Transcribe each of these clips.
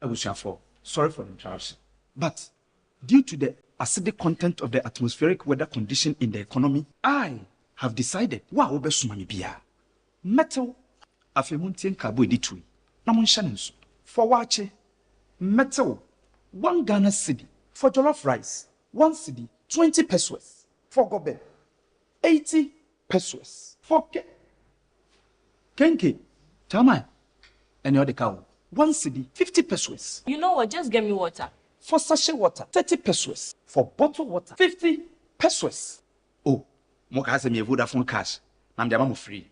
Abusiafo, sorry for the interruption. But due to the acidic content of the atmospheric weather condition in the economy, I have decided wa obesumami bia. Metal afemuntien kabo editui. Na monhye nso. For wache metal 1 Ghana cedi. For jollof rice 1 cedi 20 pesos. For gobe 80 pesos. For kenke tamai any other cow 1 cedi 50 pesos. You know what? Just get me water. For sachet water 30 pesos. For bottled water 50 pesos. Oh, mo ka say me Vodafone cash. Na me am free.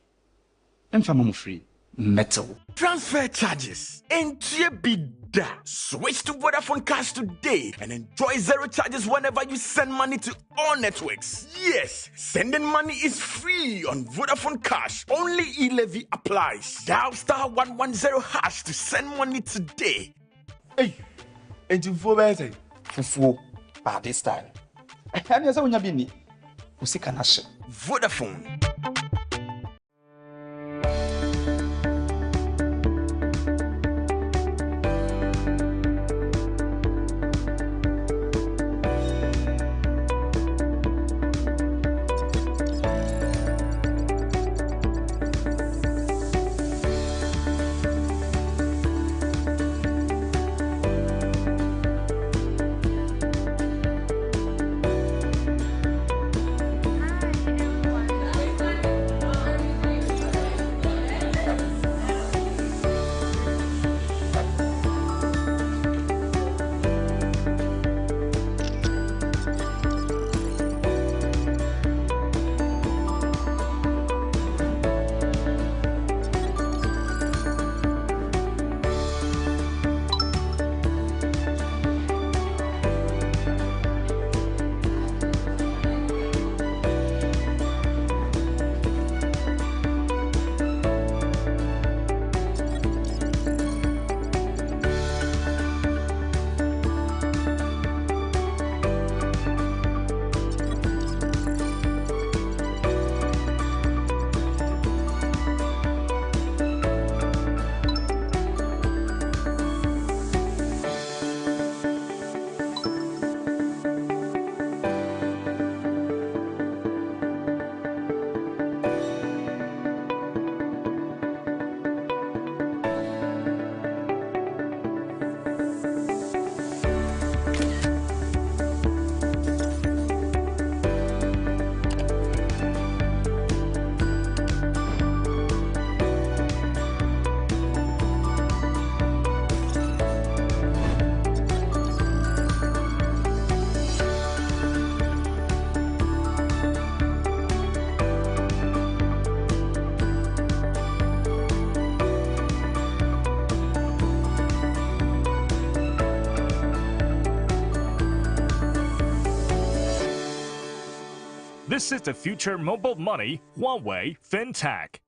Emfa mo free. Metal. Transfer charges. Bida. Switch to Vodafone Cash today and enjoy 0 charges whenever you send money to all networks. Yes, sending money is free on Vodafone Cash. Only e-levy applies. Dial *110# to send money today. Hey, MT4D. Fufu. By this time. And you say when you be ni. Usika na she. Vodafone. This is the future mobile money, Huawei FinTech.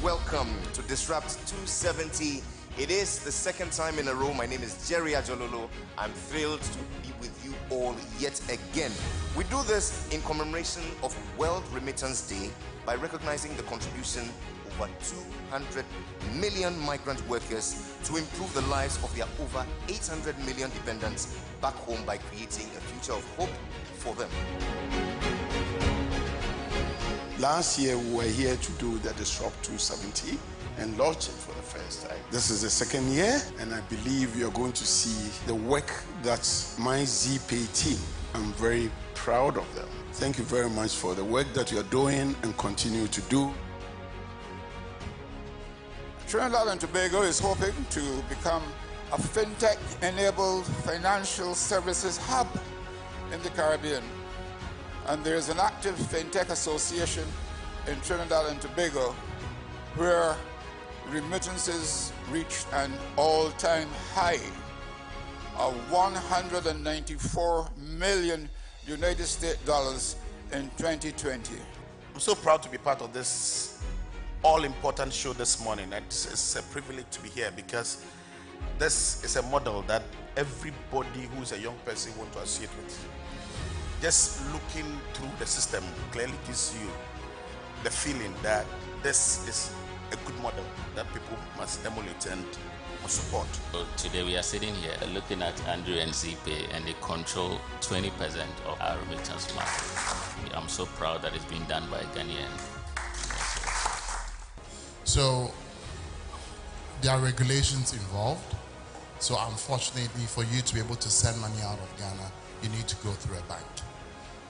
Welcome to Disrupt 270. It is the second time in a row. My name is Jerry Ajololo. I'm thrilled to be with you all yet again. We do this in commemoration of World Remittance Day by recognizing the contribution of over 200 million migrant workers to improve the lives of their over 800 million dependents back home by creating a future of hope for them. Last year, we were here to do the Disrupt 270 and launch it for the first time. This is the second year, and I believe you're going to see the work that's my ZPay team. I'm very proud of them. Thank you very much for the work that you're doing and continue to do. Trinidad and Tobago is hoping to become a fintech-enabled financial services hub in the Caribbean. And there is an active fintech association in Trinidad and Tobago, where remittances reached an all-time high of 194 million United States dollars in 2020. I'm so proud to be part of this all-important show this morning. It's a privilege to be here because this is a model that everybody who's a young person wants to associate with. Just looking through the system clearly gives you the feeling that this is a good model that people must emulate and support. So today we are sitting here looking at Andrew and ZPay, and they control 20% of our remittance market. I'm so proud that it's been done by Ghanaian. So there are regulations involved. So unfortunately, for you to be able to send money out of Ghana, you need to go through a bank.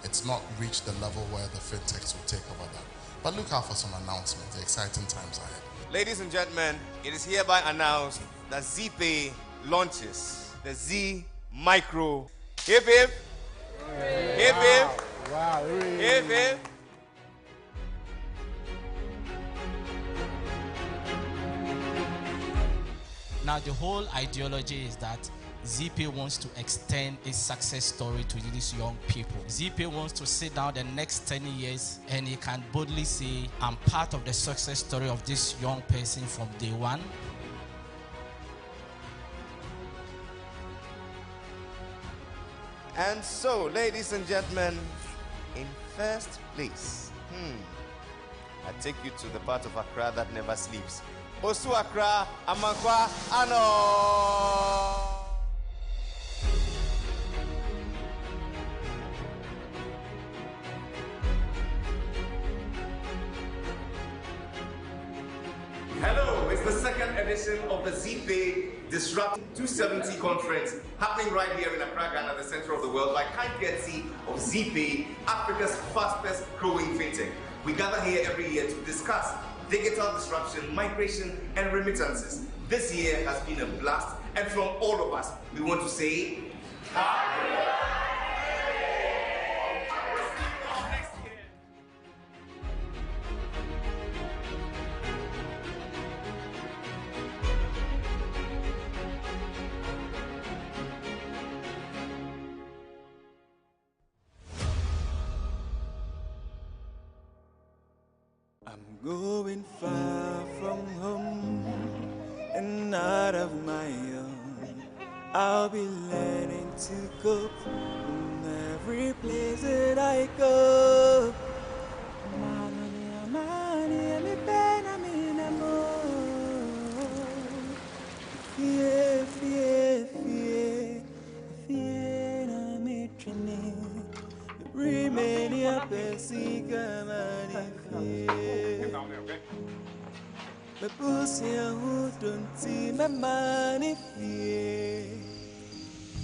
It's not reached the level where the fintechs will take over that. But look out for some announcements. The exciting times ahead. Ladies and gentlemen, it is hereby announced that ZPay launches the Z Micro. Hip hip. Hip hip. Wow. Hip hip. Now the whole ideology is that ZPay wants to extend its success story to these young people. ZPay wants to sit down the next 10 years and he can boldly say, I'm part of the success story of this young person from day one. And so, ladies and gentlemen, in first place, I take you to the part of Accra that never sleeps. Osu Accra, Amankwa, Ano! Hello, it's the second edition of the ZPay Disrupt 270 conference happening right here in Accra, Ghana, the center of the world, by kind courtesy of ZPay, Africa's fastest growing fintech. We gather here every year to discuss digital disruption, migration, and remittances. This year has been a blast, and from all of us, we want to say, I'm going far from home and out of my own. I'll be learning to cope in every place that I go.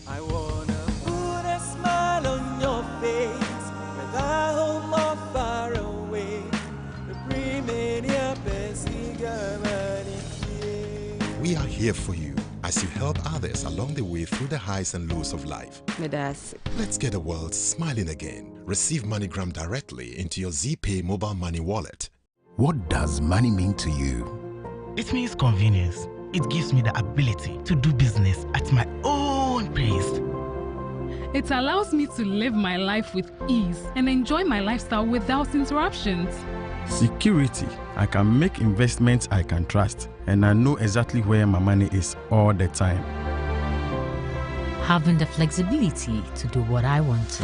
I wanna put a smile on your face, whether home or far away. We are here for you as you help others along the way through the highs and lows of life. Let's get the world smiling again. Receive MoneyGram directly into your ZPay mobile money wallet. What does money mean to you? It means convenience. It gives me the ability to do business at my own pace. It allows me to live my life with ease and enjoy my lifestyle without interruptions. Security. I can make investments I can trust, and I know exactly where my money is all the time. Having the flexibility to do what I want to.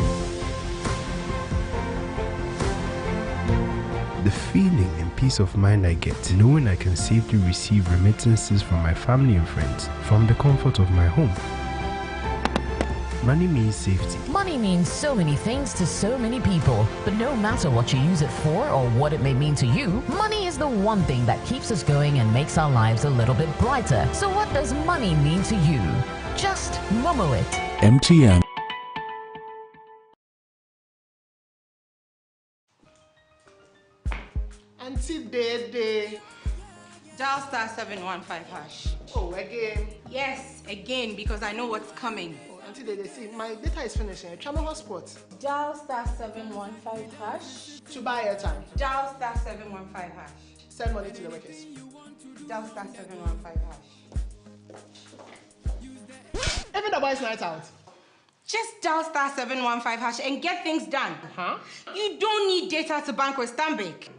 The feeling and peace of mind I get knowing I can safely receive remittances from my family and friends from the comfort of my home. Money means safety. Money means so many things to so many people, but no matter what you use it for or what it may mean to you, money is the one thing that keeps us going and makes our lives a little bit brighter. So what does money mean to you? Just Momo it. MTN. Auntie Dede. Dial *715#. Oh, again? Yes, again, because I know what's coming. Oh, Until they see, my data is finishing. Channel hotspot. Dial *715 hash. To buy airtime. Dial *715 hash. Send money to the workers. Dial *715 hash. Even the boys' night out. Just dial *715 hash and get things done. Huh? You don't need data to bank with Stanbic.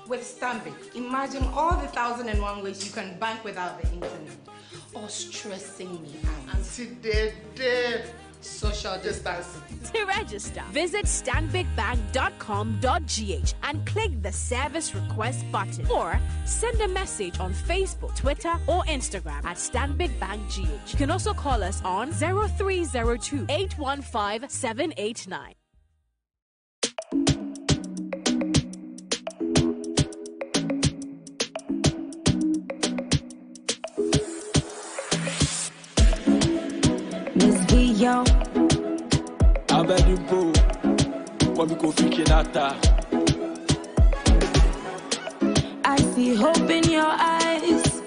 With Stanbic, imagine all the 1,001 ways you can bank without the internet. Or stressing me out. Until they social distancing. To register, visit stanbicbank.com.gh and click the service request button, or send a message on Facebook, Twitter, or Instagram at Stanbic Bank GH. You can also call us on 0302 815 789. Yo, Abedimpo, I see hope in your eyes.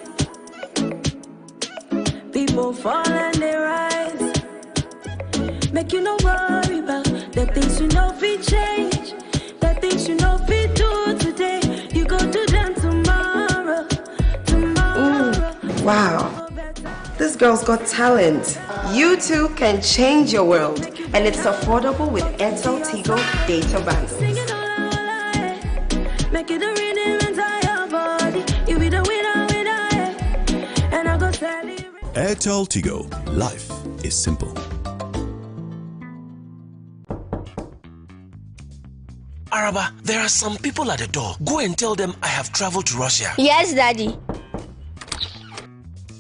People fall and they rise. Make you no worry about the things you know we change, the things you know we do today. You go do them tomorrow. Ooh, wow. This girl's got talent. You too can change your world, and it's affordable with Airtel Tigo data bundles. Make it a rhythm inside your body. You be the winner, and I go celebrate. Airtel Tigo. Life is simple. Araba, there are some people at the door. Go and tell them I have traveled to Russia. Yes, Daddy.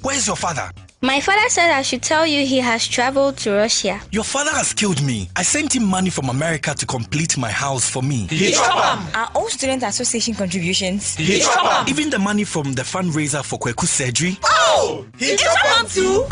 Where's your father? My father said I should tell you he has traveled to Russia. Your father has killed me. I sent him money from America to complete my house for me. Are all student association contributions? Even the money from the fundraiser for Kweku's surgery. Oh! He too?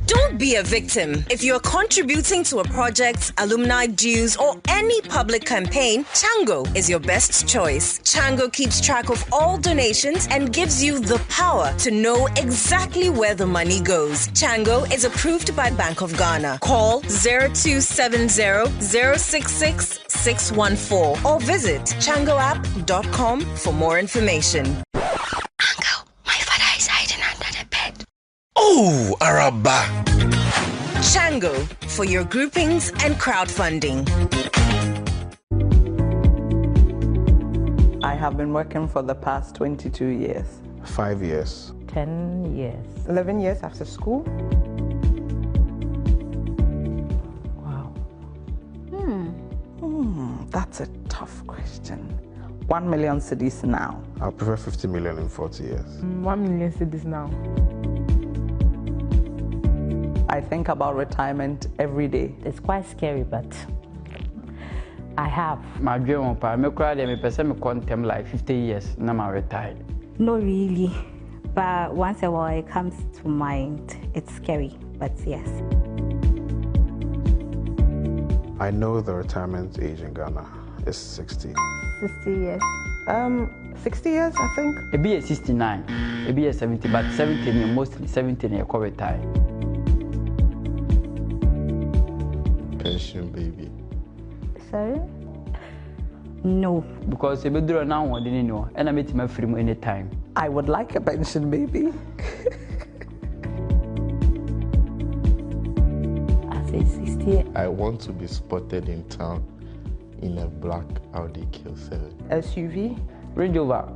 Don't be a victim. If you're contributing to a project, alumni dues, or any public campaign, Chango is your best choice. Chango keeps track of all donations and gives you the power to know exactly where the money goes. Chango is approved by Bank of Ghana. Call 0270-066-614 or visit changoapp.com for more information. Uncle, my father is hiding under the bed. Oh, Araba. Chango for your groupings and crowdfunding. I have been working for the past 22 years. 5 years. 10 years. 11 years after school. Wow. That's a tough question. 1 million cedis now. I prefer 50 million in 40 years. 1 million cedis now. I think about retirement every day. It's quite scary, but I have. My dream, I cry them. I contem like 50 years. Now I'm retired. Not really, but once in a while it comes to mind. It's scary, but yes. I know the retirement age in Ghana is 60. 60 years. 60 years, I think. It be a 69, it be a 70, but 70, mostly 70 years retired. Pension baby. Sorry? No. Because if you do now, I didn't know, and I meet him free anytime. I would like a pension baby. I say 60. I want to be spotted in town in a black Audi Q7. SUV? Range Rover.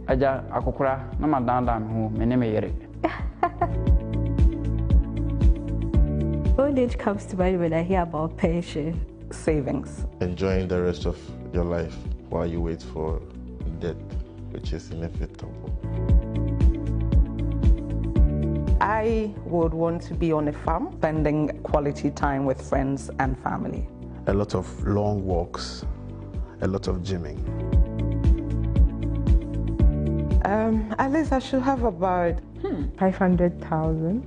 Aja akokora na madanda me ho me ne me yere. Old age comes to mind when I hear about pension. Savings. Enjoying the rest of your life while you wait for death, which is inevitable. I would want to be on a farm, spending quality time with friends and family. A lot of long walks, a lot of gymming. At least I should have about 500,000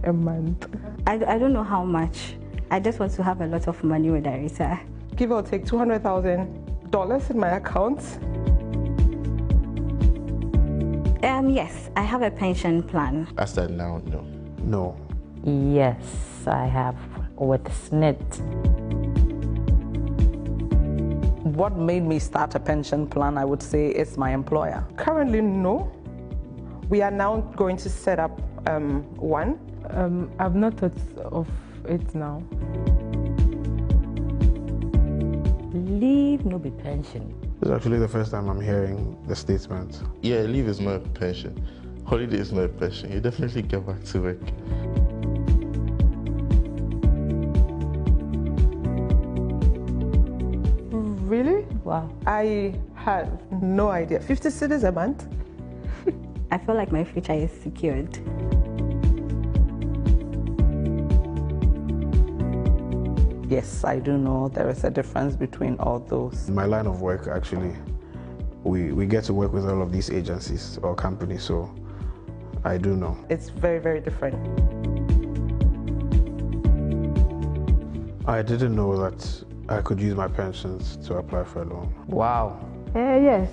a month. I don't know how much. I just want to have a lot of money when I retire. Give or take $200,000 in my account. Yes, I have a pension plan. As that now, no. No. Yes, I have with SNIT. What made me start a pension plan, I would say, is my employer. Currently, no. We are now going to set up one. I've not thought of it now. Leave no be pension. It's actually the first time I'm hearing the statement. Yeah, leave is not a pension. Holiday is not a pension. You definitely get back to work. Really? Wow. I had no idea. 50 cedis a month? I feel like my future is secured. Yes, I do know there is a difference between all those. In my line of work, actually, we get to work with all of these agencies or companies, so I do know. It's very, very different. I didn't know that I could use my pensions to apply for a loan. Wow. Yes,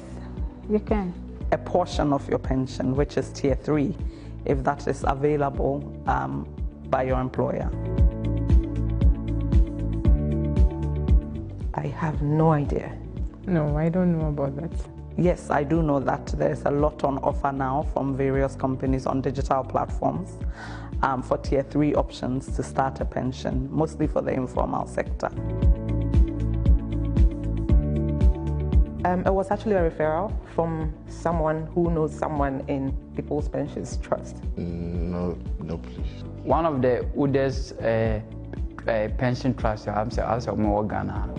you can. A portion of your pension, which is tier 3, if that is available by your employer. I have no idea. No, I don't know about that. Yes, I do know that there's a lot on offer now from various companies on digital platforms for tier 3 options to start a pension, mostly for the informal sector. It was actually a referral from someone who knows someone in People's Pensions Trust. No, please. One of the oldest pension trusts I have more Ghana.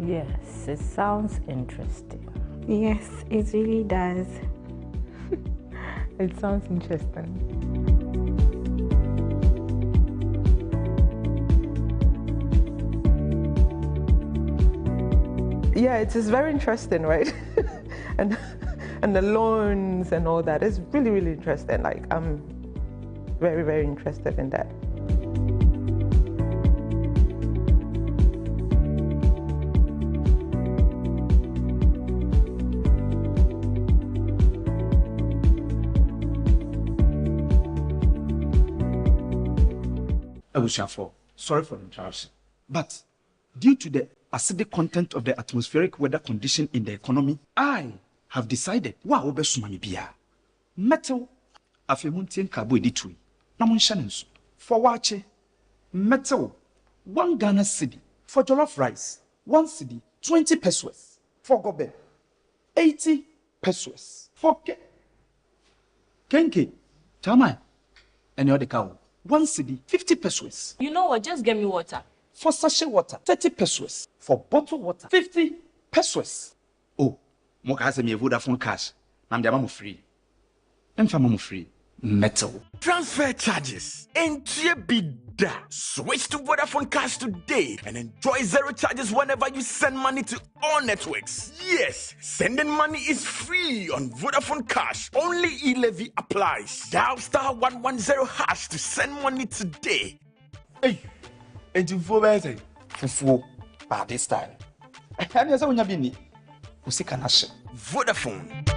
Yes, it sounds interesting. Yes, it really does. It sounds interesting. Yeah, it is very interesting, right? and the loans and all that. It's really, really interesting. Like, I'm very, very interested in that. Sorry for the interruption, but due to the acidic content of the atmospheric weather condition in the economy, I have decided metal afemuntin kabo editui na monshanenso for wache metal 1 Ghana cedi for jollof rice 1 cedi 20 pesos for gobe 80 pesos for kenke tama and the other cow 1 cedi 50 pesos. You know what? Just get me water. For sachet water, 30 pesos. For bottled water, 50 pesos. Oh, Moka has me Vodafone cash. I'm the free. I'm free. Metal. Transfer charges. Bida. Switch to Vodafone Cash today and enjoy 0 charges whenever you send money to all networks. Yes, sending money is free on Vodafone Cash. Only e-levy applies. Dial *110# to send money today. Hey, and you fufu by this time. Vodafone.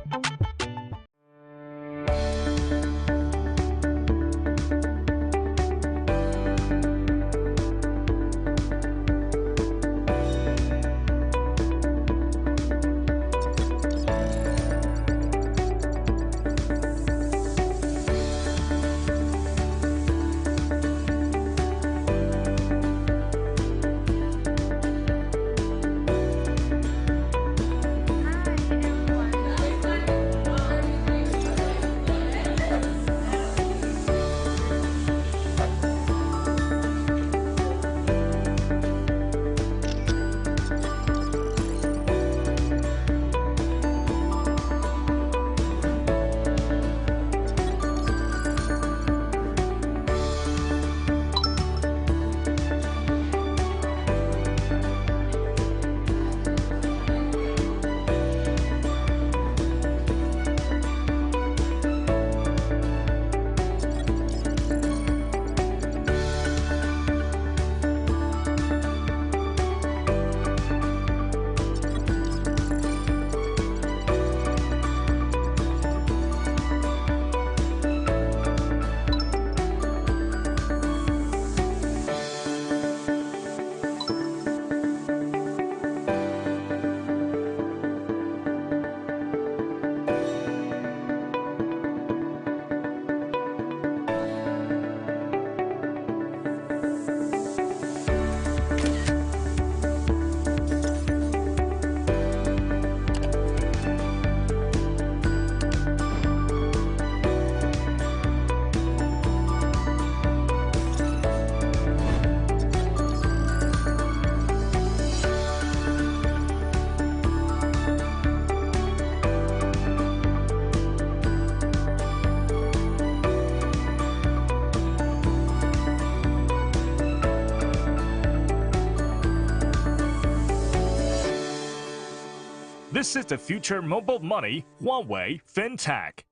This is the future mobile money, Huawei FinTech.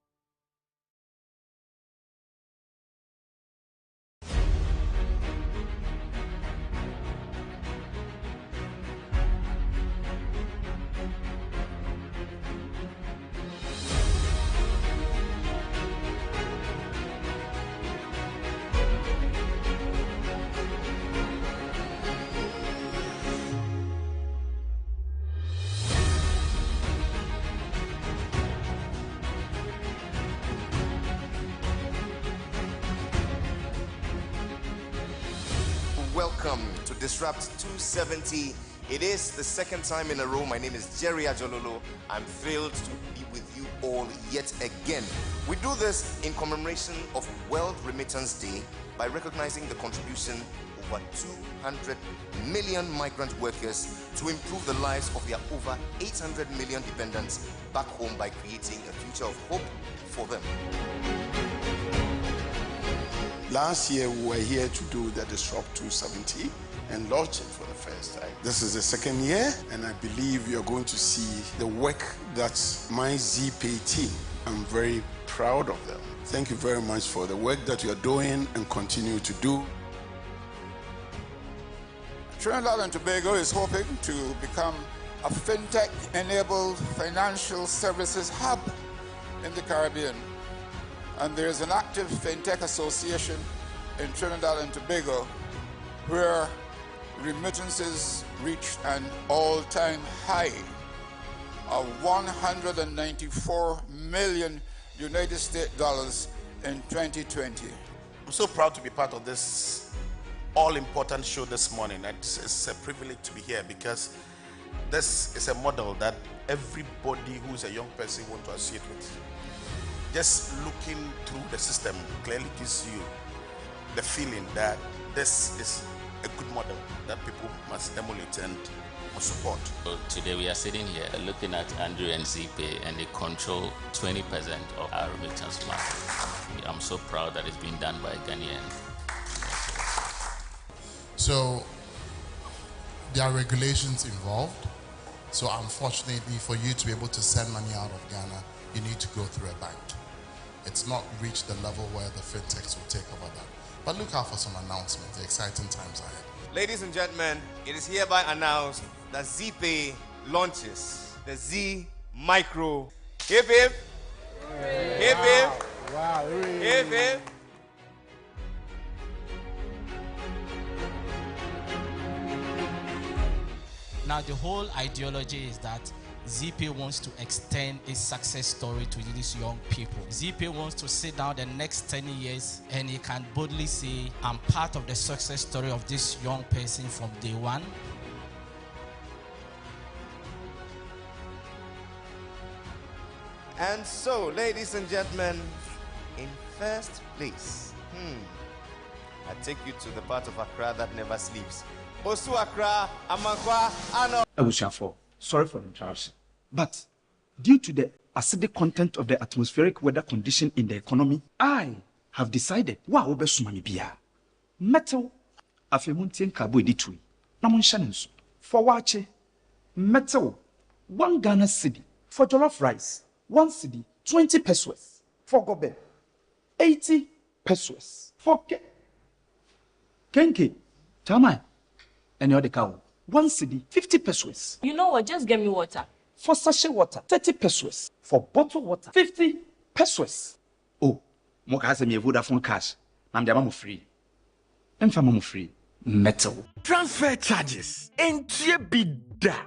Welcome to Disrupt 270. It is the second time in a row. My name is Jerry Ajololo. I'm thrilled to be with you all yet again. We do this in commemoration of World Remittance Day by recognizing the contribution of over 200 million migrant workers to improve the lives of their over 800 million dependents back home by creating a future of hope for them. Last year, we were here to do the Disrupt 270 and launch it for the first time. This is the second year, and I believe you're going to see the work that my ZPay team, I'm very proud of them. Thank you very much for the work that you're doing and continue to do. Trinidad and Tobago is hoping to become a fintech-enabled financial services hub in the Caribbean. And there is an active fintech association in Trinidad and Tobago where remittances reached an all-time high of $194 million United States dollars in 2020. I'm so proud to be part of this all-important show this morning. It's a privilege to be here because this is a model that everybody who's a young person wants to associate with. Just looking through the system clearly gives you the feeling that this is a good model that people must emulate and must support. So today we are sitting here looking at Andrew and ZPay, and they control 20% of our remittance market. I'm so proud that it's being done by Ghanaians. So there are regulations involved. So unfortunately, for you to be able to send money out of Ghana, you need to go through a bank. It's not reached the level where the fintechs will take over that. But look out for some announcements. The exciting times ahead. Ladies and gentlemen, it is hereby announced that ZPay launches the Z Micro. Hip hip. Hip hip. Wow. Hip hip. Now the whole ideology is that ZPay wants to extend its success story to these young people. ZPay wants to sit down the next 10 years and he can boldly say, I'm part of the success story of this young person from day one. And so, ladies and gentlemen, in first place, I take you to the part of Accra that never sleeps. Osu Accra, Amankwa, Ano. Abusiafo, sorry for the interruption, but due to the acidic content of the atmospheric weather condition in the economy, I have decided wa obesumami bia metal afemuntien kabo editui na monshanenso for wache metal 1 Ghana cedi for jollof rice, 1 cedi 20 pesos for gobe, 80 pesos for kenke tamai and the other cow, 1 cedi 50 pesos. You know what? Just get me water. For sachet water, 30 pesos. For bottled water, 50 pesos. Oh, Moka has a Vodafone cash. I'm the free. I'm free. Metal. Transfer charges. NTBD.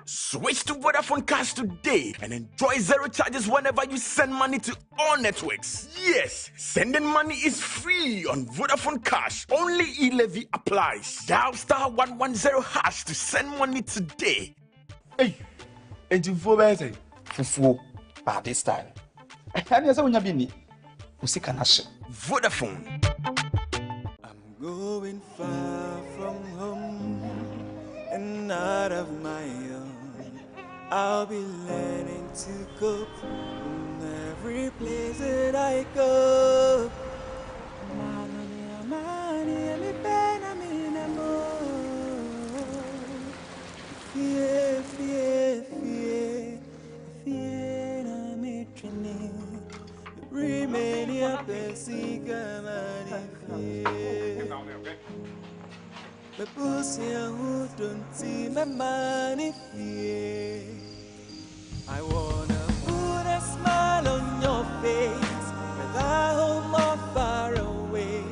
Switch to Vodafone Cash today and enjoy zero charges whenever you send money to all networks. Yes, sending money is free on Vodafone Cash. Only e-levy applies. Dial *110# to send money today. Hey, NT4D. Fufu. By this time. Vodafone. Going far from home and out of my own. I'll be learning to cope in every place that I go. Remania Pesiga Manifie. The pussy who don't see my money fear. I wanna put a smile on your face, whether home or far away.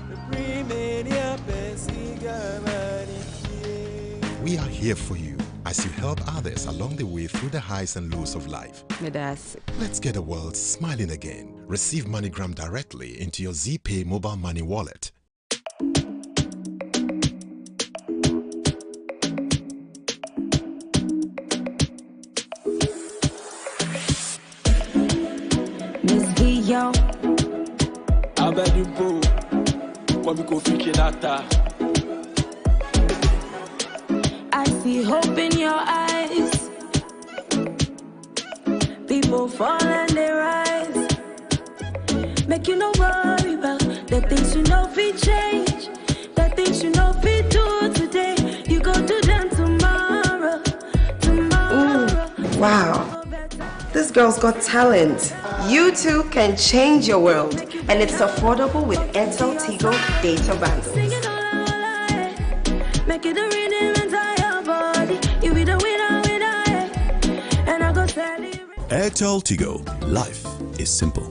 The Remania Pesiga Manifie. We are here for you as you help others along the way through the highs and lows of life. Let's get the world smiling again. Receive MoneyGram directly into your ZPay mobile money wallet. Miss V, yo. Abedimpo, come go fiki data. I see hope in your eyes. People fall and they rise. Make you no worry about the things you know we change. The things you know we do today. You go do them tomorrow. Ooh, wow. This girl's got talent. You too can change your world. And it's affordable with Airtel Tigo data bundles. Make it a rhythm inside your body. You be the winner, and I go tell you. Airtel Tigo. Life is simple.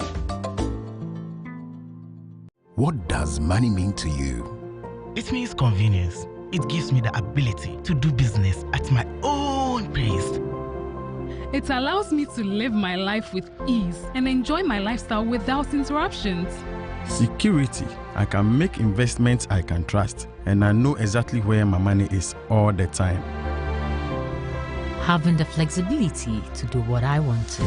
What does money mean to you? It means convenience. It gives me the ability to do business at my own pace. It allows me to live my life with ease and enjoy my lifestyle without interruptions. Security. I can make investments I can trust, and I know exactly where my money is all the time. Having the flexibility to do what I want to.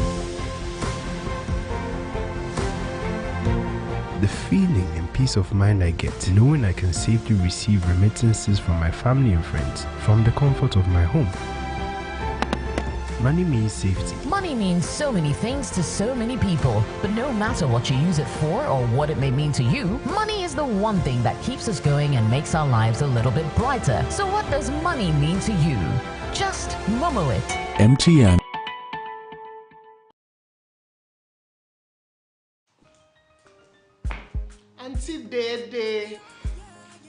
The feeling and peace of mind I get knowing I can safely receive remittances from my family and friends from the comfort of my home. Money means safety. Money means so many things to so many people, but no matter what you use it for or what it may mean to you, money is the one thing that keeps us going and makes our lives a little bit brighter. So what does money mean to you? Just Momo it. MTN. Auntie Dede.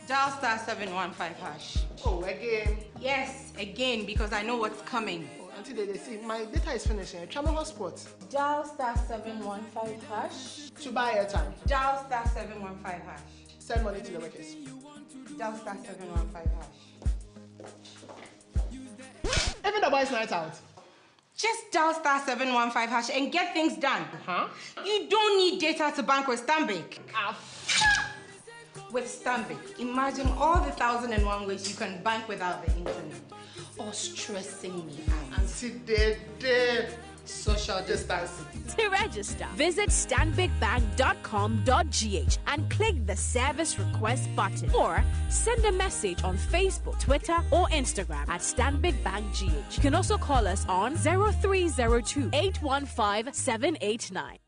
Dial star 715 hash. Oh, again? Yes, again, because I know what's coming. Oh, Auntie Dede, see, my data is finishing. Channel hotspot. Dial star 715 hash. To buy airtime. Dial star 715 hash. Send money to the workers. Dial star 715 hash. Even the boys' night out. Just dial star 715 hash and get things done. Huh? You don't need data to bank with Stanbic. With Stanbic, imagine all the 1,001 ways you can bank without the internet. Or stressing me out. Auntie Dede. Social distancing. To register, visit stanbicbank.com.gh and click the service request button, or send a message on Facebook, Twitter, or Instagram at stanbicbankgh. You can also call us on 0302 815 789.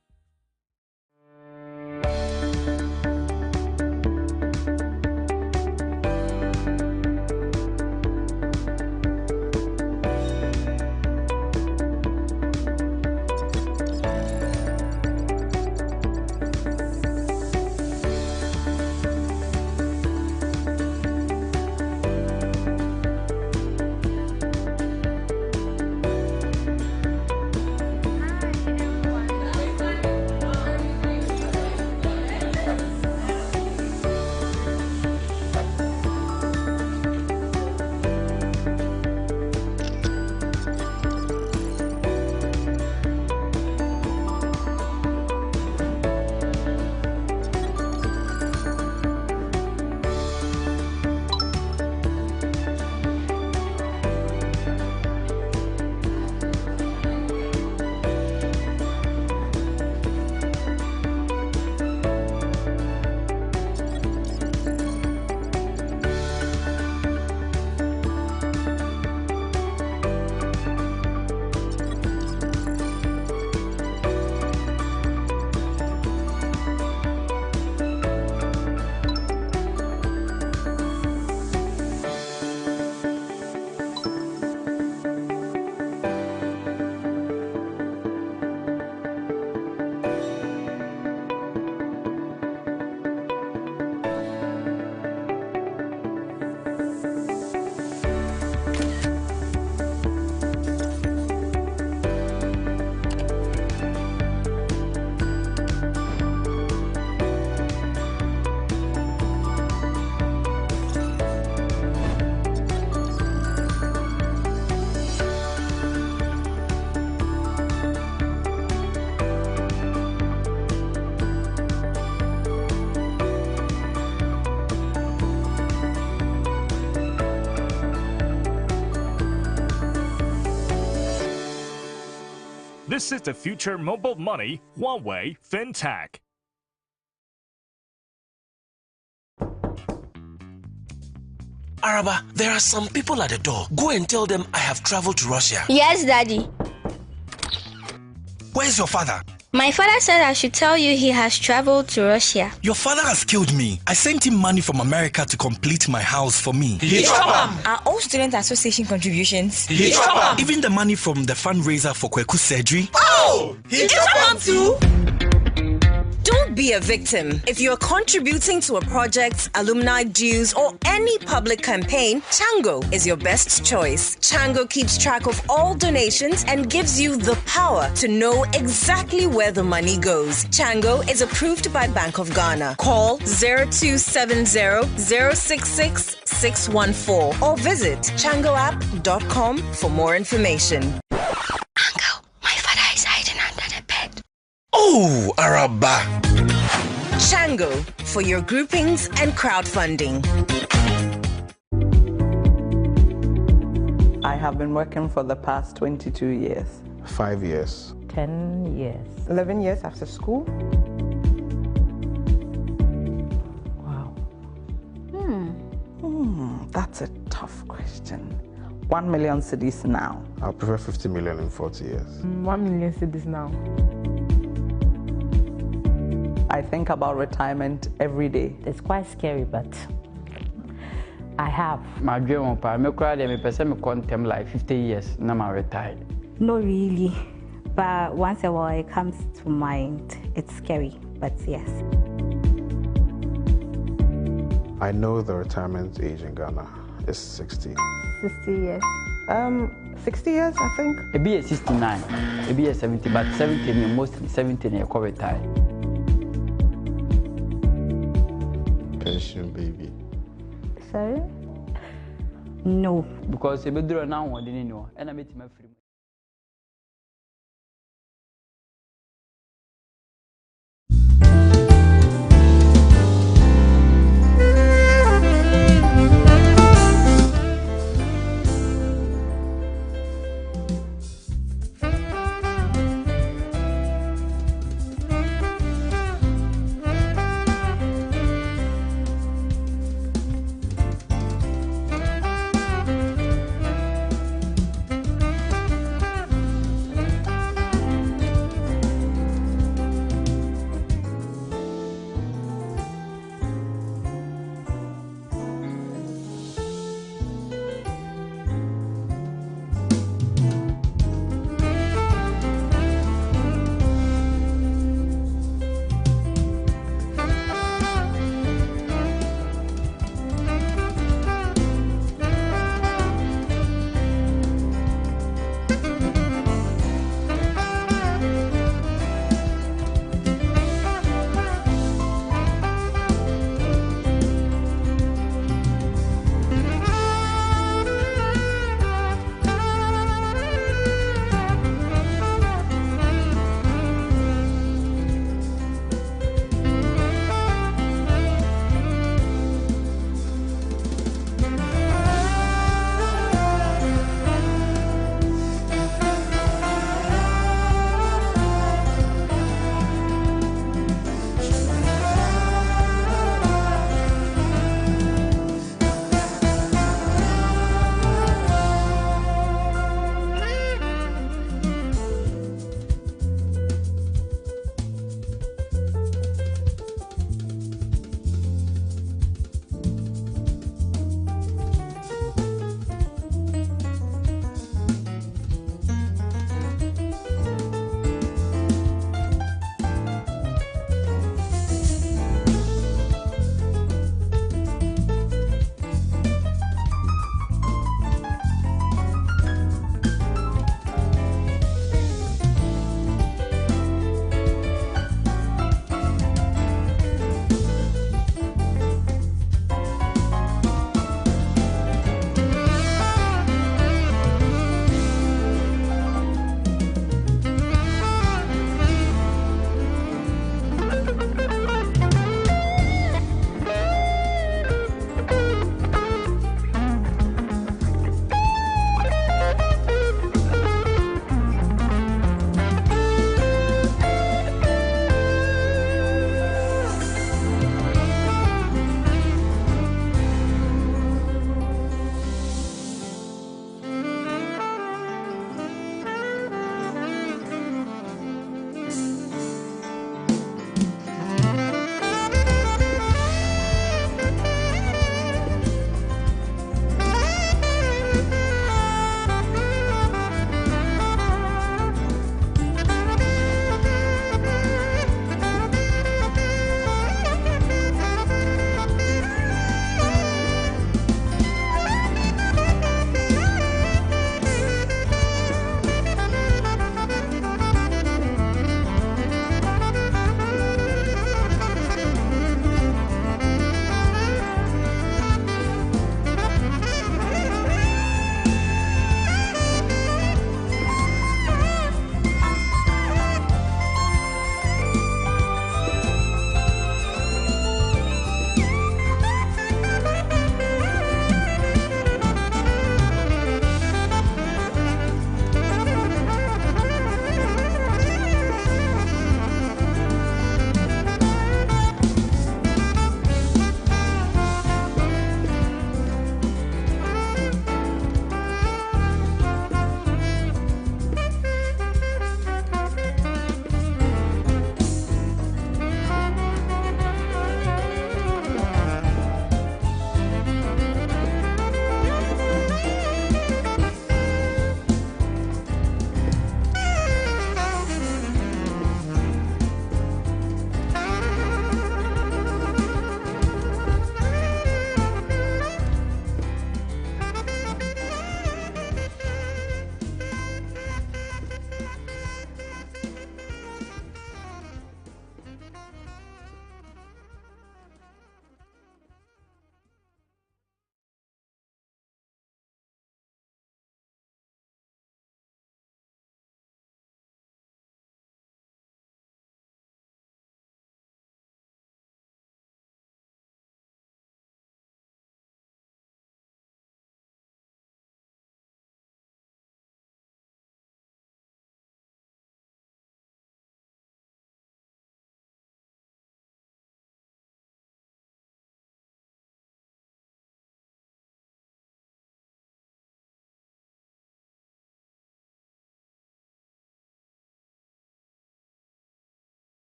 This is the future mobile money, Huawei FinTech. Araba, there are some people at the door. Go and tell them I have traveled to Russia. Yes, Daddy. Where's your father? My father said I should tell you he has traveled to Russia. Your father has killed me. I sent him money from America to complete my house for me. Are all student association contributions? Even the money from the fundraiser for Kweku's surgery. Oh! He too? Don't be a victim. If you're contributing to a project, alumni dues, or any public campaign, Chango is your best choice. Chango keeps track of all donations and gives you the power to know exactly where the money goes. Chango is approved by Bank of Ghana. Call 0270-066-614 or visit changoapp.com for more information. Uncle, my father is hiding under the bed. Oh, Araba. Chango for your groupings and crowdfunding. I have been working for the past 22 years. 5 years. 10 years. 11 years after school. Wow. That's a tough question. 1 million cedis now. I'll prefer 50 million in 40 years. 1 million cedis now. I think about retirement every day. It's quite scary, but I have. My dream of I quantum like 50 years, now I'm retired. Not really, but once in a while it comes to mind. It's scary, but yes. I know the retirement age in Ghana is 60. 60 years. 60 years, I think. It be a 69, it be a 70, but 70, mostly 70, you call retired. Pension baby. Sorry? No. Because if you do now, I didn't know, and I made him free.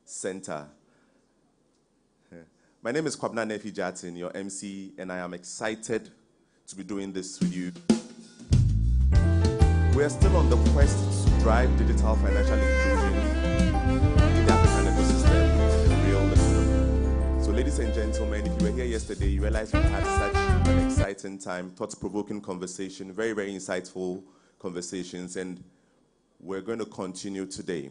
Center. My name is Kwabna Nefi Jatin, your MC, and I am excited to be doing this with you. We are still on the quest to drive digital financial inclusion in the African ecosystem and the real economy. So, ladies and gentlemen, if you were here yesterday, you realize we had such an exciting time, thought-provoking conversation, very, very insightful conversations, and we're going to continue today.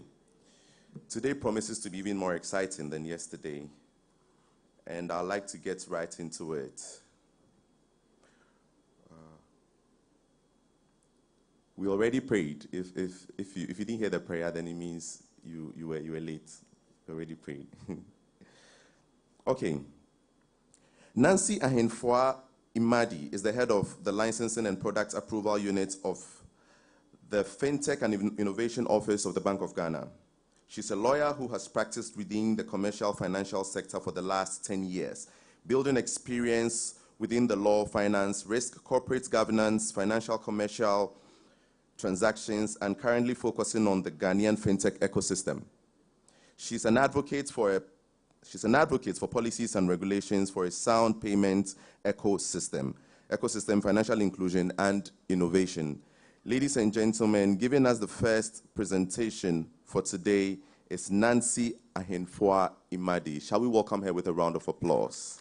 Today promises to be even more exciting than yesterday, and I'd like to get right into it. We already prayed. If you didn't hear the prayer, then it means you were late. We already prayed. Okay. Nancy Ahenfua Imadi is the head of the Licensing and Product Approval Unit of the FinTech and Innovation Office of the Bank of Ghana. She's a lawyer who has practiced within the commercial financial sector for the last 10 years, building experience within the law, finance, risk, corporate governance, financial, commercial transactions, and currently focusing on the Ghanaian fintech ecosystem. She's an advocate for policies and regulations for a sound payment ecosystem, financial inclusion, and innovation. Ladies and gentlemen, giving us the first presentation for today is Nancy Ahenfua Imadi. Shall we welcome her with a round of applause?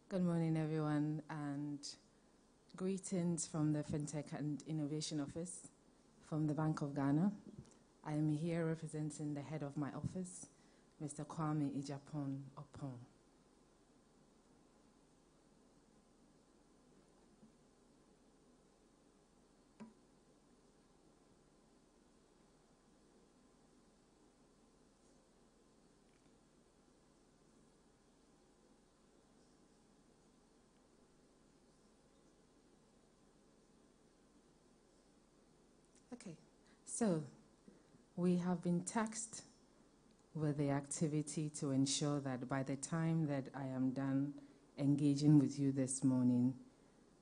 Good morning, everyone, and greetings from the FinTech and Innovation Office from the Bank of Ghana. I am here representing the head of my office, Mr. Kwame Ijapon Opon. Okay, so we have been tasked with the activity to ensure that by the time that I am done engaging with you this morning,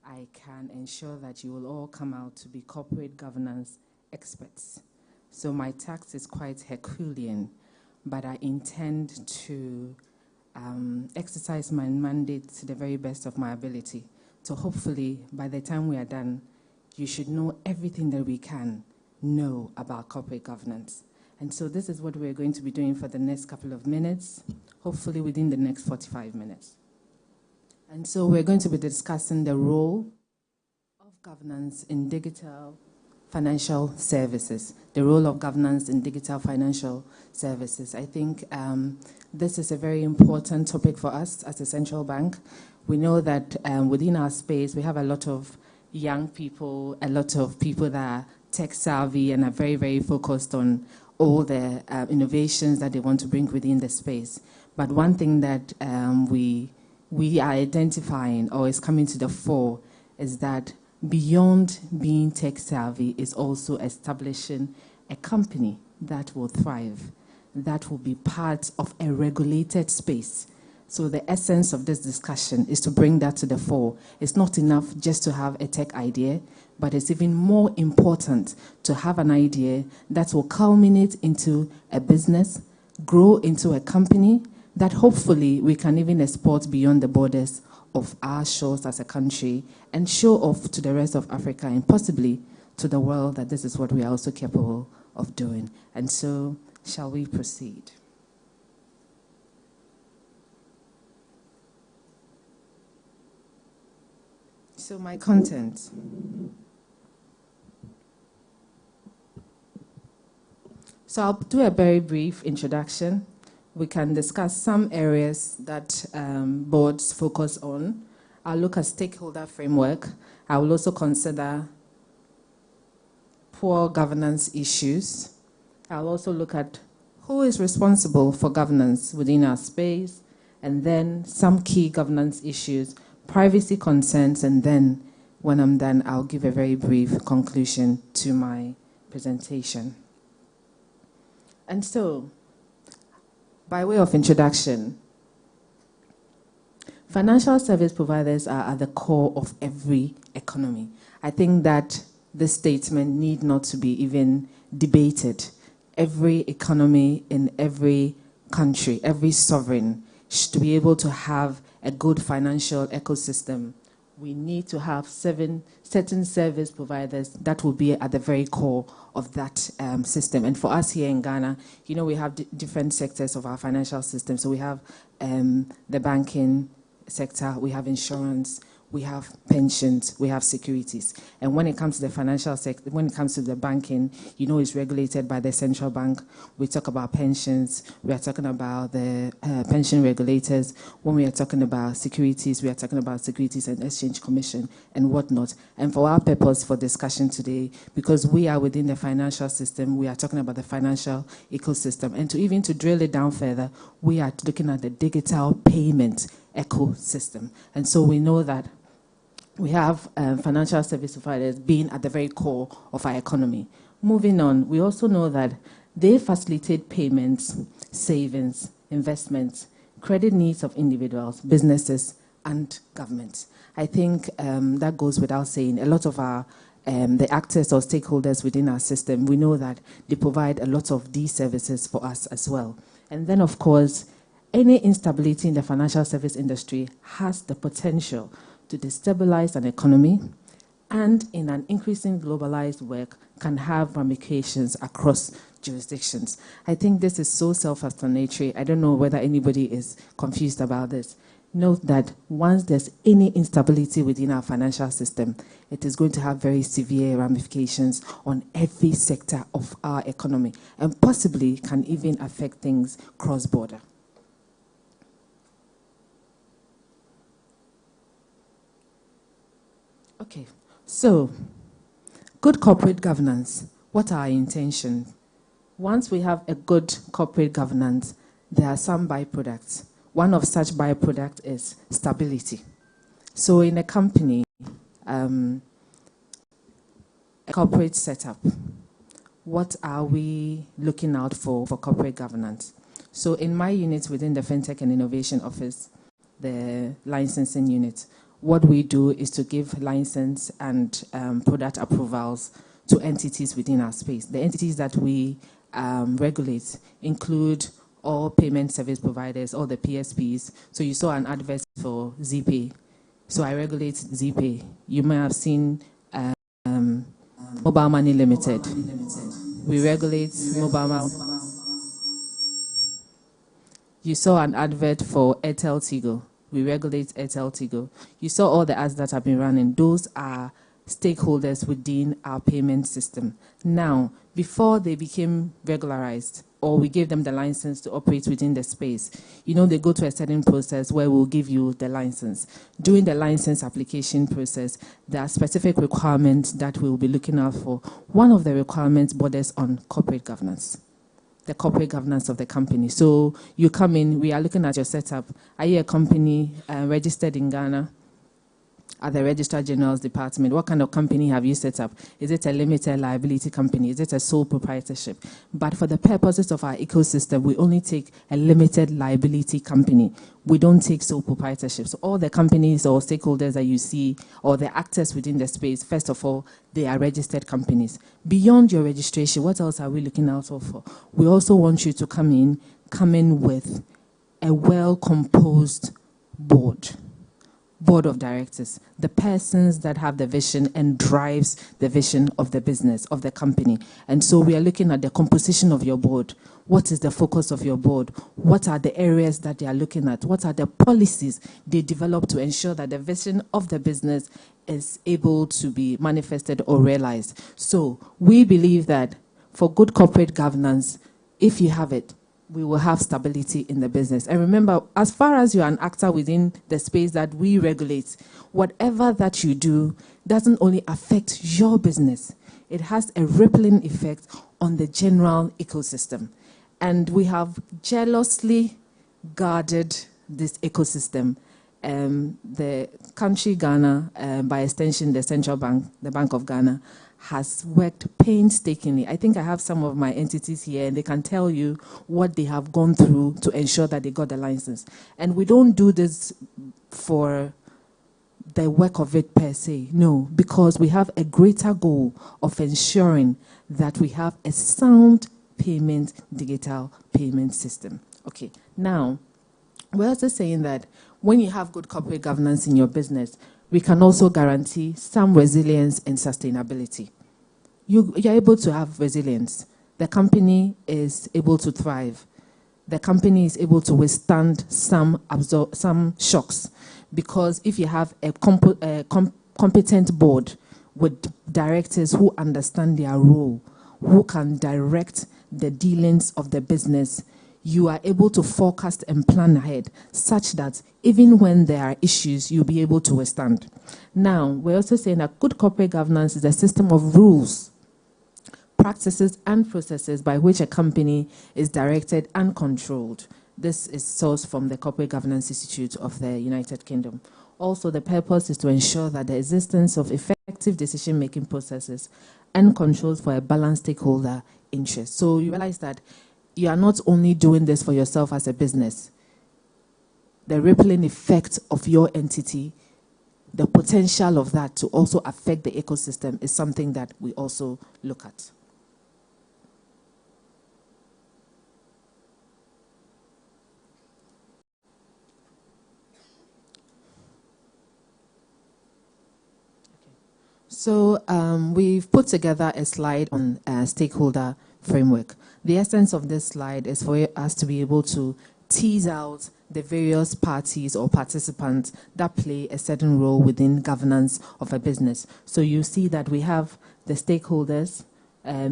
I can ensure that you will all come out to be corporate governance experts. So my task is quite Herculean, but I intend to exercise my mandate to the very best of my ability. So hopefully, by the time we are done, you should know everything that we can know about corporate governance. And so this is what we're going to be doing for the next couple of minutes, hopefully within the next 45 minutes. And so we're going to be discussing the role of governance in digital financial services, the role of governance in digital financial services. I think this is a very important topic for us as a central bank. We know that within our space, we have a lot of young people, a lot of people that are tech savvy and are very, very focused on all the innovations that they want to bring within the space. But one thing that we are identifying or is coming to the fore is that beyond being tech savvy is also establishing a company that will thrive, that will be part of a regulated space. So the essence of this discussion is to bring that to the fore. It's not enough just to have a tech idea, but it's even more important to have an idea that will culminate into a business, grow into a company that hopefully we can even export beyond the borders of our shores as a country and show off to the rest of Africa and possibly to the world that this is what we are also capable of doing. And so, shall we proceed? So my content. So I'll do a very brief introduction. We can discuss some areas that boards focus on. I'll look at stakeholder framework. I will also consider poor governance issues. I'll also look at who is responsible for governance within our space, and then some key governance issues, privacy concerns, and then when I'm done, I'll give a very brief conclusion to my presentation. And so, By way of introduction, financial service providers are at the core of every economy. I think that this statement need not to be even debated. Every economy in every country, every sovereign, should be able to have a good financial ecosystem. We need to have certain service providers that will be at the very core of that system. And for us here in Ghana, you know, we have different sectors of our financial system. So we have the banking sector, we have insurance, we have pensions, we have securities. And when it comes to the financial sector, when it comes to the banking, you know, it's regulated by the central bank. We talk about pensions, we are talking about the pension regulators. When we are talking about securities, we are talking about Securities and Exchange Commission and whatnot. And for our purpose for discussion today, because we are within the financial system, we are talking about the financial ecosystem. And to drill it down further, we are looking at the digital payment ecosystem. And so we know that we have financial service providers being at the very core of our economy. Moving on, we also know that they facilitate payments, savings, investments, credit needs of individuals, businesses, and governments. I think that goes without saying. A lot of our the actors or stakeholders within our system, we know that they provide a lot of these services for us as well. And then, of course, any instability in the financial service industry has the potential to destabilize an economy, and in an increasing globalized world can have ramifications across jurisdictions. I think this is so self-explanatory. I don't know whether anybody is confused about this. Note that once there's any instability within our financial system, it is going to have very severe ramifications on every sector of our economy, and possibly can even affect things cross-border. Okay, so good corporate governance. What are our intentions? Once we have a good corporate governance, there are some byproducts. One of such byproducts is stability. So in a company, a corporate setup, what are we looking out for corporate governance? So in my unit within the FinTech and Innovation Office, the licensing unit, what we do is to give license and product approvals to entities within our space. The entities that we regulate include all payment service providers, all the PSPs. So you saw an advert for ZPay. So I regulate ZPay. You may have seen Mobile Money Limited. We regulate Mobile Money. You saw an advert for Airtel Tigo. We regulate Airtel Tigo. You saw all the ads that have been running. Those are stakeholders within our payment system. Now, before they became regularized, or we gave them the license to operate within the space, you know, they go to a certain process where we'll give you the license. During the license application process, there are specific requirements that we'll be looking out for. One of the requirements borders on corporate governance. The corporate governance of the company. So you come in, we are looking at your setup. Are you a company registered in Ghana at the Registrar General's Department? What kind of company have you set up? Is it a limited liability company? Is it a sole proprietorship? But for the purposes of our ecosystem, we only take a limited liability company. We don't take sole proprietorship. So all the companies or stakeholders that you see, or the actors within the space, first of all, they are registered companies. Beyond your registration, what else are we looking out for? We also want you to come in with a well-composed board of directors, the persons that have the vision and drives the vision of the business, of the company. And so we are looking at the composition of your board. What is the focus of your board? What are the areas that they are looking at? What are the policies they develop to ensure that the vision of the business is able to be manifested or realized? So we believe that for good corporate governance, if you have it, we will have stability in the business. And remember, as far as you're an actor within the space that we regulate, whatever that you do doesn't only affect your business, it has a rippling effect on the general ecosystem. And we have jealously guarded this ecosystem. The country Ghana, by extension the central bank, the Bank of Ghana, has worked painstakingly. I think I have some of my entities here, and they can tell you what they have gone through to ensure that they got the license. And we don't do this for the work of it per se, no, because we have a greater goal of ensuring that we have a sound payment, digital payment system. Okay, now, we're also saying that when you have good corporate governance in your business, we can also guarantee some resilience and sustainability. You're able to have resilience. The company is able to thrive. The company is able to withstand some shocks, because if you have a competent board with directors who understand their role, who can direct the dealings of the business, you are able to forecast and plan ahead such that even when there are issues, you'll be able to withstand. Now, we're also saying that good corporate governance is a system of rules, practices, and processes by which a company is directed and controlled. This is sourced from the Corporate Governance Institute of the United Kingdom. Also, the purpose is to ensure that the existence of effective decision-making processes and controls for a balanced stakeholder interest. So you realize that you are not only doing this for yourself as a business. The rippling effect of your entity, the potential of that to also affect the ecosystem is something that we also look at. So we've put together a slide on stakeholder framework. The essence of this slide is for us to be able to tease out the various parties or participants that play a certain role within governance of a business. So you see that we have the stakeholders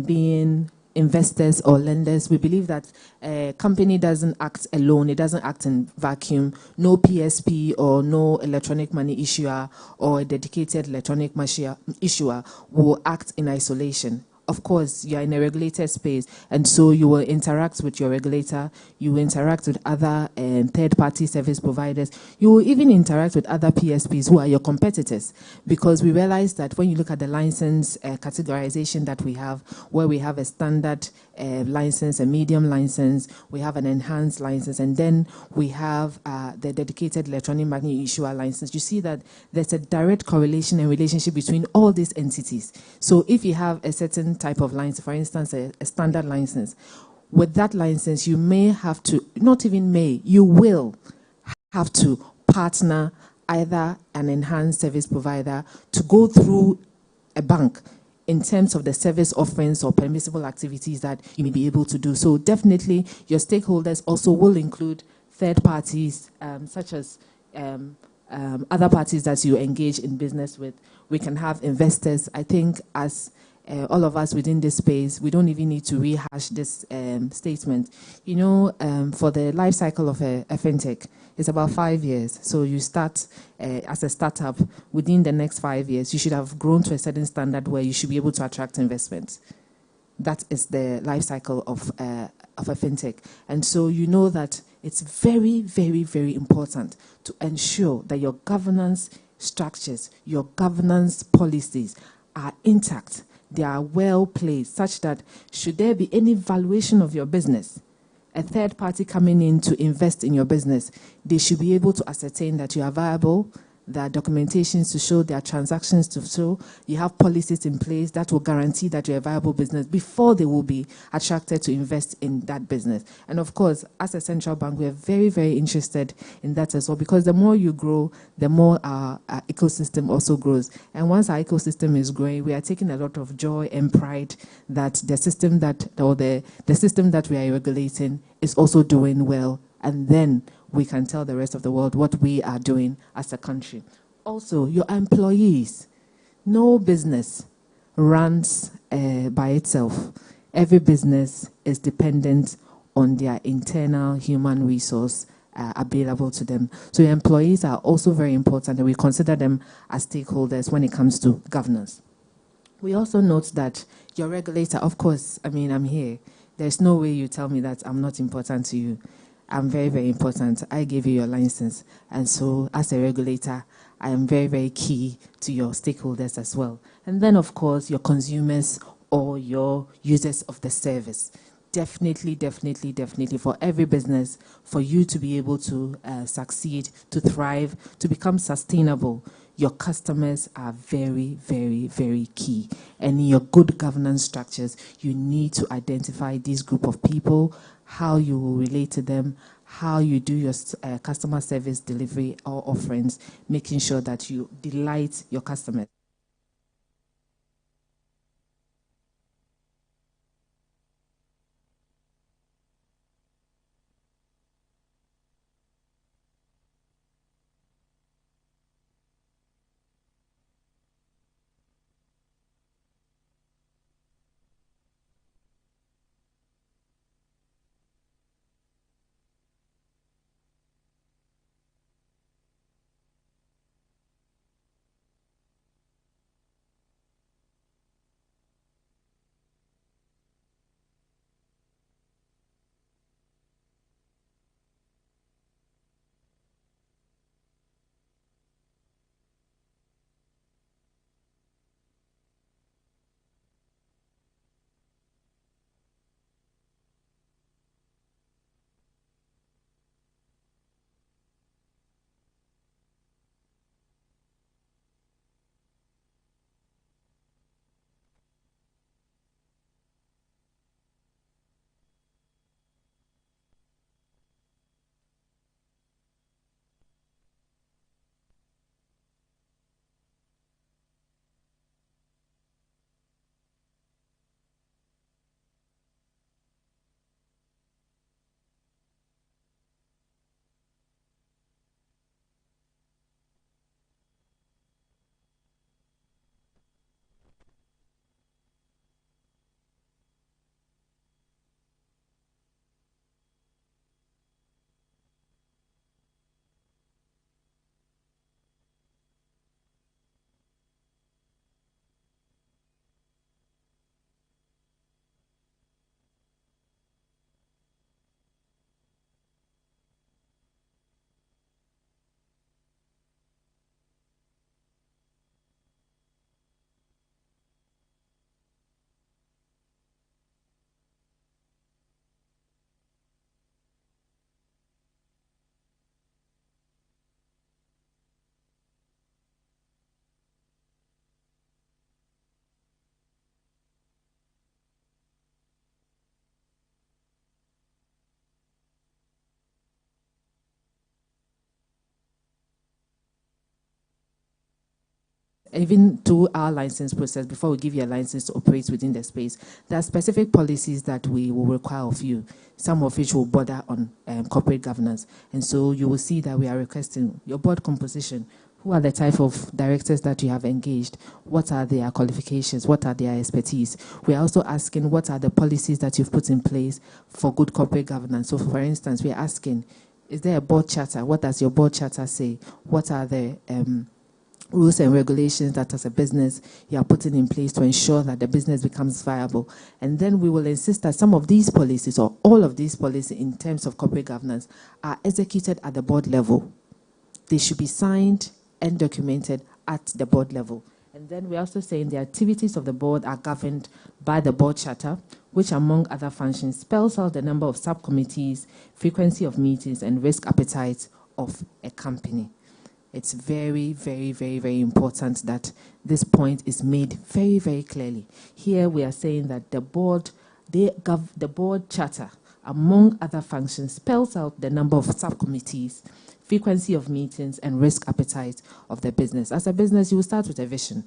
being investors or lenders. We believe that a company doesn't act alone. It doesn't act in vacuum. No PSP or no electronic money issuer or a dedicated electronic money issuer will act in isolation. Of course, you're in a regulated space, and so you will interact with your regulator, you will interact with other third-party service providers, you will even interact with other PSPs who are your competitors, because we realize that when you look at the license categorization that we have, where we have a standard license, a medium license, we have an enhanced license, and then we have the dedicated electronic money issuer license, you see that there's a direct correlation and relationship between all these entities. So if you have a certain type of license, for instance, a standard license, with that license, you may have to, not even may, you will have to partner either an enhanced service provider to go through a bank in terms of the service offerings or permissible activities that you may be able to do. So definitely your stakeholders also will include third parties, such as other parties that you engage in business with. We can have investors. I think as all of us within this space, we don't even need to rehash this statement. You know, for the life cycle of a fintech, it's about 5 years. So you start as a startup. Within the next 5 years, you should have grown to a certain standard where you should be able to attract investments. That is the life cycle of a fintech. And so you know that it's very, very, very important to ensure that your governance structures, your governance policies are intact. They are well placed, such that should there be any valuation of your business, a third party coming in to invest in your business, they should be able to ascertain that you are viable, there are documentations to show, there are transactions to show, you have policies in place that will guarantee that you're a viable business before they will be attracted to invest in that business. And of course, as a central bank, we are very, very interested in that as well, because the more you grow, the more our ecosystem also grows. And once our ecosystem is growing, we are taking a lot of joy and pride that the system that, or the system that we are regulating is also doing well. And then we can tell the rest of the world what we are doing as a country. Also, your employees. No business runs by itself. Every business is dependent on their internal human resource available to them. So your employees are also very important, and we consider them as stakeholders when it comes to governance. We also note that your regulator, of course, I mean, I'm here. There's no way you tell me that I'm not important to you. I'm very, very important. I gave you your license. And so as a regulator, I am very, very key to your stakeholders as well. And then, of course, your consumers or your users of the service. Definitely, definitely, definitely, for every business, for you to be able to succeed, to thrive, to become sustainable, your customers are very, very, very key. And in your good governance structures, you need to identify this group of people, how you will relate to them, how you do your customer service delivery or offerings, making sure that you delight your customers. Even through our license process, before we give you a license to operate within the space, there are specific policies that we will require of you, some of which will border on corporate governance. And so you will see that we are requesting your board composition. Who are the type of directors that you have engaged? What are their qualifications? What are their expertise? We are also asking what are the policies that you've put in place for good corporate governance. So for instance, we are asking, is there a board charter? What does your board charter say? What are the rules and regulations that as a business you are putting in place to ensure that the business becomes viable? And then we will insist that some of these policies or all of these policies in terms of corporate governance are executed at the board level. They should be signed and documented at the board level. And then we're also saying the activities of the board are governed by the board charter, which among other functions spells out the number of subcommittees, frequency of meetings, and risk appetite of a company. It's very, very, very, very important that this point is made very, very clearly. Here we are saying that the board charter, among other functions, spells out the number of subcommittees, frequency of meetings, and risk appetite of the business. As a business, you will start with a vision,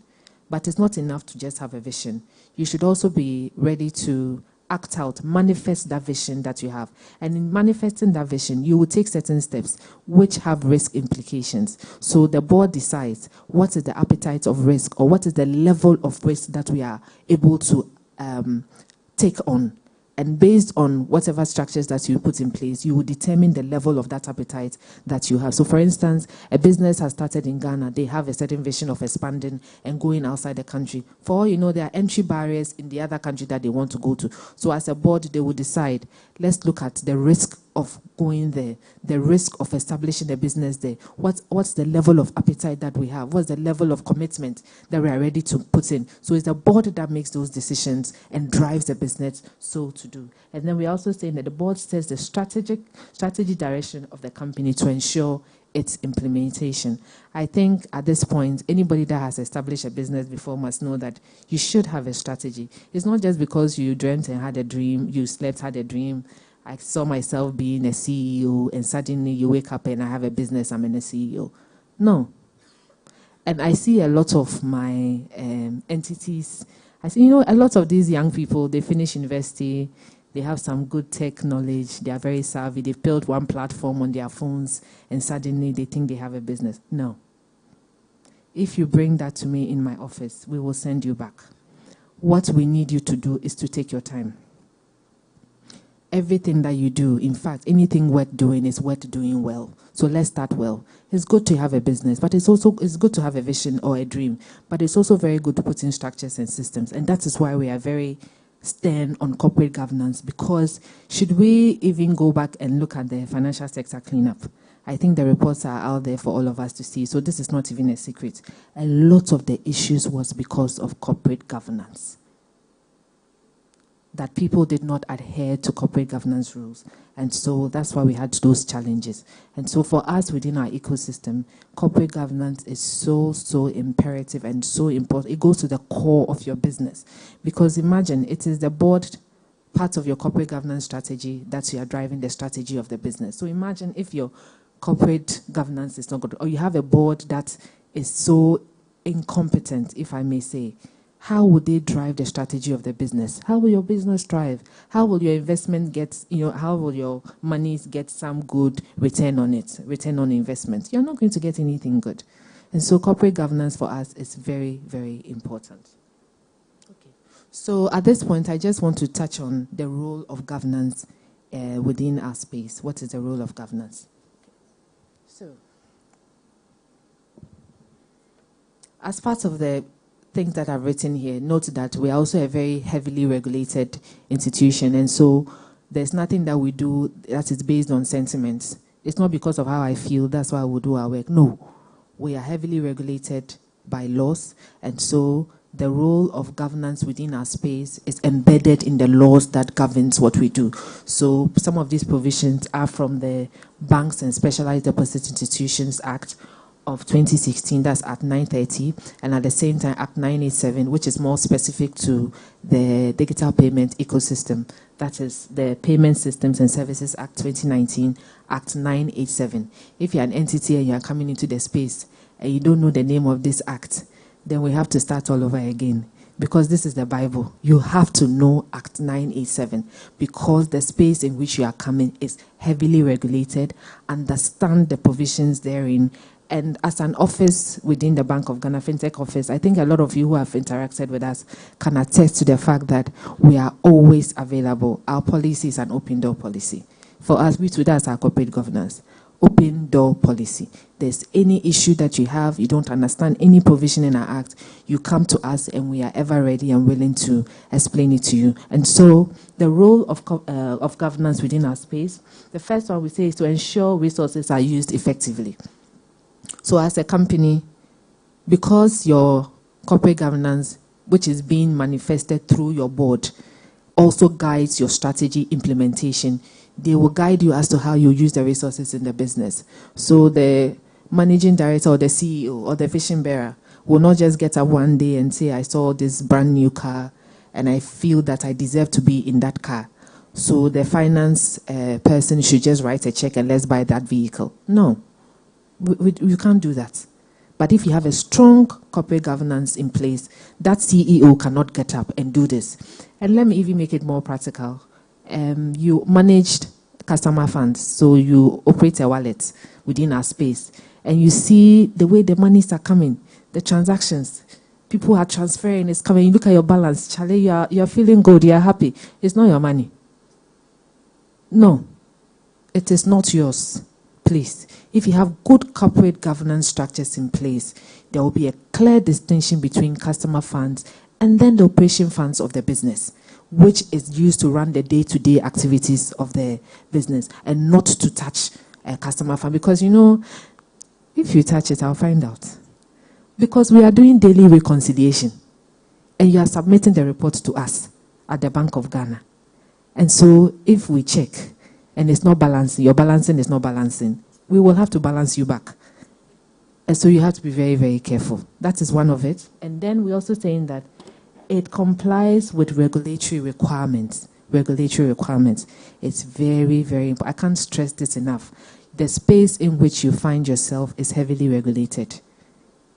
but it's not enough to just have a vision. You should also be ready to act out, manifest that vision that you have. And in manifesting that vision, you will take certain steps which have risk implications. So the board decides what is the appetite of risk or what is the level of risk that we are able to take on. And based on whatever structures that you put in place, you will determine the level of that appetite that you have. So for instance, a business has started in Ghana. They have a certain vision of expanding and going outside the country. For all you know, there are entry barriers in the other country that they want to go to. So as a board, they will decide, let's look at the risk of going there, the risk of establishing a business there, what's the level of appetite that we have, what's the level of commitment that we are ready to put in. So it's the board that makes those decisions and drives the business so to do. And then we're also saying that the board sets the strategy direction of the company to ensure its implementation. I think at this point, anybody that has established a business before must know that you should have a strategy. It's not just because you dreamt and had a dream, you slept, had a dream. I saw myself being a CEO and suddenly you wake up and I have a business, I'm in a CEO. No. And I see a lot of my entities. I see, a lot of these young people, they finish university, they have some good tech knowledge, they are very savvy, they've built one platform on their phones, and suddenly they think they have a business. No. If you bring that to me in my office, we will send you back. What we need you to do is to take your time. Everything that you do, in fact, anything worth doing is worth doing well. So let's start well. It's good to have a business, but it's good to have a vision or a dream, but it's also very good to put in structures and systems. And that is why we are very stern on corporate governance, because should we even go back and look at the financial sector cleanup, I think the reports are out there for all of us to see. So this is not even a secret. A lot of the issues was because of corporate governance, that people did not adhere to corporate governance rules. And so that's why we had those challenges. And so for us within our ecosystem, corporate governance is so imperative and so important. It goes to the core of your business. Because imagine, it is the board part of your corporate governance strategy that you are driving the strategy of the business. So imagine if your corporate governance is not good, or you have a board that is so incompetent, if I may say. How would they drive the strategy of the business? How will your business thrive? How will your investment get, how will your monies get some good return on it, return on investment? You're not going to get anything good. And so corporate governance for us is very, very important. Okay. So at this point, I just want to touch on the role of governance within our space. What is the role of governance? So, as part of the things that I've written here, note that we are also a very heavily regulated institution, and so there's nothing that we do that is based on sentiments. It's not because of how I feel, that's why we do our work. No, we are heavily regulated by laws, and so the role of governance within our space is embedded in the laws that governs what we do. So some of these provisions are from the Banks and Specialized Deposit Institutions Act of 2016, that's Act 930, and at the same time Act 987, which is more specific to the digital payment ecosystem. That is the Payment Systems and Services Act 2019, Act 987. If you're an entity and you're coming into the space and you don't know the name of this act, then we have to start all over again. Because this is the Bible. You have to know Act 987 because the space in which you are coming is heavily regulated. Understand the provisions therein. And as an office within the Bank of Ghana, FinTech office, I think a lot of you who have interacted with us can attest to the fact that we are always available. Our policy is an open door policy. For us, that's our corporate governance. Open door policy. There's any issue that you have, you don't understand any provision in our act, you come to us and we are ever ready and willing to explain it to you. And so the role of governance within our space, the first one we say is to ensure resources are used effectively. So as a company, because your corporate governance, which is being manifested through your board, also guides your strategy implementation, they will guide you as to how you use the resources in the business. So the managing director or the CEO or the vision bearer will not just get up one day and say, I saw this brand new car and I feel that I deserve to be in that car. So the finance person should just write a check and let's buy that vehicle. No, you can't do that. But if you have a strong corporate governance in place, that CEO cannot get up and do this. And let me even make it more practical. You managed customer funds, so you operate a wallet within our space, and you see the way the monies are coming, the transactions, people are transferring, it's coming, you look at your balance, Charlie, you're feeling good, you're happy. It's not your money. No, it is not yours, please. If you have good corporate governance structures in place, there will be a clear distinction between customer funds and then the operation funds of the business. which is used to run the day-to-day activities of the business, and not to touch a customer fund. Because, you know, if you touch it, I'll find out. Because we are doing daily reconciliation, and you are submitting the report to us at the Bank of Ghana. And so if we check and it's not balancing, your balancing is not balancing, we will have to balance you back. And so you have to be very, very careful. That is one of it. And then we're also saying that it complies with regulatory requirements. Regulatory requirements. It's very, very important. I can't stress this enough. The space in which you find yourself is heavily regulated.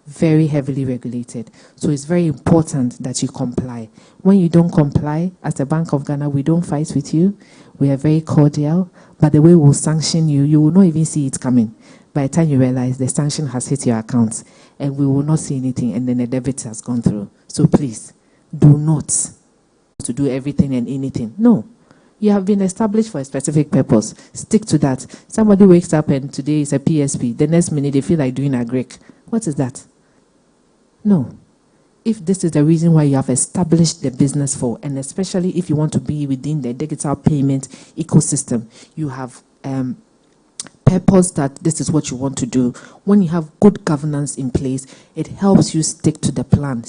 Very heavily regulated. So it's very important that you comply. When you don't comply, as the Bank of Ghana, we don't fight with you. We are very cordial. But the way we'll sanction you, you will not even see it coming. By the time you realize the sanction has hit your account, and we will not see anything, and then the debit has gone through. So please, do not to do everything and anything. No. You have been established for a specific purpose. Stick to that. Somebody wakes up and today is a PSP. The next minute they feel like doing a Greek. What is that? No. If this is the reason why you have established the business for, and especially if you want to be within the digital payment ecosystem, you have purpose that this is what you want to do. When you have good governance in place, it helps you stick to the plan,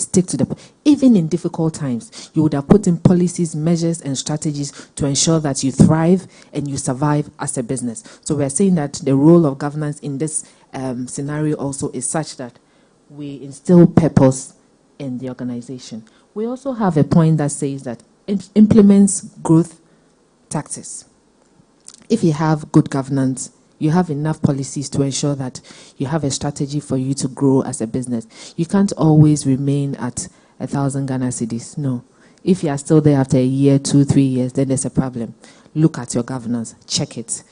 even in difficult times. You would have put in policies, measures, and strategies to ensure that you thrive and you survive as a business. So we're saying that the role of governance in this scenario also is such that we instill purpose in the organization. We also have a point that says that it implements growth tactics. If you have good governance, you have enough policies to ensure that you have a strategy for you to grow as a business. You can't always remain at 1,000 Ghana cedis. No. If you are still there after a year, 2, 3 years, then there's a problem. Look at your governance. Check it.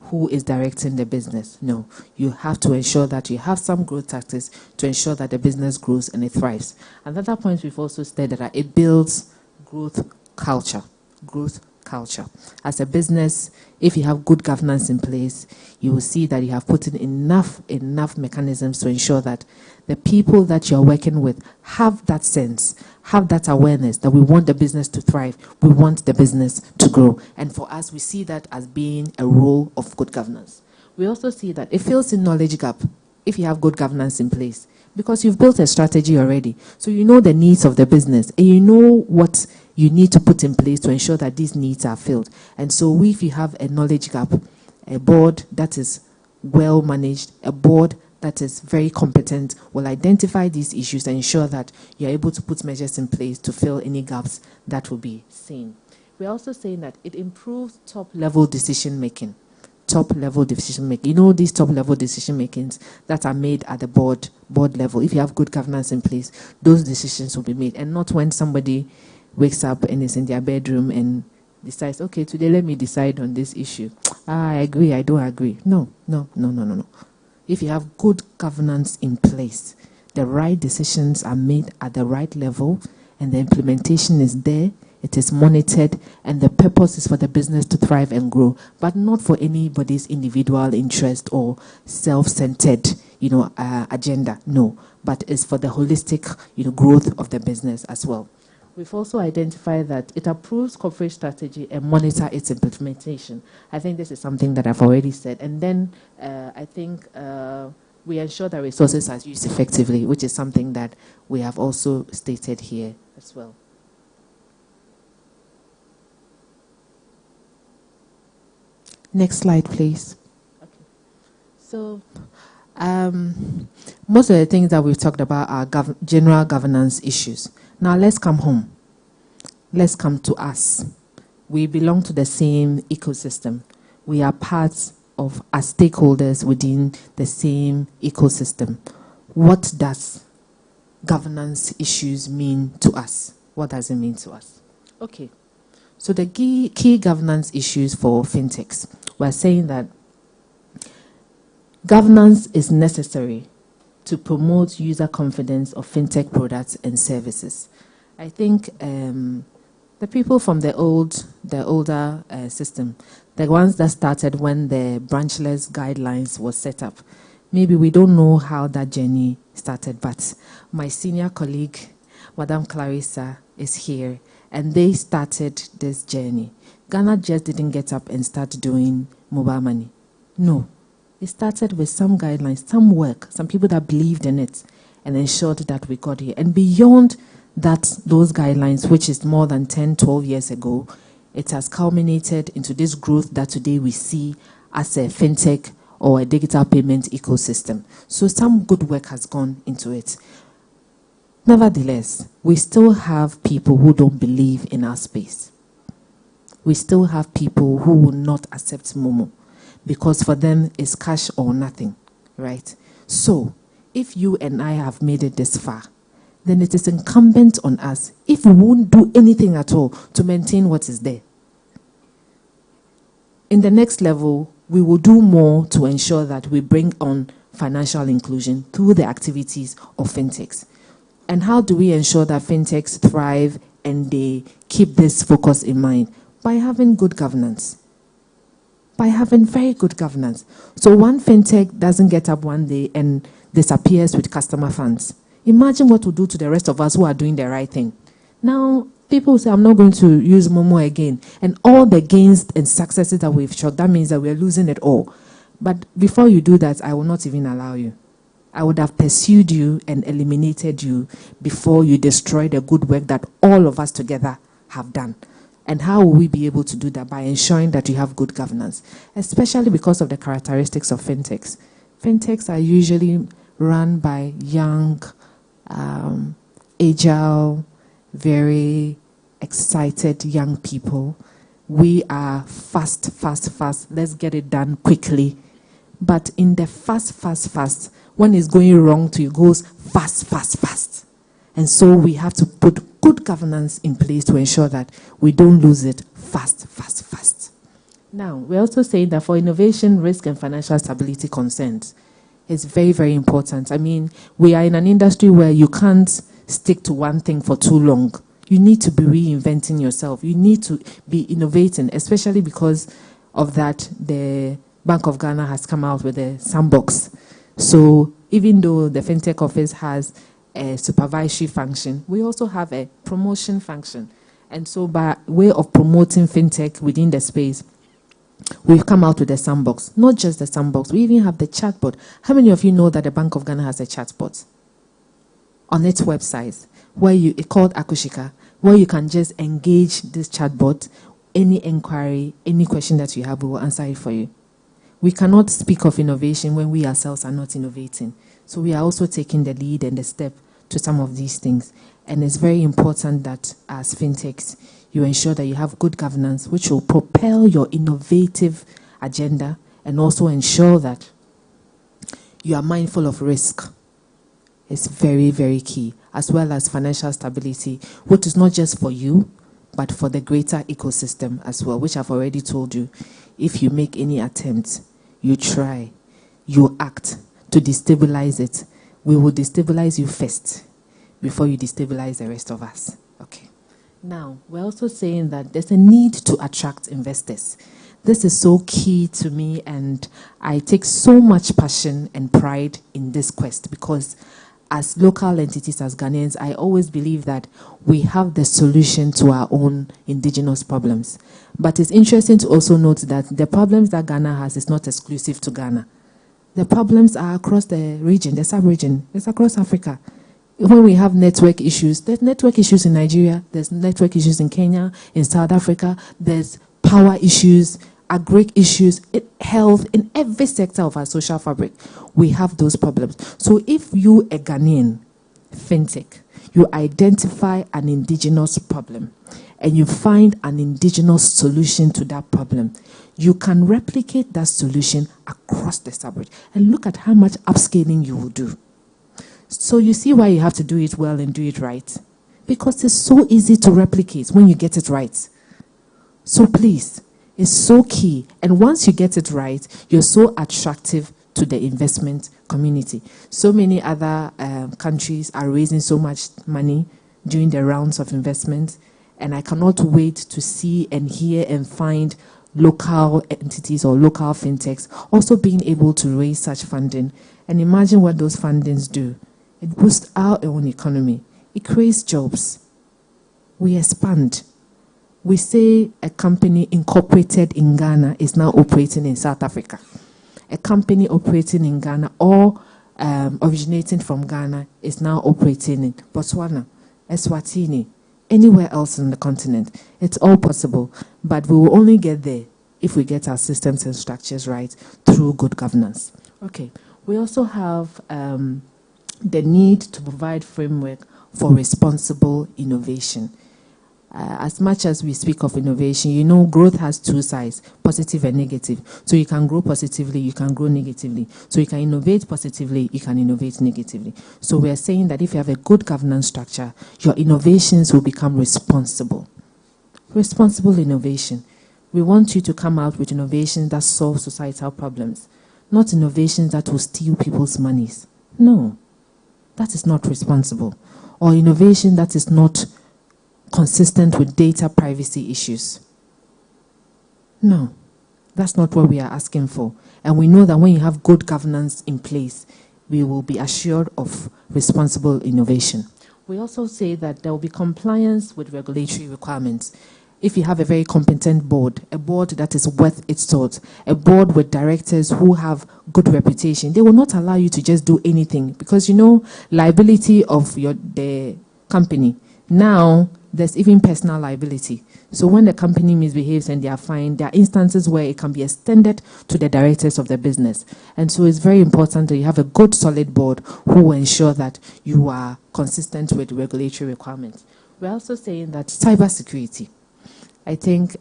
Who is directing the business? No. You have to ensure that you have some growth tactics to ensure that the business grows and it thrives. Another point we've also stated that it builds growth culture. Growth culture. As a business, if you have good governance in place, you will see that you have put in enough mechanisms to ensure that the people that you're working with have that sense, have that awareness that we want the business to thrive, we want the business to grow. And for us, we see that as being a role of good governance. We also see that it fills in knowledge gap if you have good governance in place, because you've built a strategy already. So you know the needs of the business, and you know what you need to put in place to ensure that these needs are filled. And so if you have a knowledge gap, a board that is well managed, a board that is very competent, will identify these issues and ensure that you're able to put measures in place to fill any gaps that will be seen. We're also saying that it improves top-level decision-making. Top-level decision-making. You know these top-level decision-makings that are made at the board level. If you have good governance in place, those decisions will be made, and not when somebody wakes up and is in their bedroom and decides, okay, today let me decide on this issue. I agree, I don't agree. No. If you have good governance in place, the right decisions are made at the right level, and the implementation is there, it is monitored, and the purpose is for the business to thrive and grow, but not for anybody's individual interest or self-centered, agenda. No, but it's for the holistic, growth of the business as well. We've also identified that it approves corporate strategy and monitor its implementation. I think this is something that I've already said. And then I think we ensure that resources are used effectively, which is something that we have also stated here as well. Next slide, please. Okay. So most of the things that we've talked about are general governance issues. Now let's come home. Let's come to us. We belong to the same ecosystem. We are parts of, as stakeholders within the same ecosystem. What does governance issues mean to us? What does it mean to us? Okay. So the key governance issues for fintechs, we're saying that governance is necessary to promote user confidence of fintech products and services. I think the people from the older system, the ones that started when the branchless guidelines was set up, maybe we don't know how that journey started, but my senior colleague, Madame Clarissa, is here, and they started this journey. Ghana just didn't get up and start doing mobile money. No. It started with some guidelines, some work, some people that believed in it and ensured that we got here. And beyond that, those guidelines, which is more than 10, 12 years ago, it has culminated into this growth that today we see as a fintech or a digital payment ecosystem. So some good work has gone into it. Nevertheless, we still have people who don't believe in our space. We still have people who will not accept Momo because for them it's cash or nothing, right? So if you and I have made it this far, then it is incumbent on us, if we won't do anything at all, to maintain what is there. In the next level, we will do more to ensure that we bring on financial inclusion through the activities of fintechs. And how do we ensure that fintechs thrive and they keep this focus in mind? By having good governance. By having very good governance. So one fintech doesn't get up one day and disappears with customer funds. Imagine what we'll do to the rest of us who are doing the right thing. Now, people say, I'm not going to use Momo again. And all the gains and successes that we've shot, that means that we're losing it all. But before you do that, I will not even allow you. I would have pursued you and eliminated you before you destroy the good work that all of us together have done. And how will we be able to do that? By ensuring that you have good governance, especially because of the characteristics of fintechs. Fintechs are usually run by young, agile, very excited young people. We are fast. Let's get it done quickly. But in the fast, when it's going wrong to you, goes fast. And so we have to put good governance in place to ensure that we don't lose it fast. Now, we're also saying that for innovation, risk, and financial stability concerns, it's very, very important. I mean, we are in an industry where you can't stick to one thing for too long. You need to be reinventing yourself. You need to be innovating, especially because of that, the Bank of Ghana has come out with a sandbox. So even though the FinTech office has a supervisory function, we also have a promotion function. And so by way of promoting FinTech within the space, we've come out with a sandbox. Not just the sandbox, we even have the chatbot. How many of you know that the Bank of Ghana has a chatbot on its website, where it's called Akushika, where you can just engage this chatbot, any inquiry, any question that you have, we will answer it for you. We cannot speak of innovation when we ourselves are not innovating. So we are also taking the lead and the step to some of these things. And it's very important that as fintechs, you ensure that you have good governance, which will propel your innovative agenda and also ensure that you are mindful of risk. It's very, very key, as well as financial stability, which is not just for you, but for the greater ecosystem as well, which I've already told you. If you make any attempts, you try, you act to destabilize it, we will destabilize you first before you destabilize the rest of us. Okay. Now, we're also saying that there's a need to attract investors. This is so key to me, and I take so much passion and pride in this quest because as local entities, as Ghanaians, I always believe that we have the solution to our own indigenous problems. But it's interesting to also note that the problems that Ghana has is not exclusive to Ghana. The problems are across the region, the sub-region. It's across Africa. When we have network issues, there's network issues in Nigeria, there's network issues in Kenya, in South Africa, there's power issues, agric issues, health, in every sector of our social fabric, we have those problems. So if you, a Ghanaian fintech, you identify an indigenous problem and you find an indigenous solution to that problem, you can replicate that solution across the suburb. And look at how much upscaling you will do. So you see why you have to do it well and do it right. Because it's so easy to replicate when you get it right. So please, it's so key. And once you get it right, you're so attractive to the investment community. So many other countries are raising so much money during the rounds of investment. And I cannot wait to see and hear and find local entities or local fintechs also being able to raise such funding. And imagine what those fundings do. It boosts our own economy. It creates jobs. we expand. We say a company incorporated in Ghana is now operating in South Africa. A company operating in Ghana or originating from Ghana is now operating in Botswana, Eswatini, anywhere else on the continent. It's all possible, but we will only get there if we get our systems and structures right through good governance. Okay, we also have the need to provide framework for responsible innovation. As much as we speak of innovation, you know, growth has two sides, positive and negative. So you can grow positively, you can grow negatively. So you can innovate positively, you can innovate negatively. So we are saying that if you have a good governance structure, your innovations will become responsible. Responsible innovation. We want you to come out with innovations that solve societal problems, not innovations that will steal people's monies. No, that is not responsible. Or innovation that is not consistent with data privacy issues. No, that's not what we are asking for. And we know that when you have good governance in place, we will be assured of responsible innovation. We also say that there will be compliance with regulatory requirements. If you have a very competent board, a board that is worth its salt, a board with directors who have good reputation, they will not allow you to just do anything, because you know, liability of the company. Now, there's even personal liability. So when the company misbehaves and they are fined, there are instances where it can be extended to the directors of the business. And so it's very important that you have a good, solid board who will ensure that you are consistent with regulatory requirements. We're also saying that cybersecurity. I think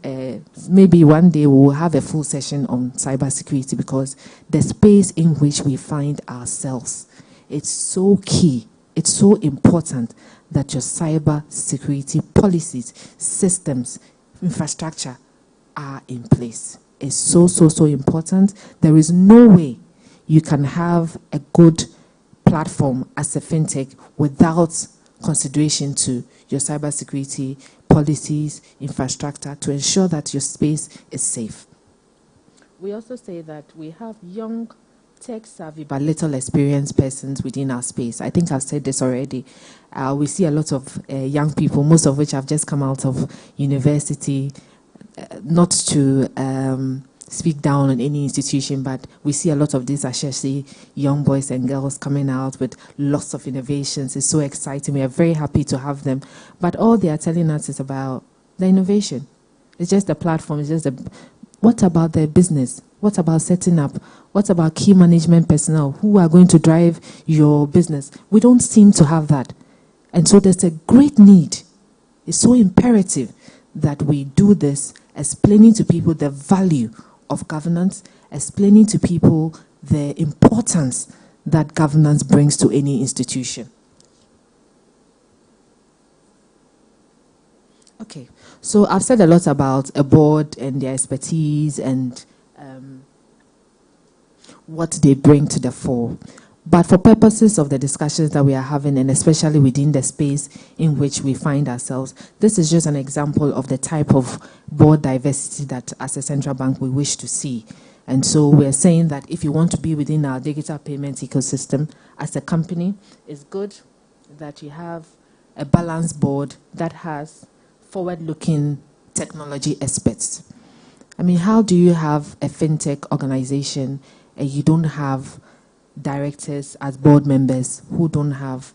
maybe one day we'll have a full session on cybersecurity, because the space in which we find ourselves, it's so key, it's so important that your cyber security policies, systems, infrastructure are in place. It's so, so, so important. There is no way you can have a good platform as a fintech without consideration to your cyber security policies, infrastructure, to ensure that your space is safe. We also say that we have young, tech-savvy but little experienced persons within our space. I think I've said this already. We see a lot of young people, most of which have just come out of university, not to speak down on any institution, but we see a lot of these Ashesi young boys and girls coming out with lots of innovations. It's so exciting. We are very happy to have them. But all they are telling us is about the innovation. It's just the platform. It's just what about their business? What about setting up? What about key management personnel who are going to drive your business? We don't seem to have that. And so there's a great need. It's so imperative that we do this, explaining to people the value of governance, explaining to people the importance that governance brings to any institution. Okay, so I've said a lot about a board and their expertise and what they bring to the fore. But for purposes of the discussions that we are having, and especially within the space in which we find ourselves, this is just an example of the type of board diversity that as a central bank we wish to see. And so we're saying that if you want to be within our digital payments ecosystem as a company, it's good that you have a balanced board that has forward-looking technology experts. I mean, how do you have a fintech organization and you don't have directors as board members who don't have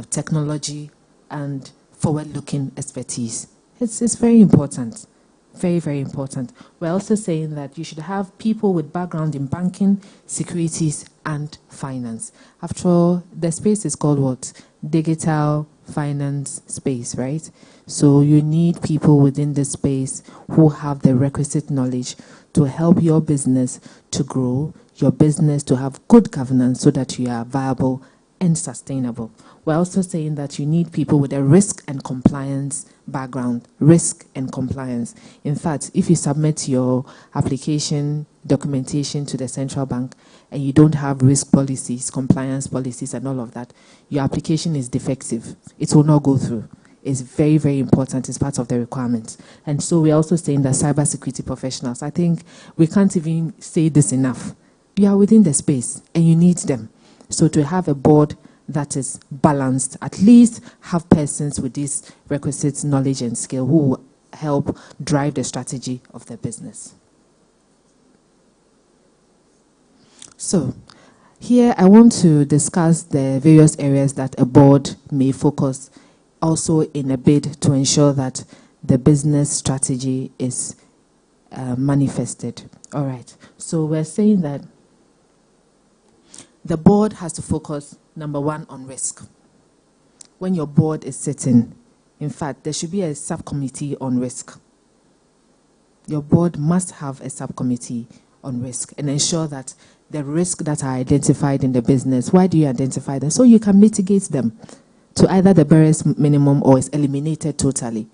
technology and forward-looking expertise? It's very important. Very, very important. We're also saying that you should have people with background in banking, securities, and finance. After all, the space is called what? Digital finance space, right? So you need people within the space who have the requisite knowledge to help your business to grow, your business to have good governance so that you are viable and sustainable. We're also saying that you need people with a risk and compliance background, risk and compliance. In fact, if you submit your application documentation to the central bank and you don't have risk policies, compliance policies and all of that, your application is defective. It will not go through. It's very, very important. It's part of the requirements. And so we're also saying that cybersecurity professionals, I think we can't even say this enough. You are within the space and you need them. So to have a board that is balanced. At least have persons with this requisite knowledge and skill who will help drive the strategy of the business. So, here I want to discuss the various areas that a board may focus also in a bid to ensure that the business strategy is manifested. All right. So we're saying that the board has to focus, number one, on risk. When your board is sitting, in fact, there should be a subcommittee on risk. Your board must have a subcommittee on risk and ensure that the risks that are identified in the business, why do you identify them? So you can mitigate them to either the barest minimum or it's eliminated totally.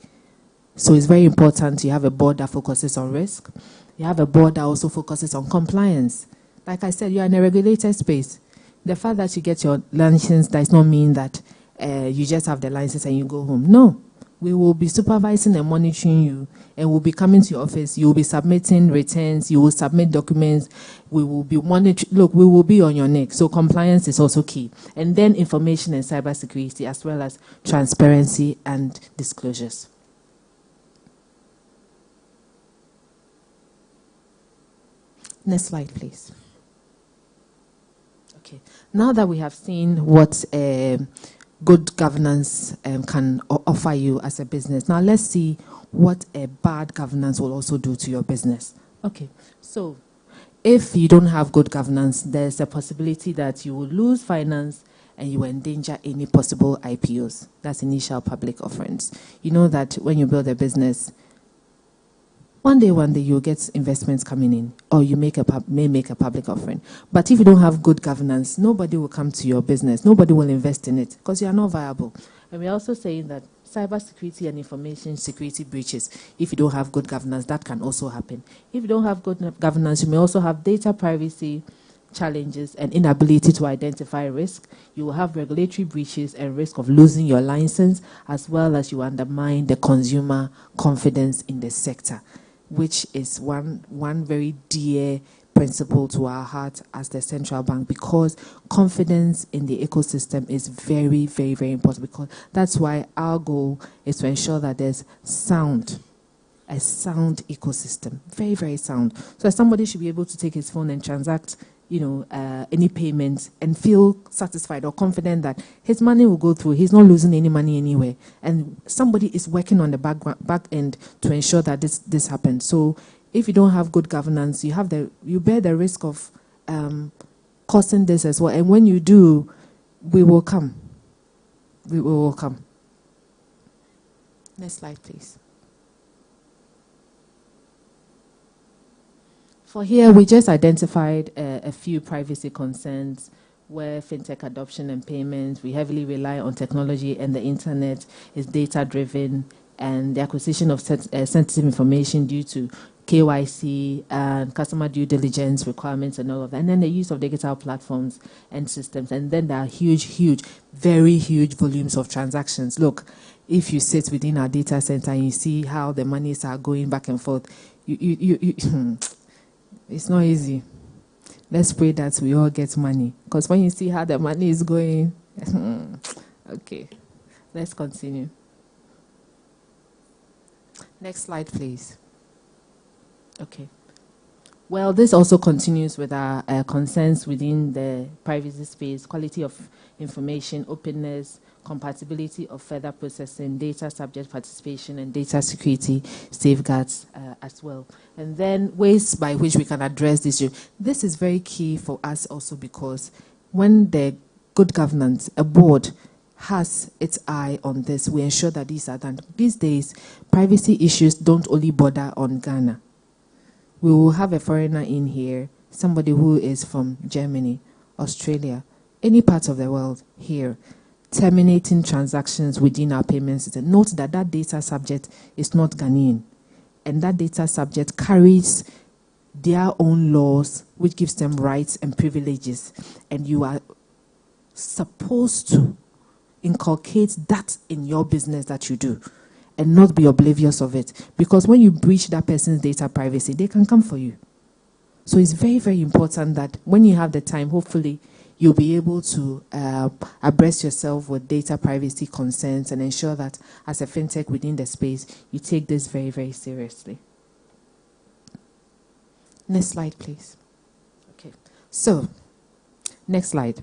So it's very important you have a board that focuses on risk. You have a board that also focuses on compliance. Like I said, you're in a regulated space. The fact that you get your license does not mean that you just have the license and you go home. No. We will be supervising and monitoring you, and we'll be coming to your office. You will be submitting returns. You will submit documents. We will be monitoring. Look, we will be on your neck. So compliance is also key. And then information and cybersecurity, as well as transparency and disclosures. Next slide, please. Okay. Now that we have seen what good governance can offer you as a business, now let's see what a bad governance will also do to your business. Okay. So if you don't have good governance, there's a possibility that you will lose finance and you will endanger any possible IPOs. That's initial public offerings. You know that when you build a business, one day you'll get investments coming in, or you may make a public offering. But if you don't have good governance, nobody will come to your business. Nobody will invest in it because you are not viable. And we're also saying that cybersecurity and information security breaches, if you don't have good governance, that can also happen. If you don't have good governance, you may also have data privacy challenges and inability to identify risk. You will have regulatory breaches and risk of losing your license, as well as you undermine the consumer confidence in the sector, which is one very dear principle to our heart as the central bank, because confidence in the ecosystem is very, very, very important, because that's why our goal is to ensure that there's a sound ecosystem, very, very sound. So somebody should be able to take his phone and transact, any payment and feel satisfied or confident that his money will go through. He's not losing any money anywhere. And somebody is working on the back end to ensure that this happens. So if you don't have good governance, you bear the risk of causing this as well. And when you do, we will come. We will come. Next slide, please. For here, we just identified a few privacy concerns where fintech adoption and payments, we heavily rely on technology and the internet, is data-driven, and the acquisition of sensitive information due to KYC and customer due diligence requirements and all of that. And then the use of digital platforms and systems. And then there are very huge volumes of transactions. Look, if you sit within our data center and you see how the monies are going back and forth, it's not easy. Let's pray that we all get money. Because when you see how the money is going, okay, let's continue. Next slide, please. Okay. Well, this also continues with our concerns within the privacy space, quality of information, openness, compatibility of further processing, data subject participation, and data security safeguards as well. And then ways by which we can address this issue. This is very key for us also, because when the good governance, a board has its eye on this, we ensure that these are done. These days, privacy issues don't only border on Ghana. We will have a foreigner in here, somebody who is from Germany, Australia, any part of the world here, terminating transactions within our payment system. Note that that data subject is not Ghanaian, and that data subject carries their own laws, which gives them rights and privileges, and you are supposed to inculcate that in your business that you do, and not be oblivious of it. Because when you breach that person's data privacy, they can come for you. So it's very, very important that when you have the time, hopefully, you'll be able to abreast yourself with data privacy concerns and ensure that as a fintech within the space, you take this very, very seriously. Next slide, please. Okay, so next slide.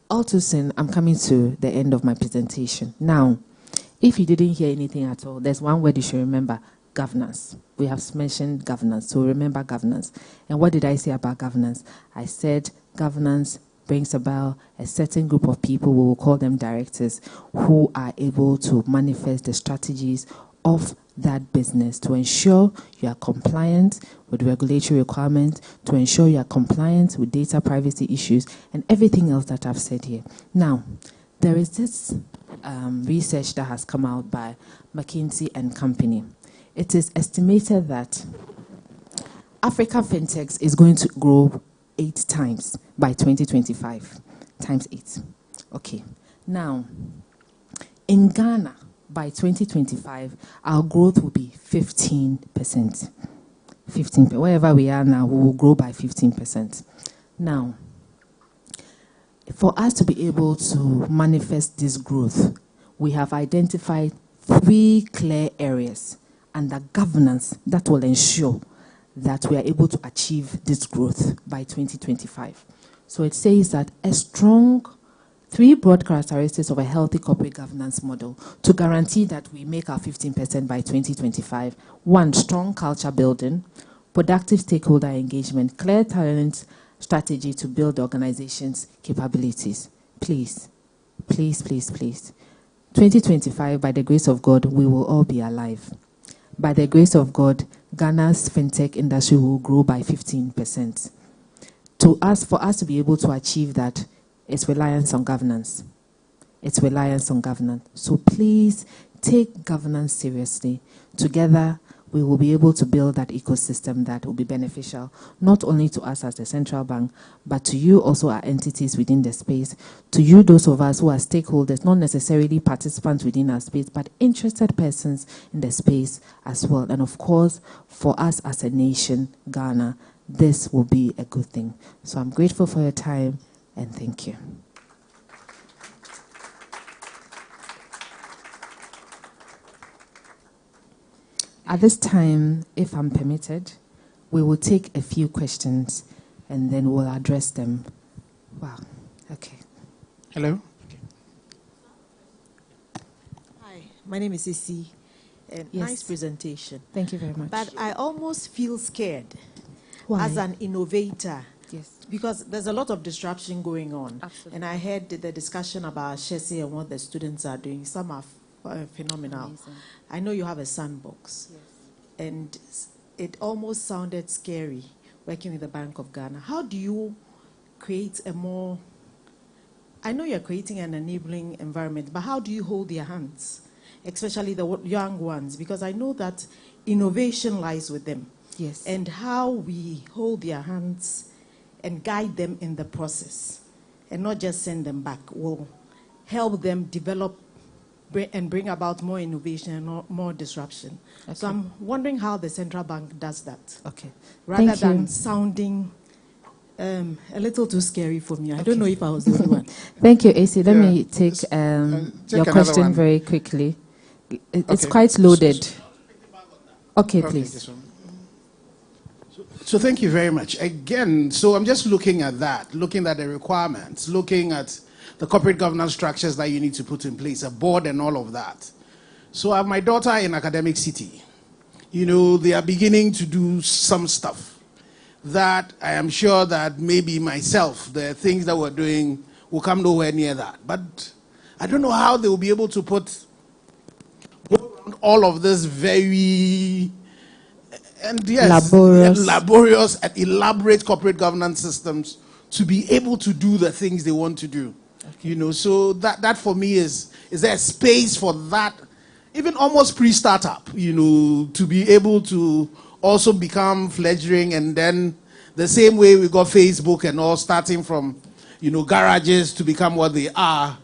All too soon, I'm coming to the end of my presentation. Now, if you didn't hear anything at all, there's one word you should remember: governance. We have mentioned governance, so remember governance. And what did I say about governance? I said governance brings about a certain group of people, we will call them directors, who are able to manifest the strategies of that business to ensure you are compliant with regulatory requirements, to ensure you are compliant with data privacy issues, and everything else that I've said here. Now, there is this research that has come out by McKinsey and Company. It is estimated that African fintechs is going to grow 8 times by 2025, times 8. Okay. Now, in Ghana, by 2025, our growth will be 15%. 15%. Wherever we are now, we will grow by 15%. Now, for us to be able to manifest this growth, we have identified 3 clear areas under governance that will ensure that we are able to achieve this growth by 2025. So it says that a strong 3 broad characteristics of a healthy corporate governance model to guarantee that we make our 15% by 2025. 1, strong culture building, productive stakeholder engagement, clear talent strategy to build the organization's capabilities. Please, please, please, please. 2025, by the grace of God, we will all be alive. By the grace of God, Ghana's fintech industry will grow by 15%. For us to be able to achieve that, it's reliance on governance. It's reliance on governance. So please take governance seriously. Together, we will be able to build that ecosystem that will be beneficial, not only to us as the central bank, but to you also, our entities within the space, to you, those of us who are stakeholders, not necessarily participants within our space, but interested persons in the space as well. And of course, for us as a nation, Ghana, this will be a good thing. So I'm grateful for your time, and thank you. At this time, if I'm permitted, we will take a few questions and then we'll address them. Wow, okay. Hello. Hi, my name is Isi. Yes. Nice presentation. Thank you very much. But I almost feel scared. Why? As an innovator. Yes. Because there's a lot of disruption going on. Absolutely. And I heard the discussion about Shesi and what the students are doing. Some are phenomenal. Amazing. I know you have a sandbox. Yes. And it almost sounded scary working with the Bank of Ghana. How do you create a more... I know you're creating an enabling environment, but how do you hold their hands, especially the young ones? Because I know that innovation lies with them. Yes. And how we hold their hands and guide them in the process and not just send them back will help them develop and bring about more innovation and more disruption. Okay. So I'm wondering how the central bank does that. Okay. Rather than sounding a little too scary for me. I don't know if I was the only one. Thank you, AC. Let me take your question one. very quickly. It's Okay. quite loaded. Okay, please. So thank you very much. Again, so I'm just looking at that, looking at the requirements, looking at the corporate governance structures that you need to put in place, a board and all of that. So I have my daughter in Academic City. You know, they are beginning to do some stuff that I am sure that maybe myself, the things that we're doing will come nowhere near that. But I don't know how they will be able to put all of this very laborious and elaborate corporate governance systems to be able to do the things they want to do. Okay. You know, so that for me is there a space for that, even almost pre-startup, you know, to be able to also become fledgling, and then the same way we got Facebook and all starting from, you know, garages to become what they are.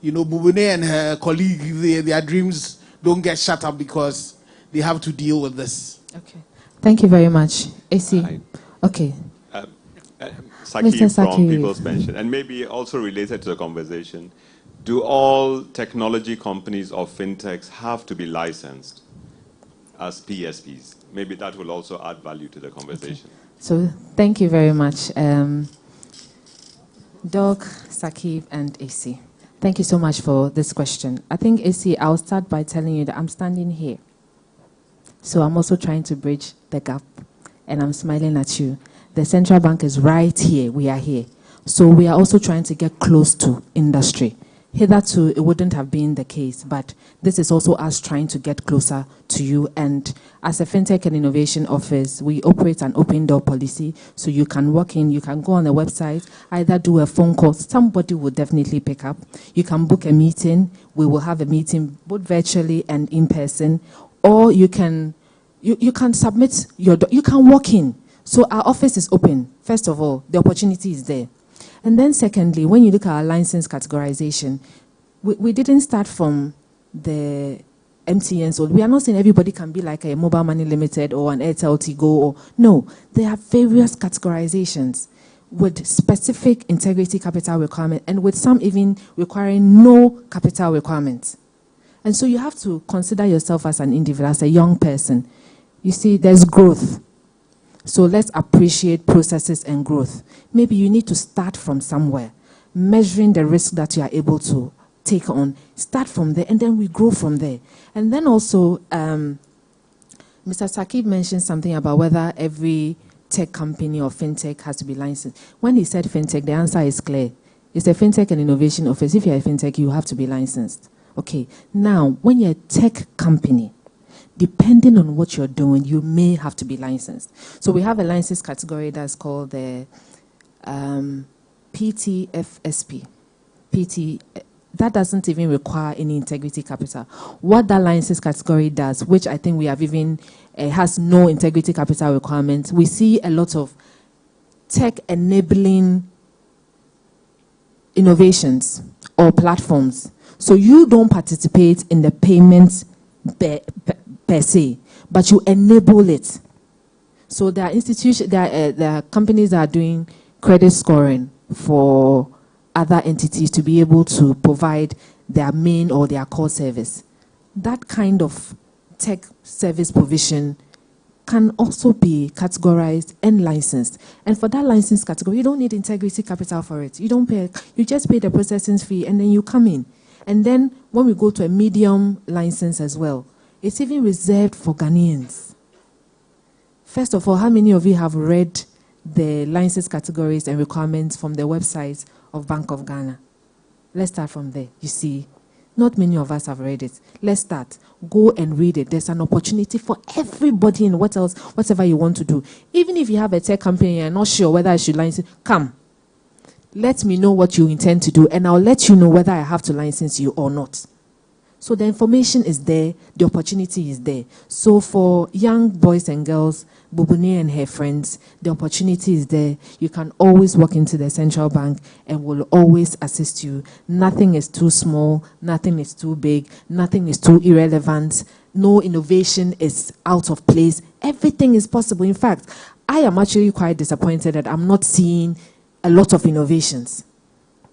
You know, Bubune and her colleague, their dreams don't get shut up because they have to deal with this. Okay. Thank you very much. AC. Okay. Sakib from Sakib. People's Pension, and maybe also related to the conversation, do all technology companies or fintechs have to be licensed as PSPs? Maybe that will also add value to the conversation. Okay. So thank you very much, Doc, Sakib, and AC. Thank you so much for this question. I think, AC, I'll start by telling you that I'm standing here. So I'm also trying to bridge the gap, and I'm smiling at you. The central bank is right here. We are here. So we are also trying to get close to industry. Hitherto, it wouldn't have been the case, but this is also us trying to get closer to you. And as a FinTech and Innovation Office, we operate an open door policy, so you can walk in, you can go on the website, either do a phone call, somebody will definitely pick up. You can book a meeting, we will have a meeting both virtually and in person, or you can submit you can walk in. So our office is open. First of all, the opportunity is there. And then secondly, when you look at our license categorization, we didn't start from the MTN. So we are not saying everybody can be like a Mobile Money Limited or an Airtel Tigo. Or, no, there are various categorizations with specific integrity capital requirement and with some even requiring no capital requirements. And so you have to consider yourself as an individual, as a young person. You see, there's growth. So let's appreciate processes and growth. Maybe you need to start from somewhere, measuring the risk that you are able to take on. Start from there, and then we grow from there. And then also, Mr. Sakib mentioned something about whether every tech company or fintech has to be licensed. When he said fintech, the answer is clear. It's a fintech and innovation office. If you're a fintech, you have to be licensed. Okay. Now, when you're a tech company, depending on what you're doing, you may have to be licensed. So we have a license category that's called the PTFSP. That doesn't even require any integrity capital. What that license category does, which I think we have even, has no integrity capital requirements, we see a lot of tech-enabling innovations or platforms. So you don't participate in the payments per se, but you enable it. So there are institutions, there are companies that are doing credit scoring for other entities to be able to provide their main or their core service. That kind of tech service provision can also be categorized and licensed. And for that license category, you don't need integrity capital for it. You don't pay, you just pay the processing fee and then you come in. And then when we go to a medium license as well, it's even reserved for Ghanaians. First of all, how many of you have read the license categories and requirements from the website of Bank of Ghana? Let's start from there. You see, not many of us have read it. Let's start. Go and read it. There's an opportunity for everybody in whatever you want to do. Even if you have a tech company and you're not sure whether I should license, come. Let me know what you intend to do, and I'll let you know whether I have to license you or not. So the information is there, the opportunity is there. So for young boys and girls, Bubune and her friends, the opportunity is there. You can always walk into the central bank and we'll always assist you. Nothing is too small, nothing is too big, nothing is too irrelevant. No innovation is out of place. Everything is possible. In fact, I am actually quite disappointed that I'm not seeing a lot of innovations.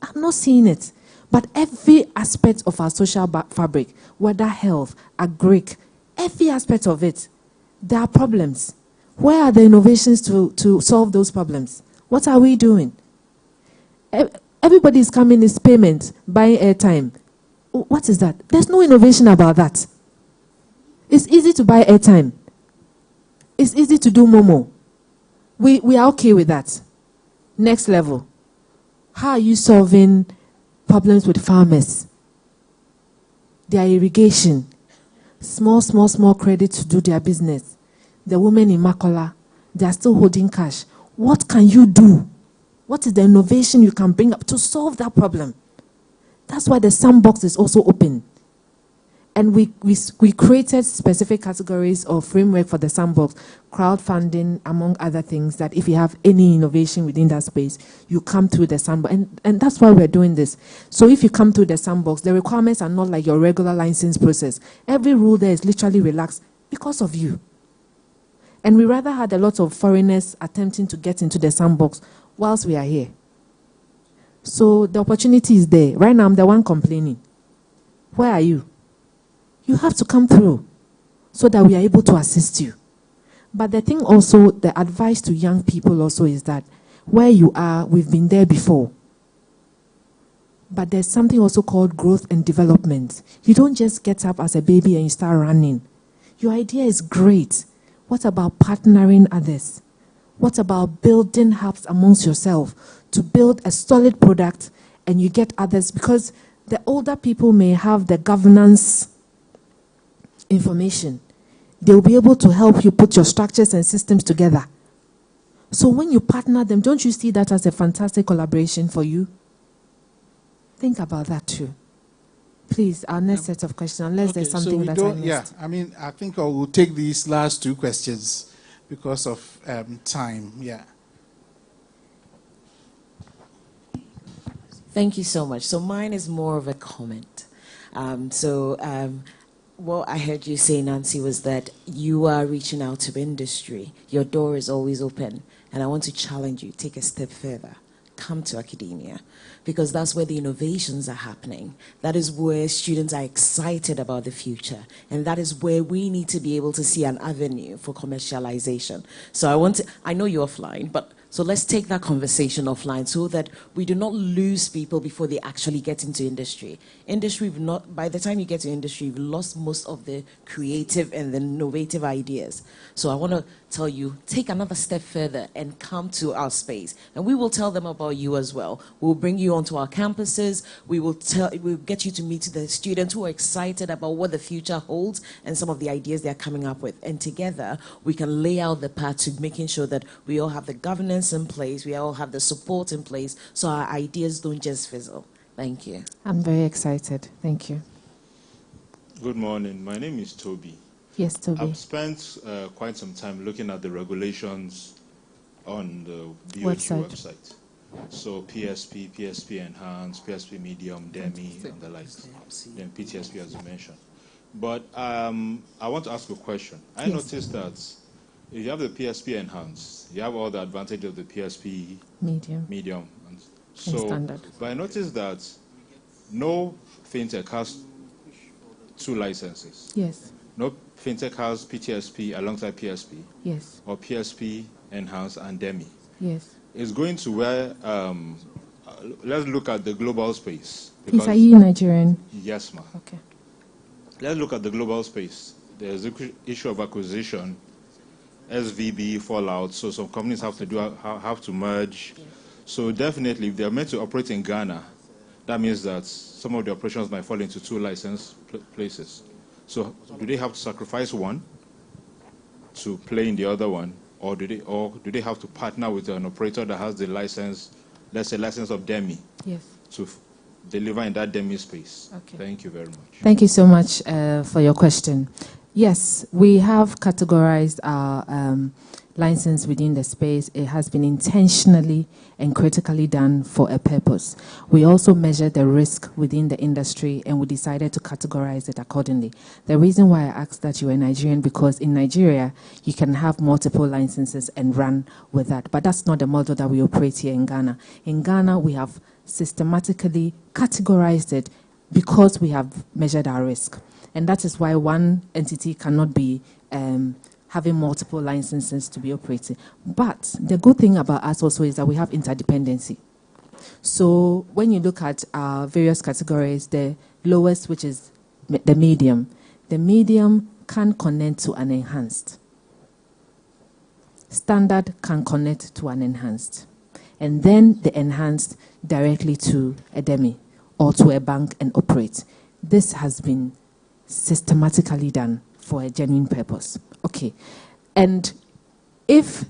I'm not seeing it. But every aspect of our social fabric, whether health, agric, every aspect of it, there are problems. Where are the innovations to solve those problems? What are we doing? Everybody is coming, is payment, buying airtime. What is that? There's no innovation about that. It's easy to buy airtime. It's easy to do Momo. We are okay with that. Next level. How are you solving problems with farmers? Their irrigation. Small credit to do their business. The women in Makola, they are still holding cash. What can you do? What is the innovation you can bring up to solve that problem? That's why the sandbox is also open. And we created specific categories or framework for the sandbox, crowdfunding, among other things, that if you have any innovation within that space, you come through the sandbox. And that's why we're doing this. So if you come through the sandbox, the requirements are not like your regular license process. Every rule there is literally relaxed because of you. And we rather had a lot of foreigners attempting to get into the sandbox. whilst we are here. So the opportunity is there. Right now, I'm the one complaining. Where are you? You have to come through so that we are able to assist you. But the thing also, the advice to young people also is that where you are, we've been there before. But there's something also called growth and development. You don't just get up as a baby and you start running. Your idea is great. What about partnering others? What about building hubs amongst yourself to build a solid product and you get others? Because the older people may have the governance information. They'll be able to help you put your structures and systems together. So when you partner them, don't you see that as a fantastic collaboration for you? Think about that too. Please, our next set of questions, unless there's something that I missed. Yeah, I mean, I think I will take these last two questions because of time. Yeah. Thank you so much. So mine is more of a comment. What I heard you say, Nancy, was that you are reaching out to industry. Your door is always open. And I want to challenge you, take a step further. Come to academia, because that's where the innovations are happening. That is where students are excited about the future. And that is where we need to be able to see an avenue for commercialization. So I know you're offline, but so let's take that conversation offline so that we do not lose people before they actually get into industry. By the time you get to industry, you've lost most of the creative and the innovative ideas. So I want to tell you, take another step further and come to our space. And we will tell them about you as well. We'll bring you onto our campuses. We'll get you to meet the students who are excited about what the future holds and some of the ideas they're coming up with. And together, we can lay out the path to making sure that we all have the governance in place, we all have the support in place, so our ideas don't just fizzle. Thank you. I'm very excited. Thank you. Good morning. My name is Toby. Yes, Toby. I've spent quite some time looking at the regulations on the BOG website. So PSP, PSP Enhanced, PSP Medium, DEMI, and the likes. Then PTSP, as you mentioned. But I want to ask a question. I noticed that if you have the PSP Enhanced, you have all the advantage of the PSP Medium. And standard. But I noticed that no fintech has two licenses. Yes. No fintech has PTSP alongside PSP. Yes. Or PSP Enhanced and DEMI. Yes. It's going to where, let's look at the global space. Please, are you Nigerian? Yes, ma'am. Okay. Let's look at the global space. There's the issue of acquisition, SVB, fallout, so some companies have to merge. Yes. So definitely, if they're meant to operate in Ghana, that means that some of the operations might fall into two licensed places. So do they have to sacrifice one to play in the other one, or do they have to partner with an operator that has the license, let's say license of DEMI, to deliver in that DEMI space? Okay. Thank you very much. Thank you so much for your question. Yes, we have categorized our license within the space. It has been intentionally and critically done for a purpose. We also measured the risk within the industry and we decided to categorize it accordingly. The reason why I asked that you are Nigerian, because in Nigeria, you can have multiple licenses and run with that. But that's not the model that we operate here in Ghana. In Ghana, we have systematically categorized it because we have measured our risk. And that is why one entity cannot be having multiple licenses to be operating. But the good thing about us also is that we have interdependency. So when you look at our various categories, the lowest, which is the medium can connect to an enhanced. Standard can connect to an enhanced. And then the enhanced directly to a DEMI or to a bank and operate. This has been systematically done for a genuine purpose. Okay. And if,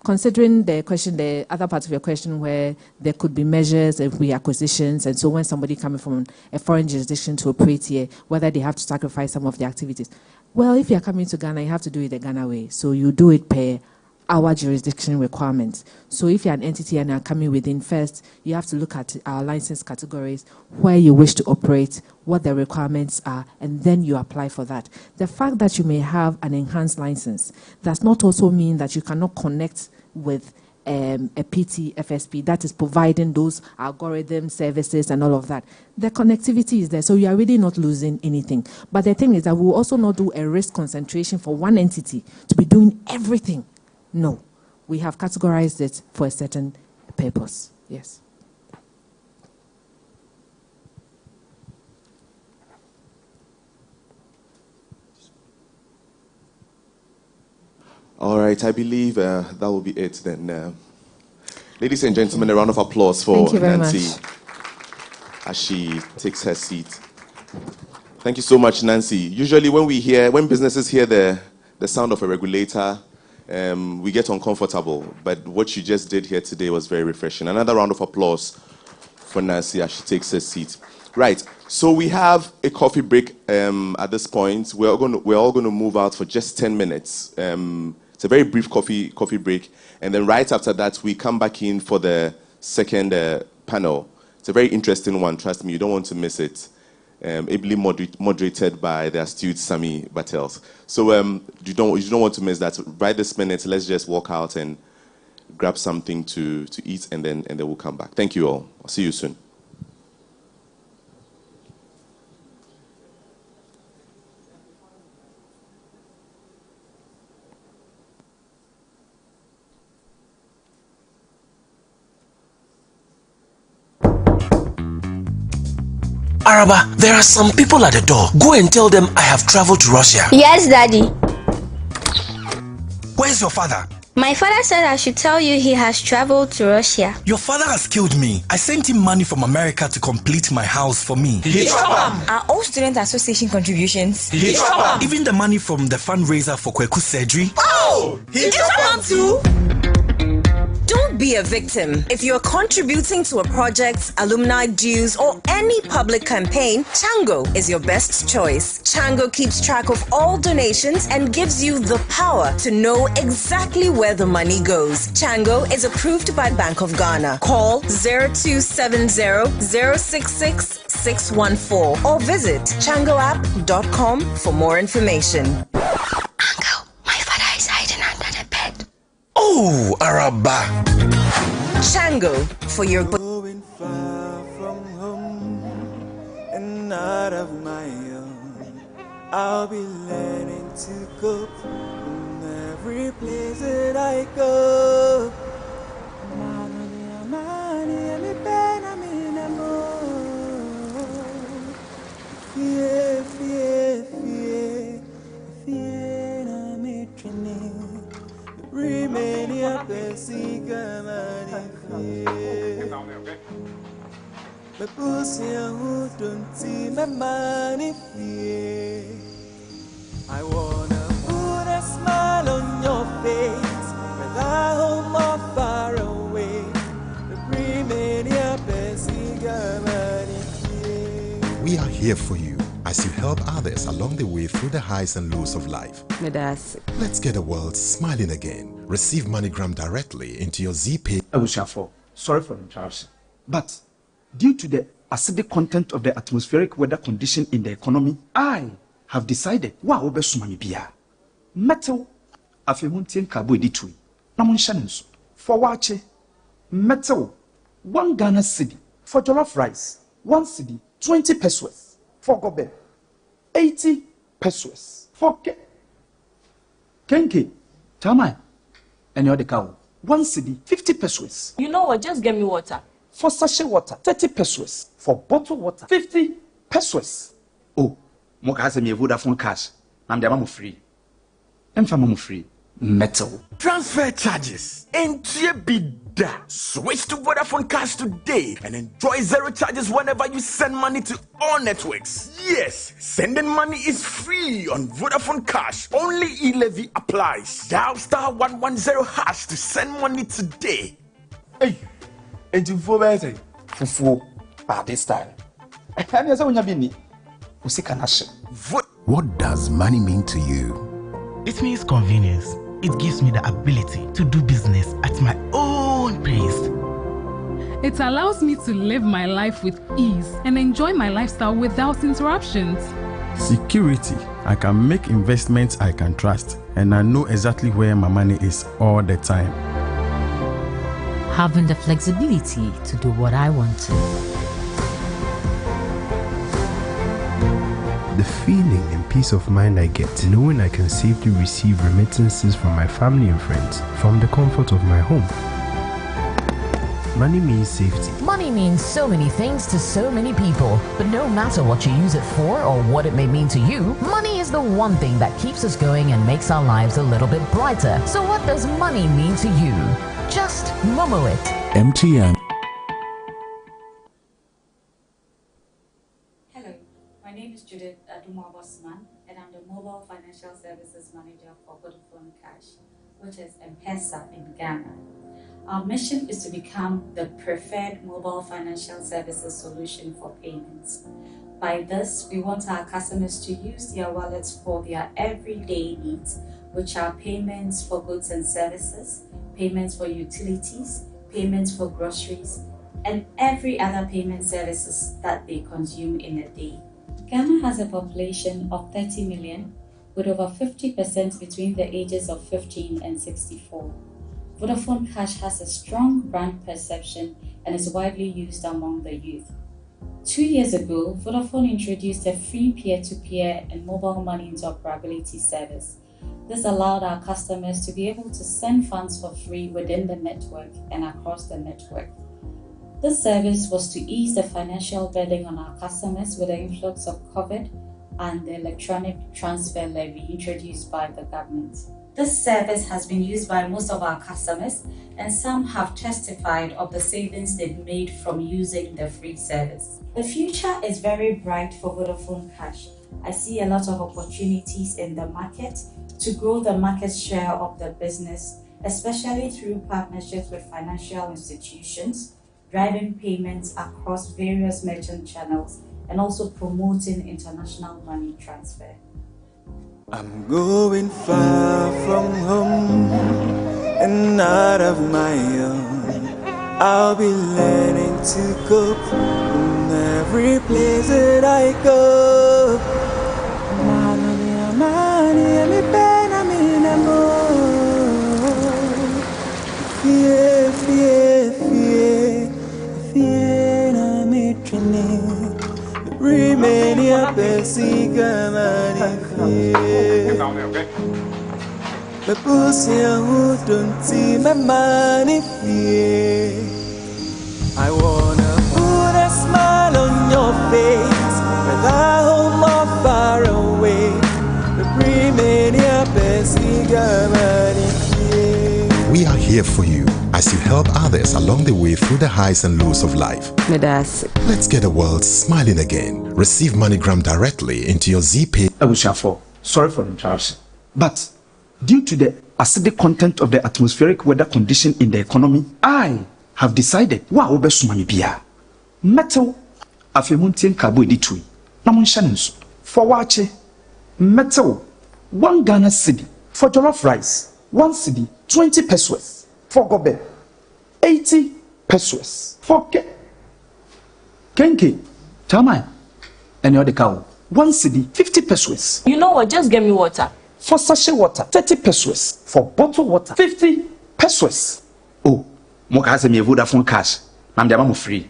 considering the question, the other part of your question where there could be measures, there could be acquisitions, and so when somebody coming from a foreign jurisdiction to operate here, whether they have to sacrifice some of the activities. Well, if you're coming to Ghana, you have to do it the Ghana way. So you do it per our jurisdiction requirements. So if you're an entity and are coming within, first, you have to look at our license categories, where you wish to operate, what the requirements are, and then you apply for that. The fact that you may have an enhanced license does not also mean that you cannot connect with a PT, FSP, that is providing those algorithm services and all of that. The connectivity is there, so you are really not losing anything. But the thing is that we will also not do a risk concentration for one entity to be doing everything. No, we have categorized it for a certain purpose. Yes. All right, I believe that will be it then. Ladies and gentlemen, a round of applause for Nancy as she takes her seat. Thank you so much, Nancy. Usually when businesses hear the sound of a regulator, we get uncomfortable. But what you just did here today was very refreshing. Another round of applause for Nancy as she takes her seat. Right, so we have a coffee break at this point. We're all going to move out for just 10 minutes. It's a very brief coffee break. And then right after that, we come back in for the second panel. It's a very interesting one, trust me. You don't want to miss it. Ably moderated by the astute Sami Battels. So you don't want to miss that. Right this minute, let's just walk out and grab something to eat, and then we'll come back. Thank you all. I'll see you soon. Araba, there are some people at the door. Go and tell them I have traveled to Russia. Yes, Daddy. Where's your father? My father said I should tell you he has traveled to Russia. Your father has killed me. I sent him money from America to complete my house for me. Are all student association contributions? Even the money from the fundraiser for Kweku's surgery. Oh! He too? Don't be a victim. If you're contributing to a project, alumni dues, or any public campaign, Chango is your best choice. Chango keeps track of all donations and gives you the power to know exactly where the money goes. Chango is approved by Bank of Ghana. Call 0270-066-614 or visit changoapp.com for more information. Uncle, my father is hiding under the bed. Oh, Araba. Chango for your going far from home and not of my own. I'll be learning to cope in every place that I go. I wanna put a smile on your face, whether home or far away. We are here for you as you help others along the way through the highs and lows of life. Let's get the world smiling again. Receive MoneyGram directly into your ZPay. Abushafo, sorry for the interruption, but due to the acidic content of the atmospheric weather condition in the economy, I have decided metal afemuntin kabo editui namunshanenso for wache metal 1 Ghana cedi for jollof rice, 1 cedi 20 pesos for gobe, 80 pesos for kenke tamai and your cow 1 cedi 50 pesos. You know what, just get me water. For sachet water 30 pesos. For bottled water 50 pesos. Oh, moka has me Vodafone cash. I'm the mamu free. I'm mamu free. Metal. Transfer charges. Bida. Switch to Vodafone Cash today and enjoy 0 charges whenever you send money to all networks. Yes, sending money is free on Vodafone Cash. Only e-levy applies. Dial *110# to send money today. Hey, and you for better. Fufu, but this time. What does money mean to you? It means convenience. It gives me the ability to do business at my own pace. It allows me to live my life with ease and enjoy my lifestyle without interruptions. Security. I can make investments I can trust, and I know exactly where my money is all the time. Having the flexibility to do what I want to. The feeling and peace of mind I get knowing I can safely receive remittances from my family and friends from the comfort of my home. Money means safety. Money means so many things to so many people, but no matter what you use it for or what it may mean to you, money is the one thing that keeps us going and makes our lives a little bit brighter. So what does money mean to you? Just Momo it. MTN. Hello, my name is Judith Aduma Bosman, and I'm the Mobile Financial Services Manager for Vodafone Cash, which is M-Pesa in Ghana. Our mission is to become the preferred mobile financial services solution for payments. By this, we want our customers to use their wallets for their everyday needs, which are payments for goods and services, payments for utilities, payments for groceries, and every other payment services that they consume in a day. Ghana has a population of 30 million, with over 50% between the ages of 15 and 64. Vodafone Cash has a strong brand perception and is widely used among the youth. 2 years ago, Vodafone introduced a free peer-to-peer and mobile money interoperability service. This allowed our customers to be able to send funds for free within the network and across the network. This service was to ease the financial burden on our customers with the influx of COVID and the electronic transfer levy introduced by the government. This service has been used by most of our customers, and some have testified of the savings they've made from using the free service. The future is very bright for Vodafone Cash. I see a lot of opportunities in the market to grow the market share of the business, especially through partnerships with financial institutions, driving payments across various merchant channels, and also promoting international money transfer. I'm going far from home and out of my own. I'll be learning to cope in every place that I go. Remania Pesiga Manifie. The pussy who don't see my money fear. I wanna put a smile on your face, whether home or far away. The Remania Pesiga Manifie. We are here for you as you help others along the way through the highs and lows of life. Let's get the world smiling again. Receive MoneyGram directly into your ZPay. Abushafo, sorry for the interruption, but due to the acidic content of the atmospheric weather condition in the economy, I have decided metal afemuntien carbohydrate namunshanenso for wache metal 1 Ghana cedi for jollof rice, 1 cedi 20 pesos for gobe, 80 pesos for kenke tamai and the cow, 1 cedi 50 pesos. You know what, just get me water. For sachet water 30 pesos. For bottled water 50 pesos. Oh, moka has a Vodafone Cash. I'm the free.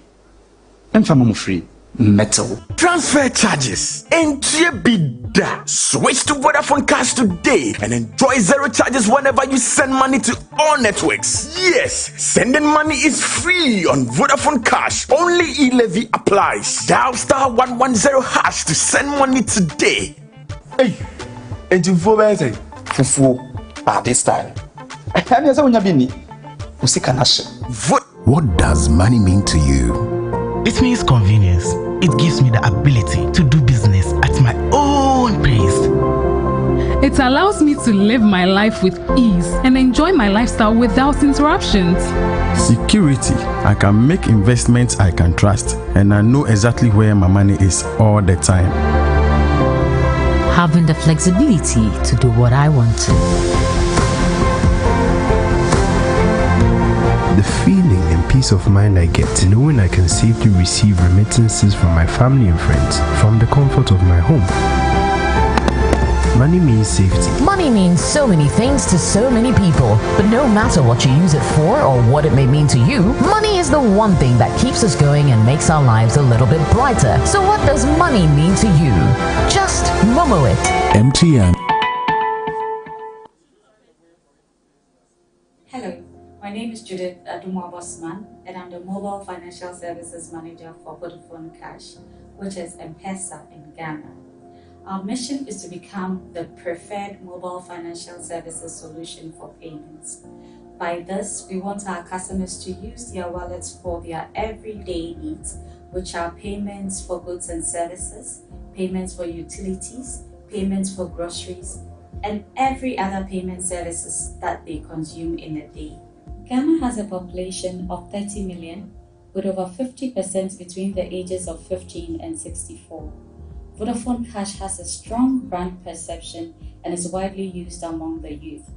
I'm free. Metal transfer charges and bida. Switch to Vodafone Cash today and enjoy 0 charges whenever you send money to all networks. Yes, sending money is free on Vodafone Cash. Only e-levy applies. Dial *110# to send money today. Hey, and you for this time. What does money mean to you? It means convenience. It gives me the ability to do business at my own pace. It allows me to live my life with ease and enjoy my lifestyle without interruptions. Security. I can make investments I can trust, and I know exactly where my money is all the time. Having the flexibility to do what I want to. The feeling and peace of mind I get knowing I can safely receive remittances from my family and friends from the comfort of my home. Money means safety. Money means so many things to so many people, but no matter what you use it for or what it may mean to you, money is the one thing that keeps us going and makes our lives a little bit brighter. So what does money mean to you? Just Momo it. MTN. Hello, my name is Judith Adumwa-Bosman, and I'm the Mobile Financial Services Manager for Vodafone Cash, which is M-Pesa in Ghana. Our mission is to become the preferred mobile financial services solution for payments. By this, we want our customers to use their wallets for their everyday needs, which are payments for goods and services, payments for utilities, payments for groceries, and every other payment services that they consume in a day. Ghana has a population of 30 million, with over 50% between the ages of 15 and 64. Vodafone Cash has a strong brand perception and is widely used among the youth.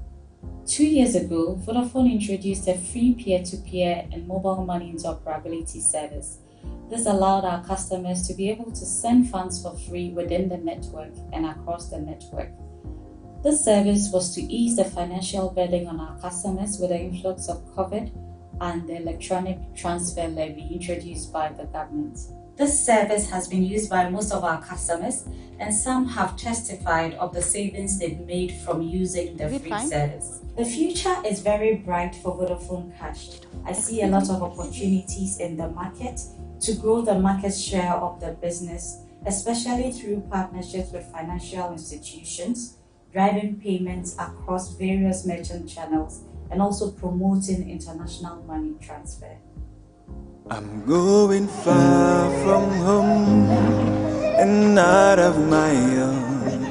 2 years ago, Vodafone introduced a free peer-to-peer and mobile money interoperability service. This allowed our customers to be able to send funds for free within the network and across the network. This service was to ease the financial burden on our customers with the influx of COVID and the electronic transfer levy introduced by the government. This service has been used by most of our customers, and some have testified of the savings they've made from using the free service. The future is very bright for Vodafone Cash. I see a lot of opportunities in the market to grow the market share of the business, especially through partnerships with financial institutions, driving payments across various merchant channels, and also promoting international money transfer. I'm going far from home and out of my own.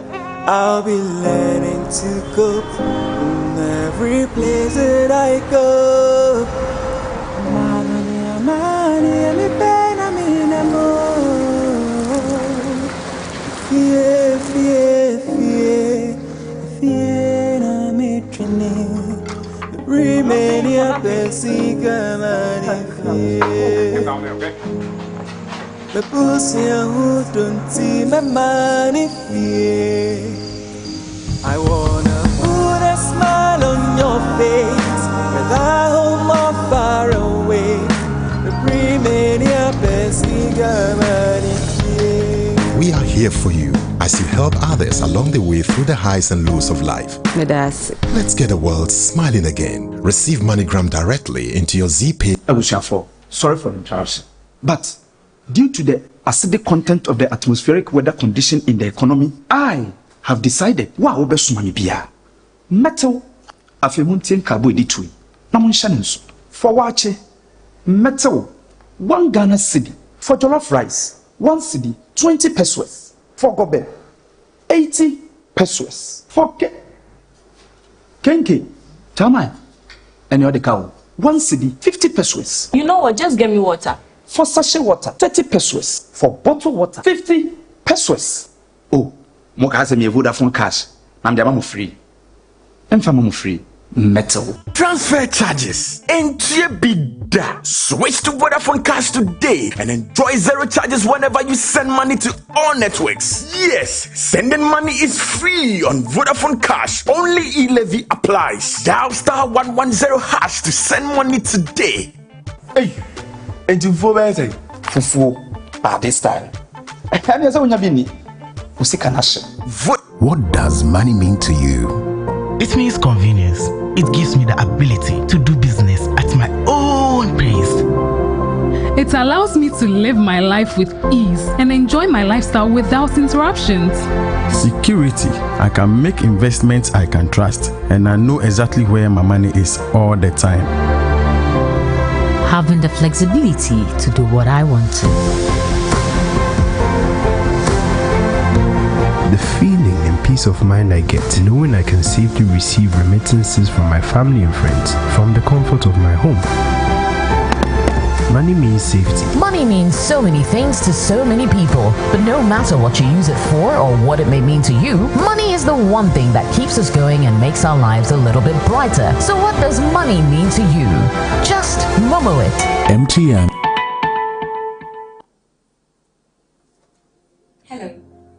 I'll be learning to cope in every place that I go. Remania Pesica the pussy who don't see my money fear. I wanna put a smile on your face, whether home or far away. The Remania Pesica We are here for you as you help others along the way through the highs and lows of life. Let's get the world smiling again. Receive MoneyGram directly into your ZPay. Sorry for interruption, but due to the acidic content of the atmospheric weather condition in the economy, I have decided metal afemuntien carbohydrate na munshanenso for wache metal 1 Ghana cedi for jollof rice, 1 cedi 20 pesos for gobe, 80 pesos for kenke tamai and your cow 1 cedi 50 pesos. You know what? Just get me water. For sachet water 30 pesos. For bottled water 50 pesos. Oh, moka has me Vodafone Cash. I'm the mama free. I'm free. Metal. Transfer charges. MT4D. Switch to Vodafone Cash today and enjoy zero charges whenever you send money to all networks. Yes, sending money is free on Vodafone Cash. Only e-levy applies. Dial *110# to send money today. Hey, MT4D. Fufu. This time. What does money mean to you? It means convenience. It gives me the ability to do business at my own pace. It allows me to live my life with ease and enjoy my lifestyle without interruptions. Security. I can make investments I can trust, and I know exactly where my money is all the time. Having the flexibility to do what I want to. The feeling and peace of mind I get knowing I can safely receive remittances from my family and friends from the comfort of my home. Money means safety. Money means so many things to so many people, but no matter what you use it for or what it may mean to you, money is the one thing that keeps us going and makes our lives a little bit brighter. So what does money mean to you? Just Momo it. MTN. Hello,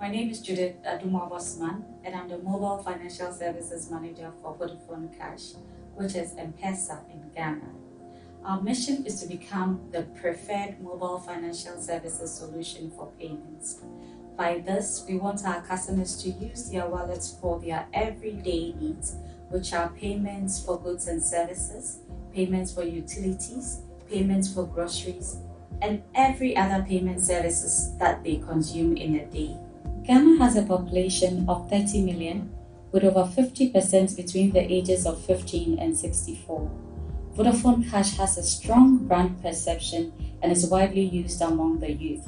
My name is Judith Aduma Bosman, and I'm the Mobile Financial Services Manager for Vodafone Cash, which is M-Pesa in Ghana. Our mission is to become the preferred mobile financial services solution for payments. By this, we want our customers to use their wallets for their everyday needs, which are payments for goods and services, payments for utilities, payments for groceries, and every other payment services that they consume in a day. Ghana has a population of 30 million, with over 50% between the ages of 15 and 64. Vodafone Cash has a strong brand perception and is widely used among the youth.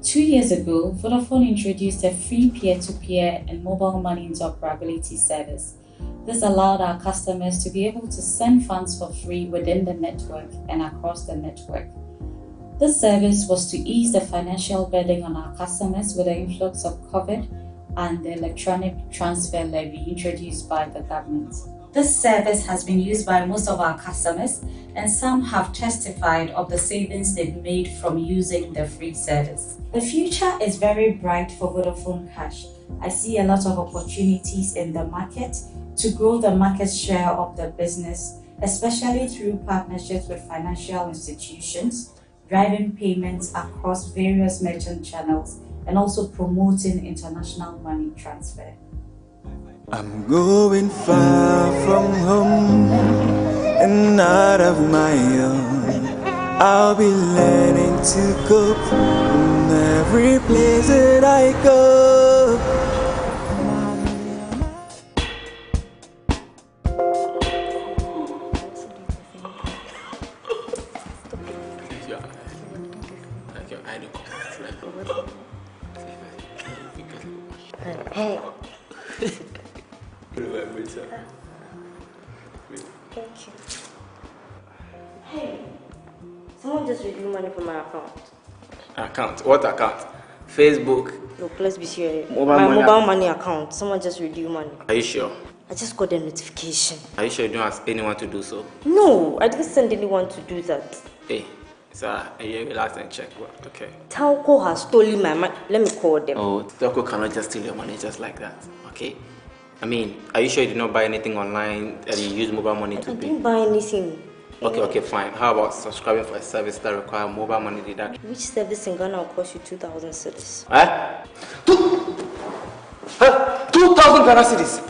2 years ago, Vodafone introduced a free peer-to-peer and mobile money interoperability service. This allowed our customers to be able to send funds for free within the network and across the network. This service was to ease the financial burden on our customers with the influx of COVID and the electronic transfer levy introduced by the government. This service has been used by most of our customers, and some have testified of the savings they've made from using the free service. The future is very bright for Vodafone Cash. I see a lot of opportunities in the market to grow the market share of the business, especially through partnerships with financial institutions, driving payments across various merchant channels, and also promoting international money transfer. I'm going far from home and out of my own. I'll be learning to cope in every place that I go. Hey. Thank you. Hey, someone just withdrew money from my account. Account? What account? Facebook? No, let's be serious. Mobile money account. Someone just withdrew money. Are you sure? I just got a notification. Are you sure you don't ask anyone to do so? No, I didn't send anyone to do that. Hey, sir, you relax and check. Okay. Telco has stolen my money. Let me call them. Oh, Telco cannot just steal your money just like that. Okay. I mean, are you sure you did not buy anything online that you use mobile money to pay? I didn't buy anything. Okay, fine. How about subscribing for a service that requires mobile money deduction? Which service in Ghana will cost you 2,000 cedis? 2,000 Ghana cedis?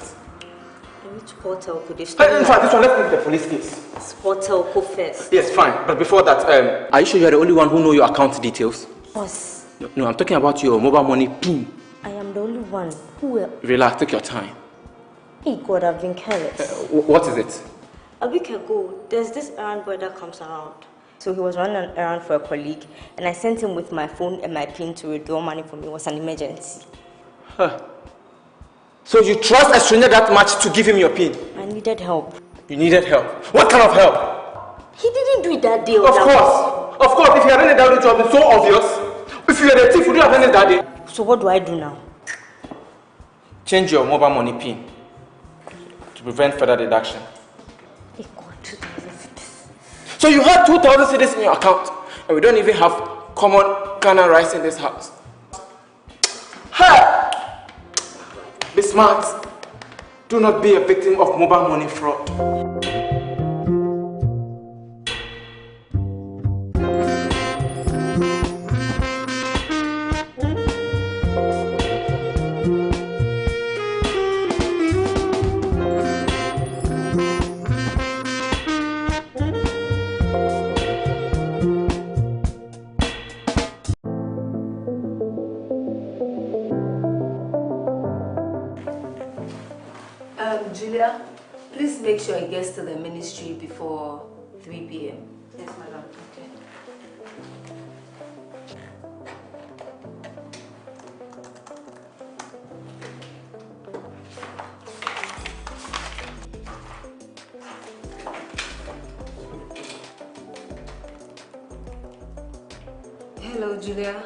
Which hotel could they In fact, this one, let's make the police case. It's hotel first. Yes, fine. But before that, are you sure you're the only one who knows your account details? Boss. No, I'm talking about your mobile money pool. I am the only one. Who will? Relax, take your time. Hey God, I've been careless. What is it? A week ago, there's this errand boy that comes around. So he was running an errand for a colleague, and I sent him with my phone and my PIN to withdraw money from me. It was an emergency. Huh. So you trust a stranger that much to give him your PIN? I needed help. You needed help? What kind of help? He didn't do it that day. Of course. If you had done it that day, it would have been so obvious. If you were a thief, would you have done it that day? So what do I do now? Change your mobile money PIN to prevent further deduction. So you had 2,000 cedis in your account, and we don't even have common Ghana rice in this house. Hey! Be smart. Do not be a victim of mobile money fraud. Julia, please make sure it gets to the ministry before 3 p.m. Yes, madam. Okay. Hello, Julia.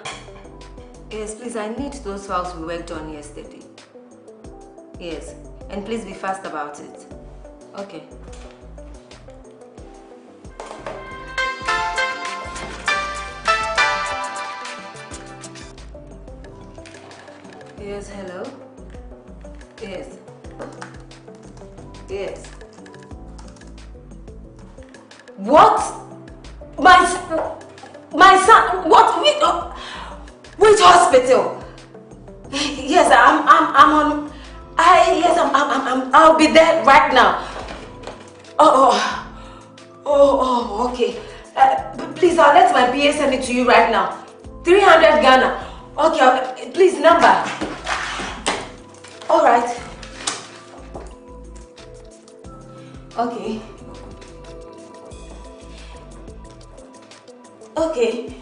Yes, please, I need those files we worked on yesterday. Yes, and please be fast about it. Okay. Yes, hello? Yes. Yes. What? My son, what? Which hospital? Yes, I'm on. I'll be there right now. Okay. Please, I'll let my PA send it to you right now. 300 Ghana. Okay, please, number. All right. Okay. Okay.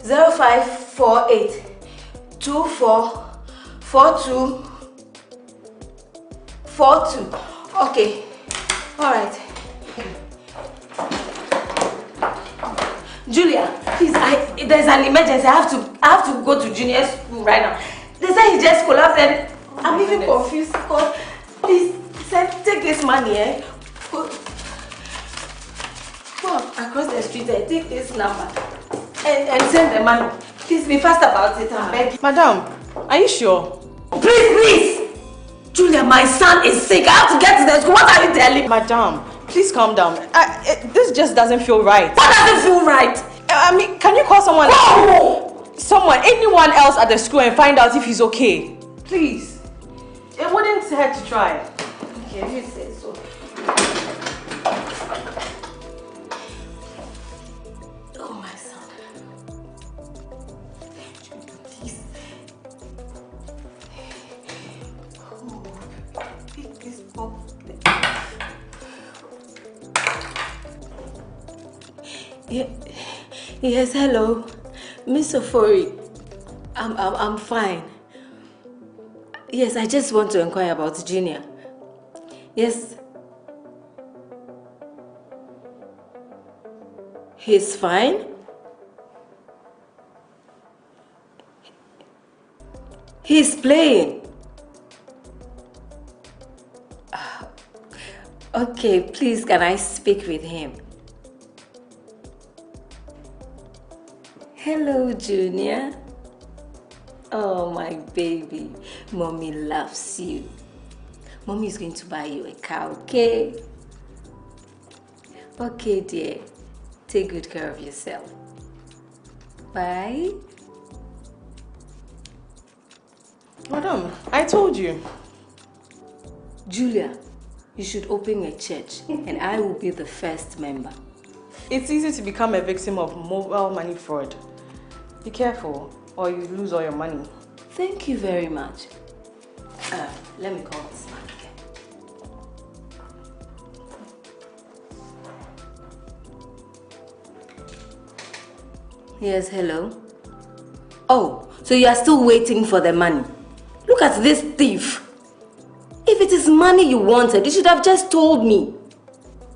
0548 2442 42. Okay. All right. Julia, please, there's an emergency. I have to go to junior school right now. They say he just collapsed and I'm even confused. Please, take this money, eh? Go across the street and take this number and send the money. Please be fast about it, I'm begging. Madam, are you sure? Please! Julia, my son is sick. I have to get to the school. What are you telling? Madam, please calm down. This just doesn't feel right. What doesn't feel right? I mean, can you call someone? Anyone else at the school and find out if he's okay? Please. It wouldn't hurt to try. Okay, you say so. Oh, my son. Please. Pick this up. Yes, hello. Miss Ofori. I'm fine. Yes, I just want to inquire about Junior. Yes. He's fine? He's playing. Okay, please, can I speak with him? Hello, Junior. Oh, my baby. Mommy loves you. Mommy is going to buy you a car, okay? Okay, dear. Take good care of yourself. Bye. Madam, I told you. Julia, you should open a church and I will be the first member. It's easy to become a victim of mobile money fraud. Be careful or you lose all your money. Thank you very much. Let me call this man again. Yes, hello? Oh, so you are still waiting for the money? Look at this thief. If it is money you wanted, you should have just told me.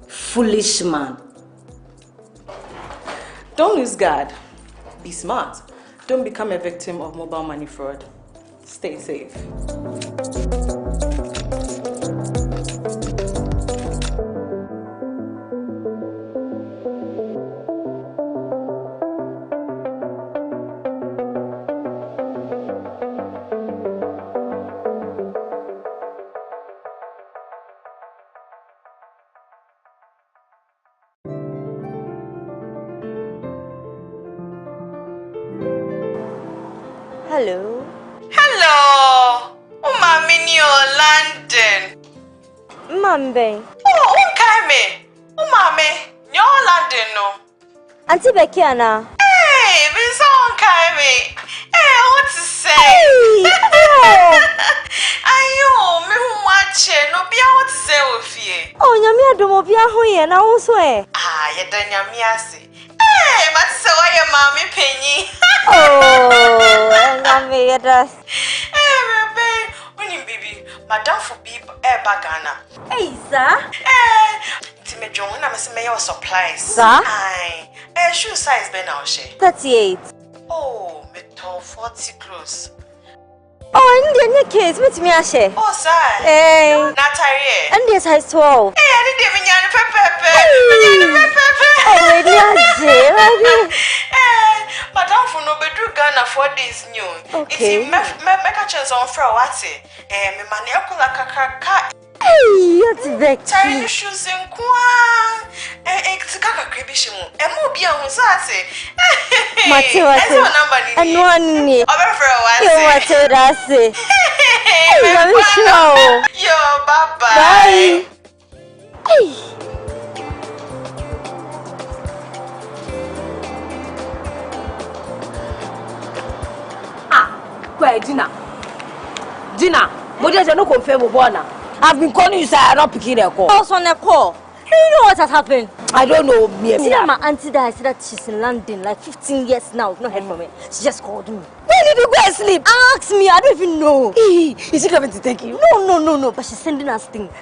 Foolish man. Don't lose guard. Be smart. Don't become a victim of mobile money fraud. Stay safe. Hello. Hello. Mami ni London. Mambe. Oh, okay. Mami, ni London no. Auntie Becky Anna. Hey, we so okay. Hey, what to say? Ayo, me who watch no bia what to say ofie. Oh, nyame adomo bia ho ye na wo so e. Ah, ye da nyame ase. Hey, but say why your mommy penny? Oh, nyame ye das. Hey, baby, baby, madam for be bagana. Hey, sir. Me John, I'm saying your supplies. Sir? Aye. Shoe size be now she. 38. Oh, me to 40 close. Oh, and the case with me ashe. Oh, sir. Hey. Natari. And this size 12. Hey, I didn't even pepe. Oh, really? Madam for no MT4D is new. Okay. It's make a chance on for what? Me money akula kaka. Hey, that's vexed. Tiny shoes in kwa. It's kaka kribishimu. Emo bi ahun sa ase. Mateo, and one knee. Over for what? Mateo, that's it. Yo, bye bye. Bye. Hey. Where Gina? But there's no confirm Bona. I've been calling you, sir. I'm not picking a call. I was on a call. Do you know what has happened? I don't know. See that my auntie that I said that she's in London like 15 years now. I've not heard from her. She just called me. Where did you go and sleep? Ask me. I don't even know. Is she coming to take you? No. But she's sending us things.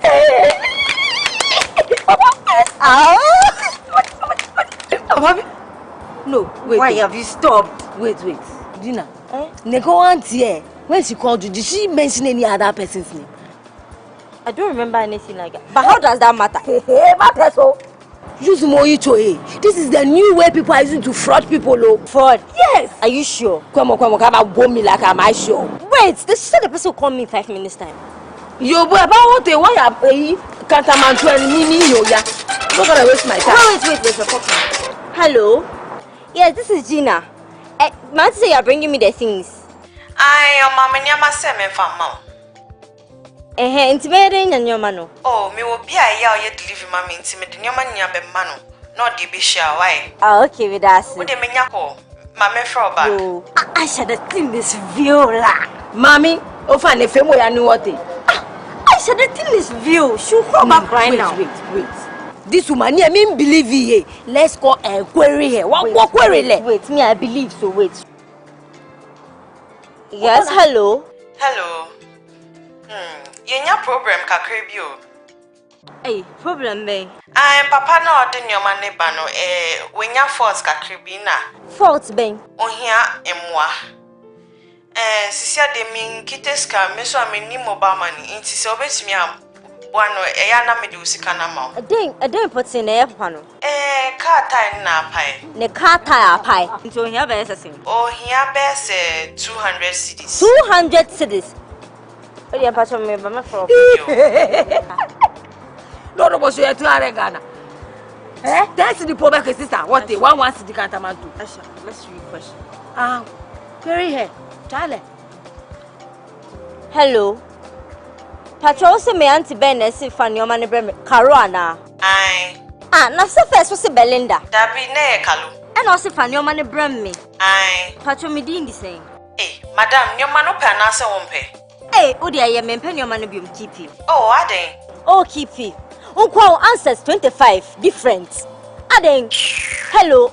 No, wait. Why have you stopped? Wait. Gina. Nego auntie, when she called you, did she mention any other person's name? I don't remember anything like that. But how does that matter? Matter so. Use Moito. This is the new way people are using to fraud people. Fraud? Yes. Are you sure? Come on, go me like am I sure? Wait, they said the person will call me in 5 minutes time. Yo, boy, about what they want you can't man to any meaning yo ya. I'm not gonna waste my time. Wait, hello? Yes, this is Gina. Man say you're bringing me the things. Your mama nyama se me fama. Intimidate and your mano. Oh, me will be a year delivery mammy intimidate nyama nyabe mano. Not the bisha why. Okay with us. What the menyako? Mame fro back. Oh, I should have seen this viola. Mommy, often if you know what it. I should have seen this view. She'll come back right now. Wait. This woman, I mean, believe ye. Let's go and query her. What query? Wait, me, I believe so. Wait. Yes, hello. Yenya problem kakrebio. Hey, problem me. Papa na ode nyoma ne ba no wenya fault kakrebi na. Fault ben. Ohia emwa. Sisia de min kiteska me so ameni mobile money. Nti se obetimi am Wano eya na me de usika na ma. Eden potin na ye papa no. Car tire na pai. Ne car tire pai. Nti ohia be sese. Ohia be se 200 cedis. 200 cedis. Odi en pacho me ba me for. No, but you are too Ghana. That's the problem, sister. What they one city can't amount to. Asha, let's read question. Query here. Charlie. Hello. Patrol se me auntie Ben esi fan your money brem Caro ana. Aye. Na se first was Belinda. Dabi na e kalu. And also fan your money brem me. Aye. Patrol me di the same. Madam, your man open na se wompe. Odi aye me pen your money biom keep him. Oh, aden. Oh, keep him. Unqual answers 25 different. Aden. Hello.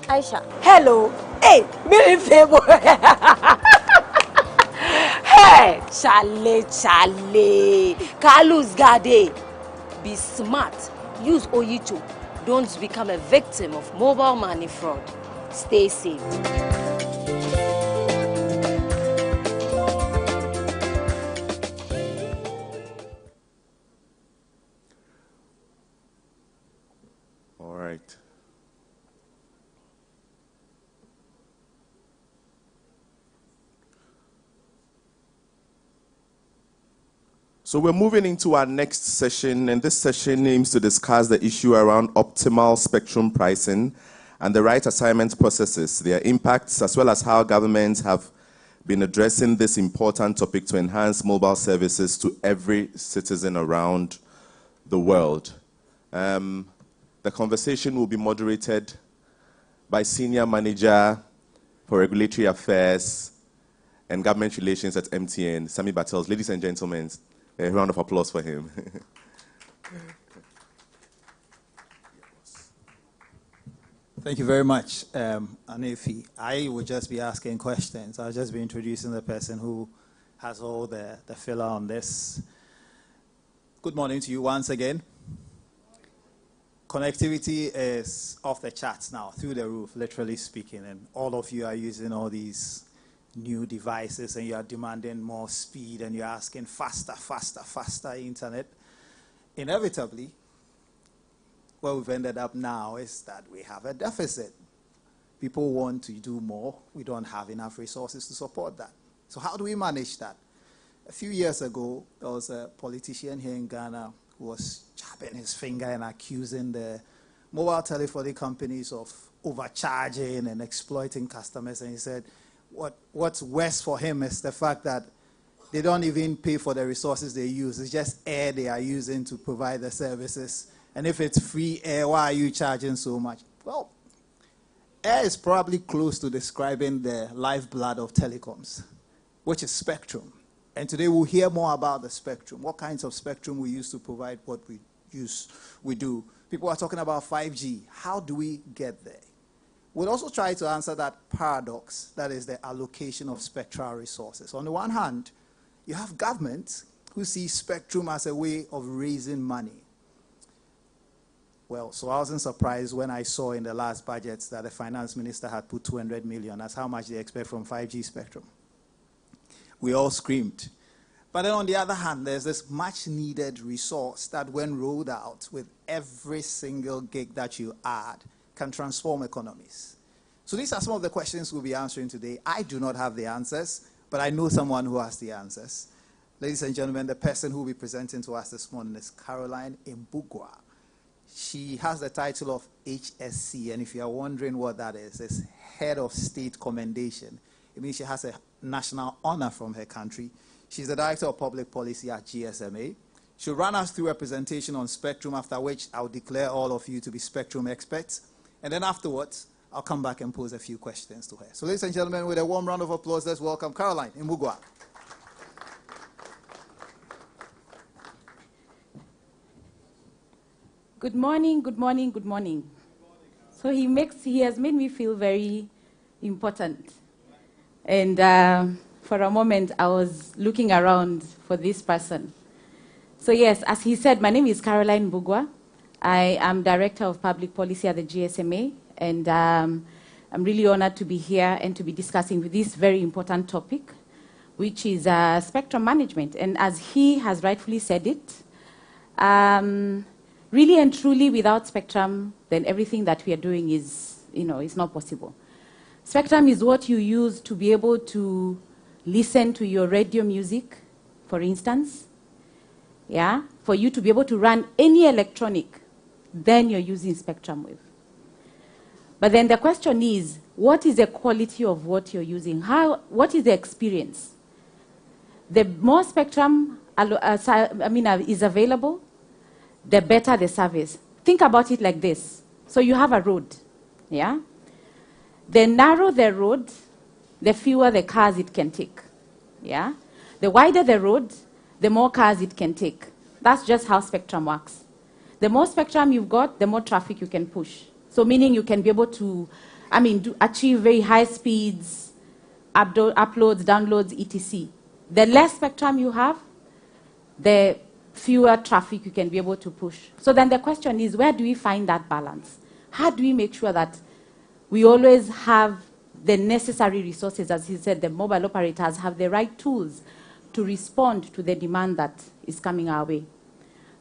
Aisha. Hello. Hey, me favor. Hey, Charlie. Carlos Gade. Be smart. Use Oyito. Don't become a victim of mobile money fraud. Stay safe. All right. So we're moving into our next session, and this session aims to discuss the issue around optimal spectrum pricing and the right assignment processes, their impacts, as well as how governments have been addressing this important topic to enhance mobile services to every citizen around the world. The conversation will be moderated by Senior Manager for Regulatory Affairs and Government Relations at MTN, Sami Battles. Ladies and gentlemen, a round of applause for him. Thank you very much, Anefi. I will just be asking questions. I'll just be introducing the person who has all the filler on this. Good morning to you once again. Connectivity is off the charts now, through the roof, literally speaking, and all of you are using all these new devices and you are demanding more speed and you're asking faster internet. Inevitably, where we've ended up now is that we have a deficit. People want to do more. We don't have enough resources to support that. So how do we manage that? A few years ago, there was a politician here in Ghana who was chapping his finger and accusing the mobile telephony companies of overcharging and exploiting customers. And he said, what's worse for him is the fact that they don't even pay for the resources they use. It's just air they are using to provide the services. And if it's free air, why are you charging so much? Well, air is probably close to describing the lifeblood of telecoms, which is spectrum. And today we'll hear more about the spectrum, what kinds of spectrum we use to provide what we do. People are talking about 5G. How do we get there? We'll also try to answer that paradox, that is the allocation of spectral resources. On the one hand, you have governments who see spectrum as a way of raising money. Well, so I wasn't surprised when I saw in the last budgets that the finance minister had put 200 million as how much they expect from 5G spectrum. We all screamed. But then on the other hand, there's this much needed resource that when rolled out with every single gig that you add can transform economies. So these are some of the questions we'll be answering today. I do not have the answers, but I know someone who has the answers. Ladies and gentlemen, the person who will be presenting to us this morning is Caroline Mbugua. She has the title of HSC, and if you are wondering what that is, it's Head of State Commendation. It means she has a national honor from her country. She's the Director of Public Policy at GSMA. She'll run us through a presentation on spectrum, after which I'll declare all of you to be spectrum experts. And then afterwards, I'll come back and pose a few questions to her. So ladies and gentlemen, with a warm round of applause, let's welcome Caroline Mbugua. Good morning, good morning, good morning. So he has made me feel very important. And for a moment, I was looking around for this person. So yes, as he said, my name is Caroline Mbugua. I am Director of Public Policy at the GSMA, and I'm really honored to be here and to be discussing with this very important topic, which is spectrum management. And as he has rightfully said it, really and truly without spectrum, then everything that we are doing is not possible. Spectrum is what you use to be able to listen to your radio music, for instance. Yeah? For you to be able to run any electronic, then you're using spectrum with. But then the question is, what is the quality of what you're using? What is the experience? The more spectrum is available, the better the service. Think about it like this. So you have a road, yeah? The narrower the road, the fewer the cars it can take, yeah? The wider the road, the more cars it can take. That's just how spectrum works. The more spectrum you've got, the more traffic you can push. So meaning you can be able to, achieve very high speeds, uploads, downloads, etc. The less spectrum you have, the fewer traffic you can be able to push. So then the question is, where do we find that balance? How do we make sure that we always have the necessary resources? As he said, the mobile operators have the right tools to respond to the demand that is coming our way.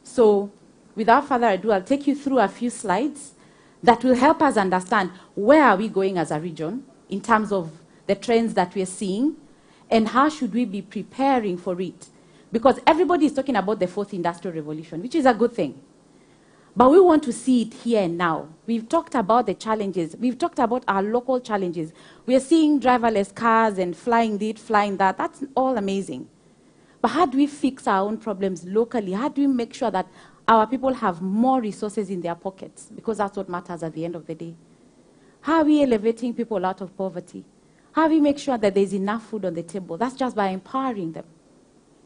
So without further ado, I'll take you through a few slides that will help us understand where are we going as a region in terms of the trends that we're seeing and how should we be preparing for it. Because everybody is talking about the fourth industrial revolution, which is a good thing. But we want to see it here and now. We've talked about the challenges. We've talked about our local challenges. We are seeing driverless cars and flying this, flying that. That's all amazing. But how do we fix our own problems locally? How do we make sure that our people have more resources in their pockets? Because that's what matters at the end of the day. How are we elevating people out of poverty? How do we make sure that there's enough food on the table? That's just by empowering them.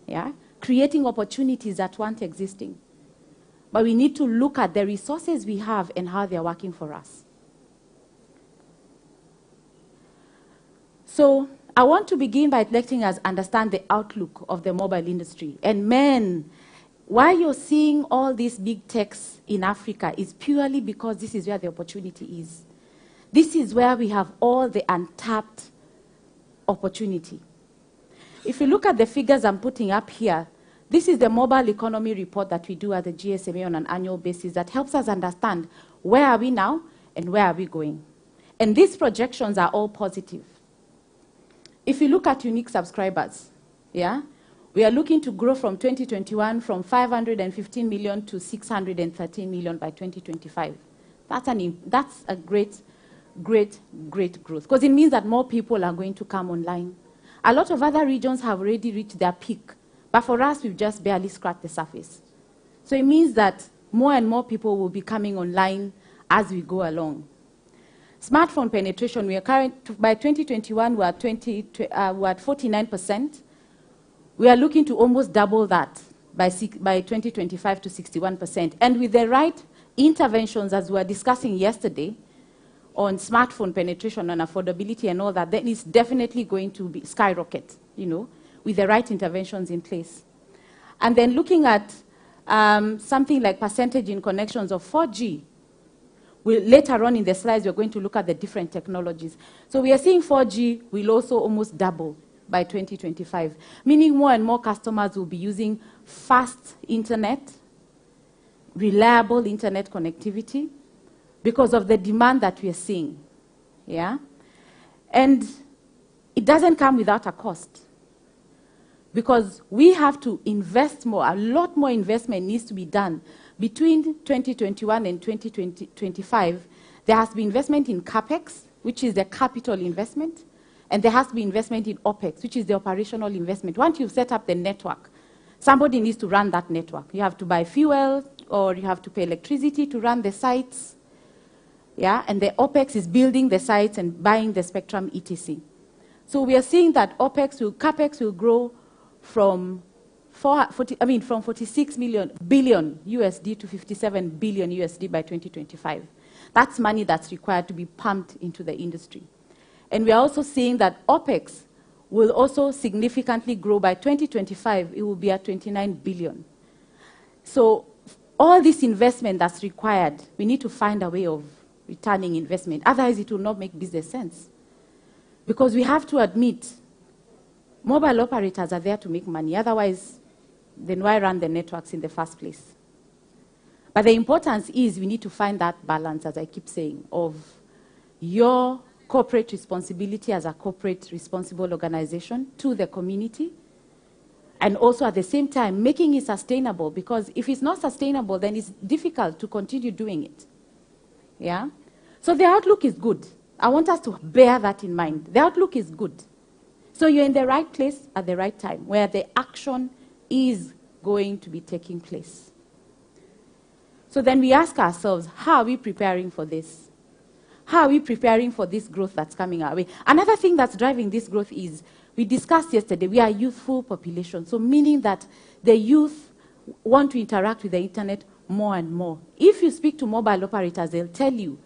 Yeah? Creating opportunities that weren't existing. But we need to look at the resources we have and how they're working for us. So I want to begin by letting us understand the outlook of the mobile industry. And men, why you're seeing all these big techs in Africa is purely because this is where the opportunity is. This is where we have all the untapped opportunity. If you look at the figures I'm putting up here, this is the mobile economy report that we do at the GSMA on an annual basis that helps us understand where are we now and where are we going. And these projections are all positive. If you look at unique subscribers, yeah, we are looking to grow from 2021 from 515 million to 613 million by 2025. That's a great growth, because it means that more people are going to come online. A lot of other regions have already reached their peak, but for us, we've just barely scratched the surface. So it means that more and more people will be coming online as we go along. Smartphone penetration, by 2021, we're at 49%. We are looking to almost double that by 2025 to 61%. And with the right interventions, as we were discussing yesterday, on smartphone penetration and affordability and all that, then it's definitely going to be skyrocket, with the right interventions in place. And then looking at something like percentage in connections of 4G, later on in the slides, we're going to look at the different technologies. So we are seeing 4G will also almost double by 2025, meaning more and more customers will be using fast internet, reliable internet connectivity, because of the demand that we are seeing. Yeah? And it doesn't come without a cost, because we have to invest more. A lot more investment needs to be done. Between 2021 and 2025, there has to be investment in CapEx, which is the capital investment, and there has to be investment in OpEx, which is the operational investment. Once you've set up the network, somebody needs to run that network. You have to buy fuel, or you have to pay electricity to run the sites. Yeah? And the OpEx is building the sites and buying the spectrum, etc. So we are seeing that CapEx will grow from 46 billion USD to 57 billion USD by 2025. That's money that's required to be pumped into the industry. And we are also seeing that OpEx will also significantly grow. By 2025, it will be at 29 billion. So all this investment that's required, we need to find a way of returning investment. Otherwise, it will not make business sense. Because we have to admit, mobile operators are there to make money. Otherwise, then why run the networks in the first place? But the importance is we need to find that balance, as I keep saying, of your corporate responsibility as a corporate responsible organization to the community, and also at the same time making it sustainable, because if it's not sustainable, then it's difficult to continue doing it. Yeah? So the outlook is good. I want us to bear that in mind. The outlook is good. So you're in the right place at the right time, where the action is going to be taking place. So then we ask ourselves, how are we preparing for this? How are we preparing for this growth that's coming our way? Another thing that's driving this growth is, we discussed yesterday, we are a youthful population. So meaning that the youth want to interact with the internet more and more. If you speak to mobile operators, they'll tell you,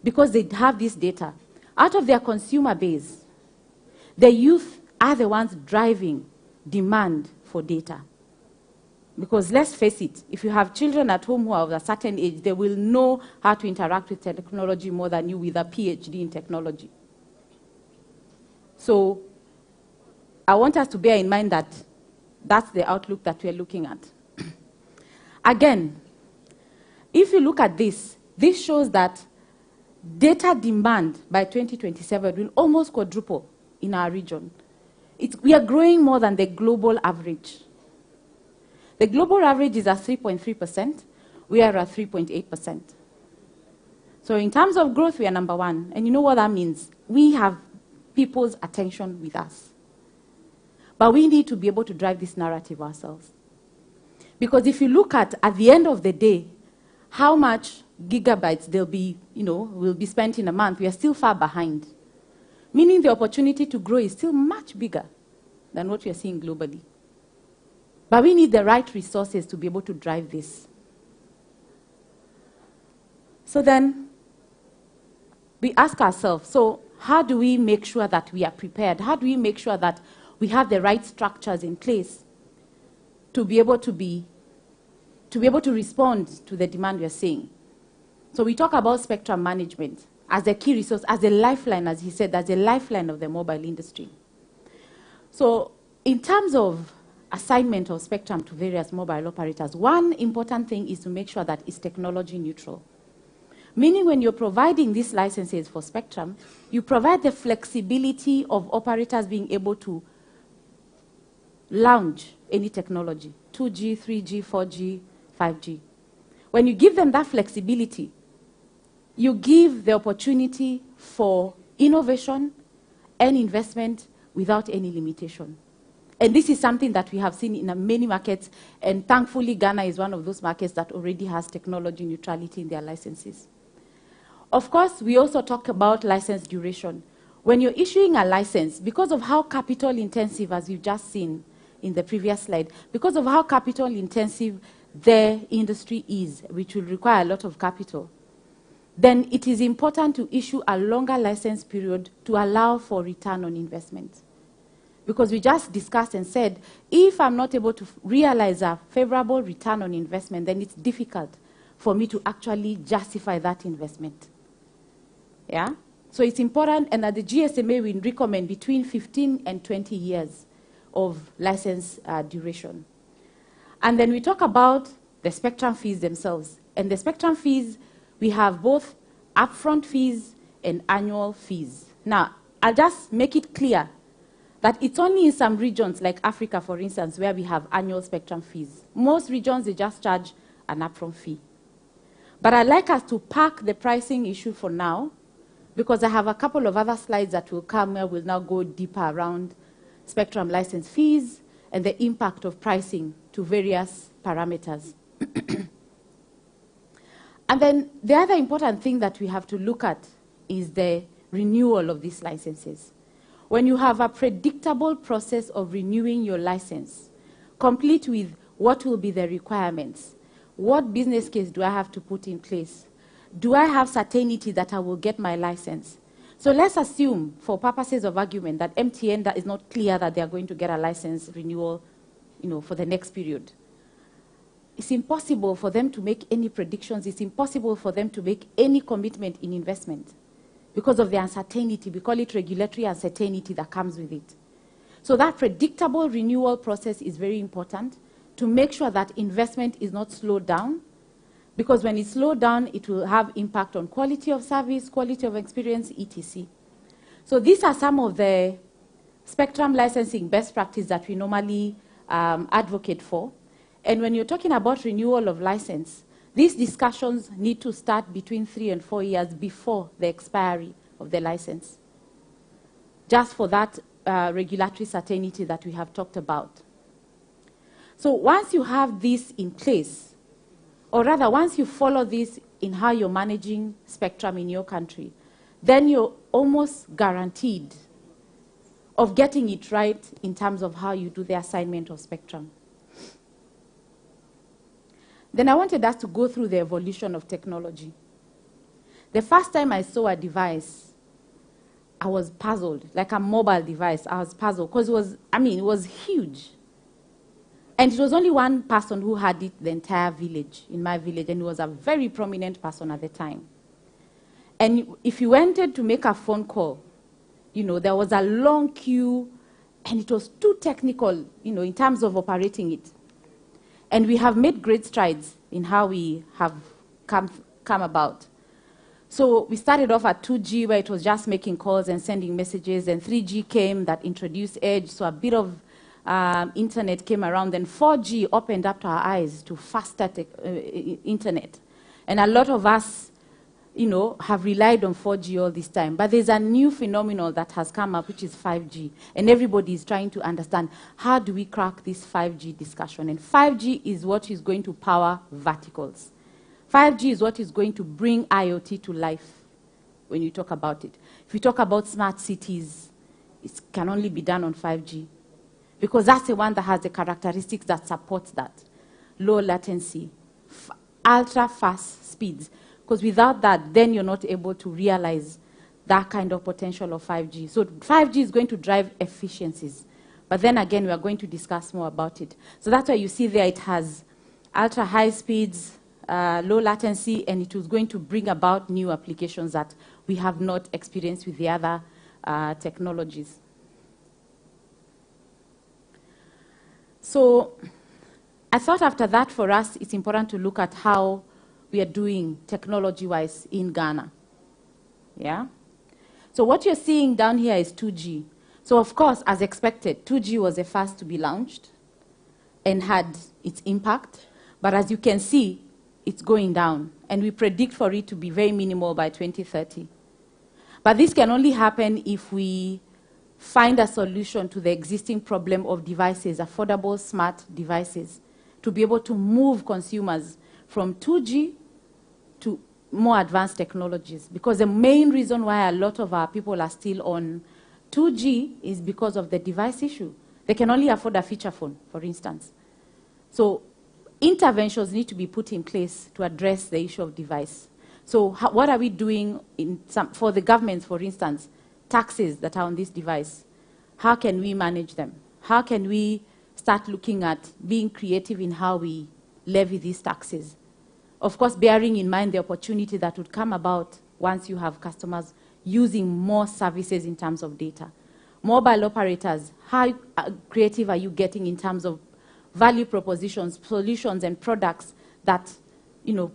because they have this data, out of their consumer base, the youth are the ones driving demand for data. Because let's face it, if you have children at home who are of a certain age, they will know how to interact with technology more than you with a PhD in technology. So I want us to bear in mind that that's the outlook that we're looking at. Again, if you look at this, this shows that data demand by 2027 will almost quadruple in our region. We are growing more than the global average. The global average is at 3.3%. We are at 3.8%. So in terms of growth, we are number one. And you know what that means? We have people's attention with us. But we need to be able to drive this narrative ourselves. Because if you look at the end of the day, how much gigabytes will be spent in a month, we are still far behind. Meaning the opportunity to grow is still much bigger than what we are seeing globally. But we need the right resources to be able to drive this. So then, we ask ourselves, so how do we make sure that we are prepared? How do we make sure that we have the right structures in place to be able to respond to the demand we are seeing? So we talk about spectrum management as a key resource, as a lifeline, as he said, as a lifeline of the mobile industry. So in terms of assignment of spectrum to various mobile operators, one important thing is to make sure that it's technology neutral. Meaning when you're providing these licenses for spectrum, you provide the flexibility of operators being able to launch any technology, 2G, 3G, 4G, 5G. When you give them that flexibility, you give the opportunity for innovation and investment without any limitation. And this is something that we have seen in many markets, and thankfully Ghana is one of those markets that already has technology neutrality in their licenses. Of course, we also talk about license duration. When you're issuing a license, because of how capital intensive, as you've just seen in the previous slide, because of how capital intensive the industry is, which will require a lot of capital, then it is important to issue a longer license period to allow for return on investment. Because we just discussed and said, if I'm not able to realize a favorable return on investment, then it's difficult for me to actually justify that investment. Yeah? So it's important, and at the GSMA, we recommend between 15 and 20 years of license duration. And then we talk about the spectrum fees themselves. And the spectrum fees, we have both upfront fees and annual fees. Now, I'll just make it clear that it's only in some regions, like Africa, for instance, where we have annual spectrum fees. Most regions, they just charge an upfront fee. But I'd like us to park the pricing issue for now, because I have a couple of other slides that will come where we'll now go deeper around spectrum license fees and the impact of pricing to various parameters. And then the other important thing that we have to look at is the renewal of these licenses. When you have a predictable process of renewing your license, complete with what will be the requirements, what business case do I have to put in place, do I have certainty that I will get my license? So let's assume, for purposes of argument, that MTN that is not clear that they are going to get a license renewal, for the next period. It's impossible for them to make any predictions. It's impossible for them to make any commitment in investment because of the uncertainty. We call it regulatory uncertainty that comes with it. So that predictable renewal process is very important to make sure that investment is not slowed down, because when it's slowed down, it will have impact on quality of service, quality of experience, etc. So these are some of the spectrum licensing best practice that we normally advocate for. And when you're talking about renewal of license, these discussions need to start between 3 and 4 years before the expiry of the license, just for that regulatory certainty that we have talked about. So once you have this in place, or rather once you follow this in how you're managing spectrum in your country, then you're almost guaranteed of getting it right in terms of how you do the assignment of spectrum. Then I wanted us to go through the evolution of technology. The first time I saw a device, I was puzzled, like a mobile device. I was puzzled because it was huge. And it was only one person who had it, the entire village, in my village, and he was a very prominent person at the time. And if you wanted to make a phone call, there was a long queue, and it was too technical, in terms of operating it. And we have made great strides in how we have come about. So we started off at 2G, where it was just making calls and sending messages, and 3G came that introduced Edge, so a bit of internet came around. Then 4G opened up our eyes to faster internet. And a lot of us, have relied on 4G all this time. But there's a new phenomenon that has come up, which is 5G. And everybody is trying to understand, how do we crack this 5G discussion? And 5G is what is going to power verticals. 5G is what is going to bring IoT to life when you talk about it. If you talk about smart cities, it can only be done on 5G. Because that's the one that has the characteristics that supports that. Low latency, ultra-fast speeds. Because without that, then you're not able to realize that kind of potential of 5G. So 5G is going to drive efficiencies. But then again, we are going to discuss more about it. So that's why you see there it has ultra-high speeds, low latency, and it was going to bring about new applications that we have not experienced with the other technologies. So I thought after that, for us, it's important to look at how we are doing technology-wise in Ghana. Yeah? So what you're seeing down here is 2G. So of course, as expected, 2G was the first to be launched and had its impact. But as you can see, it's going down. And we predict for it to be very minimal by 2030. But this can only happen if we find a solution to the existing problem of devices, affordable, smart devices, to be able to move consumers from 2G to more advanced technologies. Because the main reason why a lot of our people are still on 2G is because of the device issue. They can only afford a feature phone, for instance. So interventions need to be put in place to address the issue of device. So what are we doing for the governments, for instance, taxes that are on this device? How can we manage them? How can we start looking at being creative in how we levy these taxes? Of course, bearing in mind the opportunity that would come about once you have customers using more services in terms of data. Mobile operators, how creative are you getting in terms of value propositions, solutions, and products that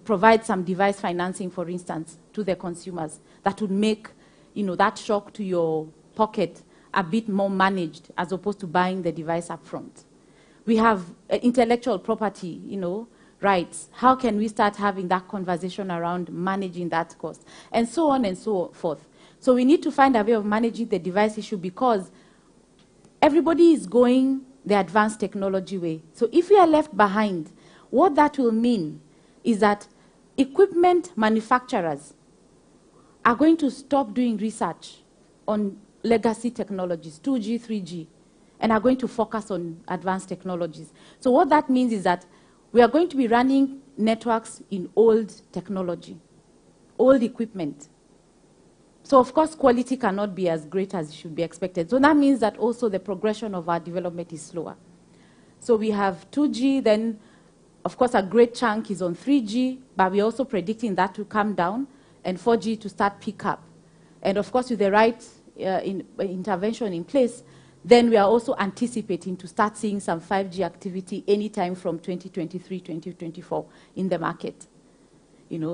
provide some device financing, for instance, to the consumers that would make that shock to your pocket a bit more managed as opposed to buying the device up front. We have intellectual property, rights. How can we start having that conversation around managing that cost? And so on and so forth. So we need to find a way of managing the device issue because everybody is going the advanced technology way. So if we are left behind, what that will mean is that equipment manufacturers are going to stop doing research on legacy technologies, 2G, 3G, and are going to focus on advanced technologies. So what that means is that we are going to be running networks in old technology, old equipment. So of course, quality cannot be as great as should be expected. So that means that also the progression of our development is slower. So we have 2G, then of course a great chunk is on 3G, but we're also predicting that to come down and 4G to start pick up. And of course, with the right intervention in place, then we are also anticipating to start seeing some 5G activity anytime from 2023, 2024 in the market.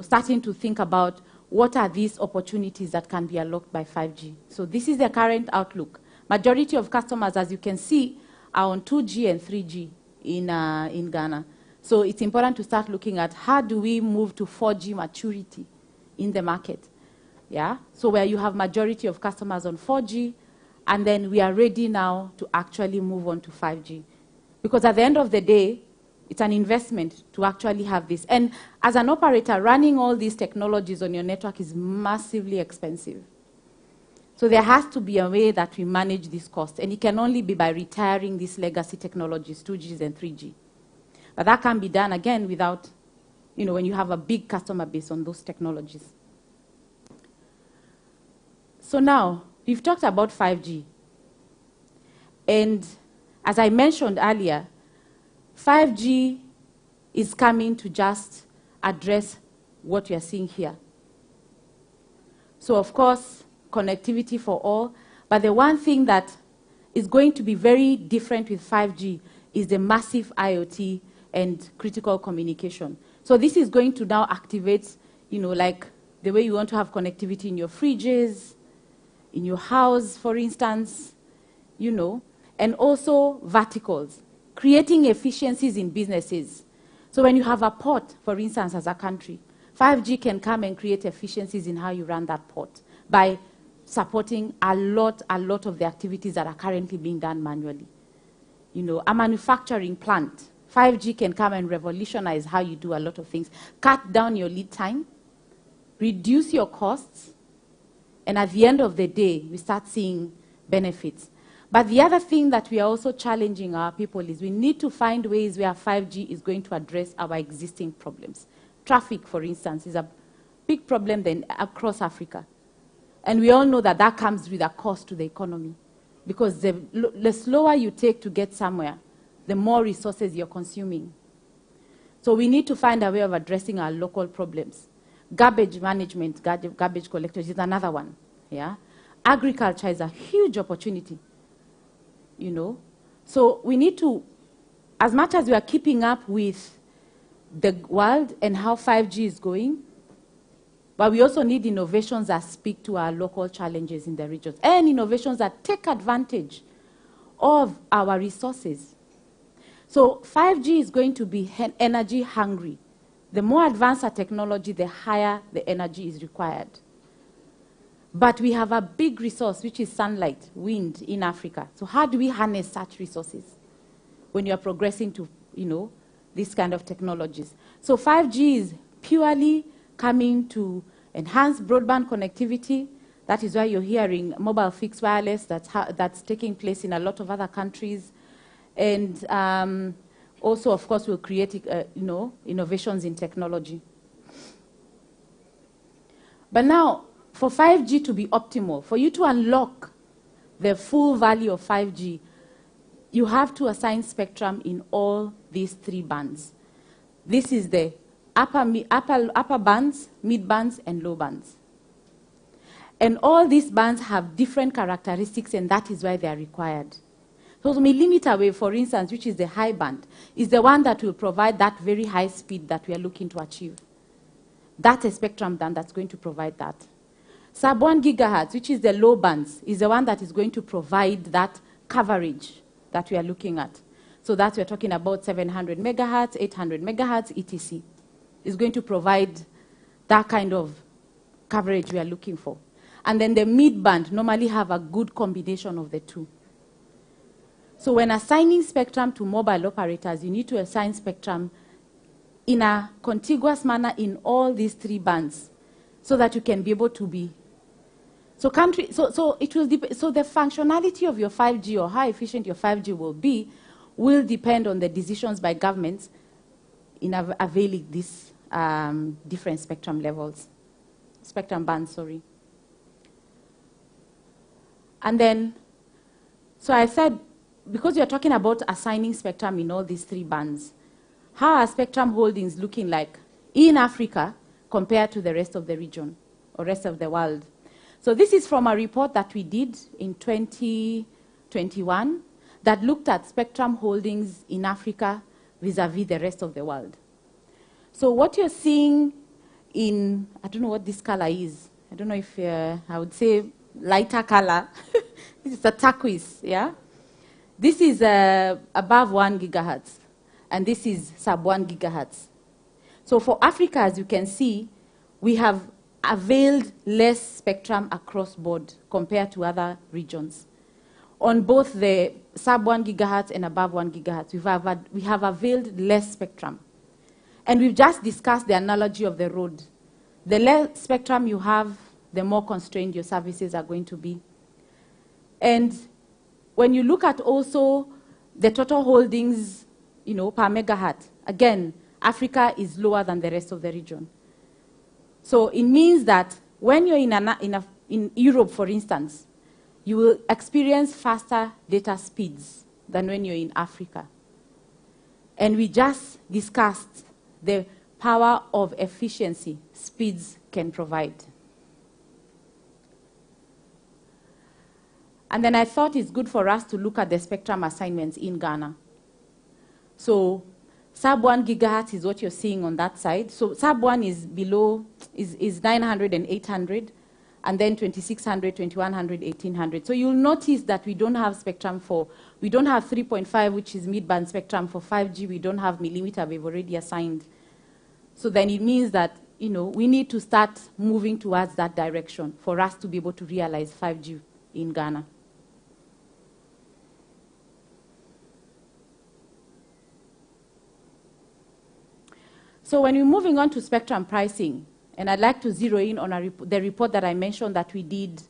Starting to think about what are these opportunities that can be unlocked by 5G. So this is the current outlook. Majority of customers, as you can see, are on 2G and 3G in Ghana. So it's important to start looking at how do we move to 4G maturity in the market. Yeah? So where you have majority of customers on 4G, and then we are ready now to actually move on to 5G. Because at the end of the day, it's an investment to actually have this. And as an operator, running all these technologies on your network is massively expensive. So there has to be a way that we manage this cost. And it can only be by retiring these legacy technologies, 2Gs and 3G. But that can be done, again, without, when you have a big customer base on those technologies. So now, we've talked about 5G. And as I mentioned earlier, 5G is coming to just address what we are seeing here. So of course, connectivity for all. But the one thing that is going to be very different with 5G is the massive IoT and critical communication. So this is going to now activate, like the way you want to have connectivity in your fridges, in your house, for instance, and also verticals, creating efficiencies in businesses. So when you have a port, for instance, as a country, 5G can come and create efficiencies in how you run that port by supporting a lot of the activities that are currently being done manually. A manufacturing plant, 5G can come and revolutionize how you do a lot of things, cut down your lead time, reduce your costs, and at the end of the day, we start seeing benefits. But the other thing that we are also challenging our people is we need to find ways where 5G is going to address our existing problems. Traffic, for instance, is a big problem then across Africa. And we all know that that comes with a cost to the economy. Because the slower you take to get somewhere, the more resources you're consuming. So we need to find a way of addressing our local problems. Garbage management, garbage collectors is another one. Yeah? Agriculture is a huge opportunity. So we need to, as much as we are keeping up with the world and how 5G is going. But we also need innovations that speak to our local challenges in the regions and innovations that take advantage of our resources. So 5G is going to be energy hungry. The more advanced our technology, the higher the energy is required. But we have a big resource, which is sunlight, wind in Africa. So how do we harness such resources when you are progressing to, this kind of technologies? So 5G is purely coming to enhance broadband connectivity. That is why you're hearing mobile fixed wireless that's taking place in a lot of other countries. And also, of course, will create, innovations in technology. But now, for 5G to be optimal, for you to unlock the full value of 5G, you have to assign spectrum in all these 3 bands. This is the upper bands, mid bands, and low bands. And all these bands have different characteristics, and that is why they are required. So millimeter wave, for instance, which is the high band, is the one that will provide that very high speed that we are looking to achieve. That's a spectrum band that's going to provide that. Sub-1 gigahertz, which is the low bands, is the one that is going to provide that coverage that we are looking at. So that we're talking about 700 megahertz, 800 megahertz, etc. Is going to provide that kind of coverage we are looking for. And then the mid-band normally have a good combination of the two. So when assigning spectrum to mobile operators, you need to assign spectrum in a contiguous manner in all these 3 bands so that you can be able to be. So it will so the functionality of your 5G or how efficient your 5G will depend on the decisions by governments in availing these different spectrum bands, sorry. And then, so I said, because you're talking about assigning spectrum in all these 3 bands, how are spectrum holdings looking like in Africa compared to the rest of the region or rest of the world? So this is from a report that we did in 2021 that looked at spectrum holdings in Africa vis-a-vis the rest of the world. So what you're seeing in, I don't know what this color is. I don't know if I would say lighter color. This is a turquoise, yeah? This is above 1 gigahertz, and this is sub-1 gigahertz. So for Africa, as you can see, we have availed less spectrum across board compared to other regions. On both the sub-1 gigahertz and above 1 gigahertz, we have availed less spectrum. And we've just discussed the analogy of the road. The less spectrum you have, the more constrained your services are going to be. And when you look at also the total holdings, per megahertz, again, Africa is lower than the rest of the region. So it means that when you're in Europe, for instance, you will experience faster data speeds than when you're in Africa. And we just discussed the power of efficiency speeds can provide. And then I thought it's good for us to look at the spectrum assignments in Ghana. So sub-1 gigahertz is what you're seeing on that side. So sub-1 is below, is 900 and 800, and then 2600, 2100, 1800. So you'll notice that we don't have spectrum we don't have 3.5, which is mid-band spectrum for 5G. We don't have millimeter wave already assigned. So then it means that, we need to start moving towards that direction for us to be able to realize 5G in Ghana. So when we're moving on to spectrum pricing, and I'd like to zero in on the report that I mentioned that we did.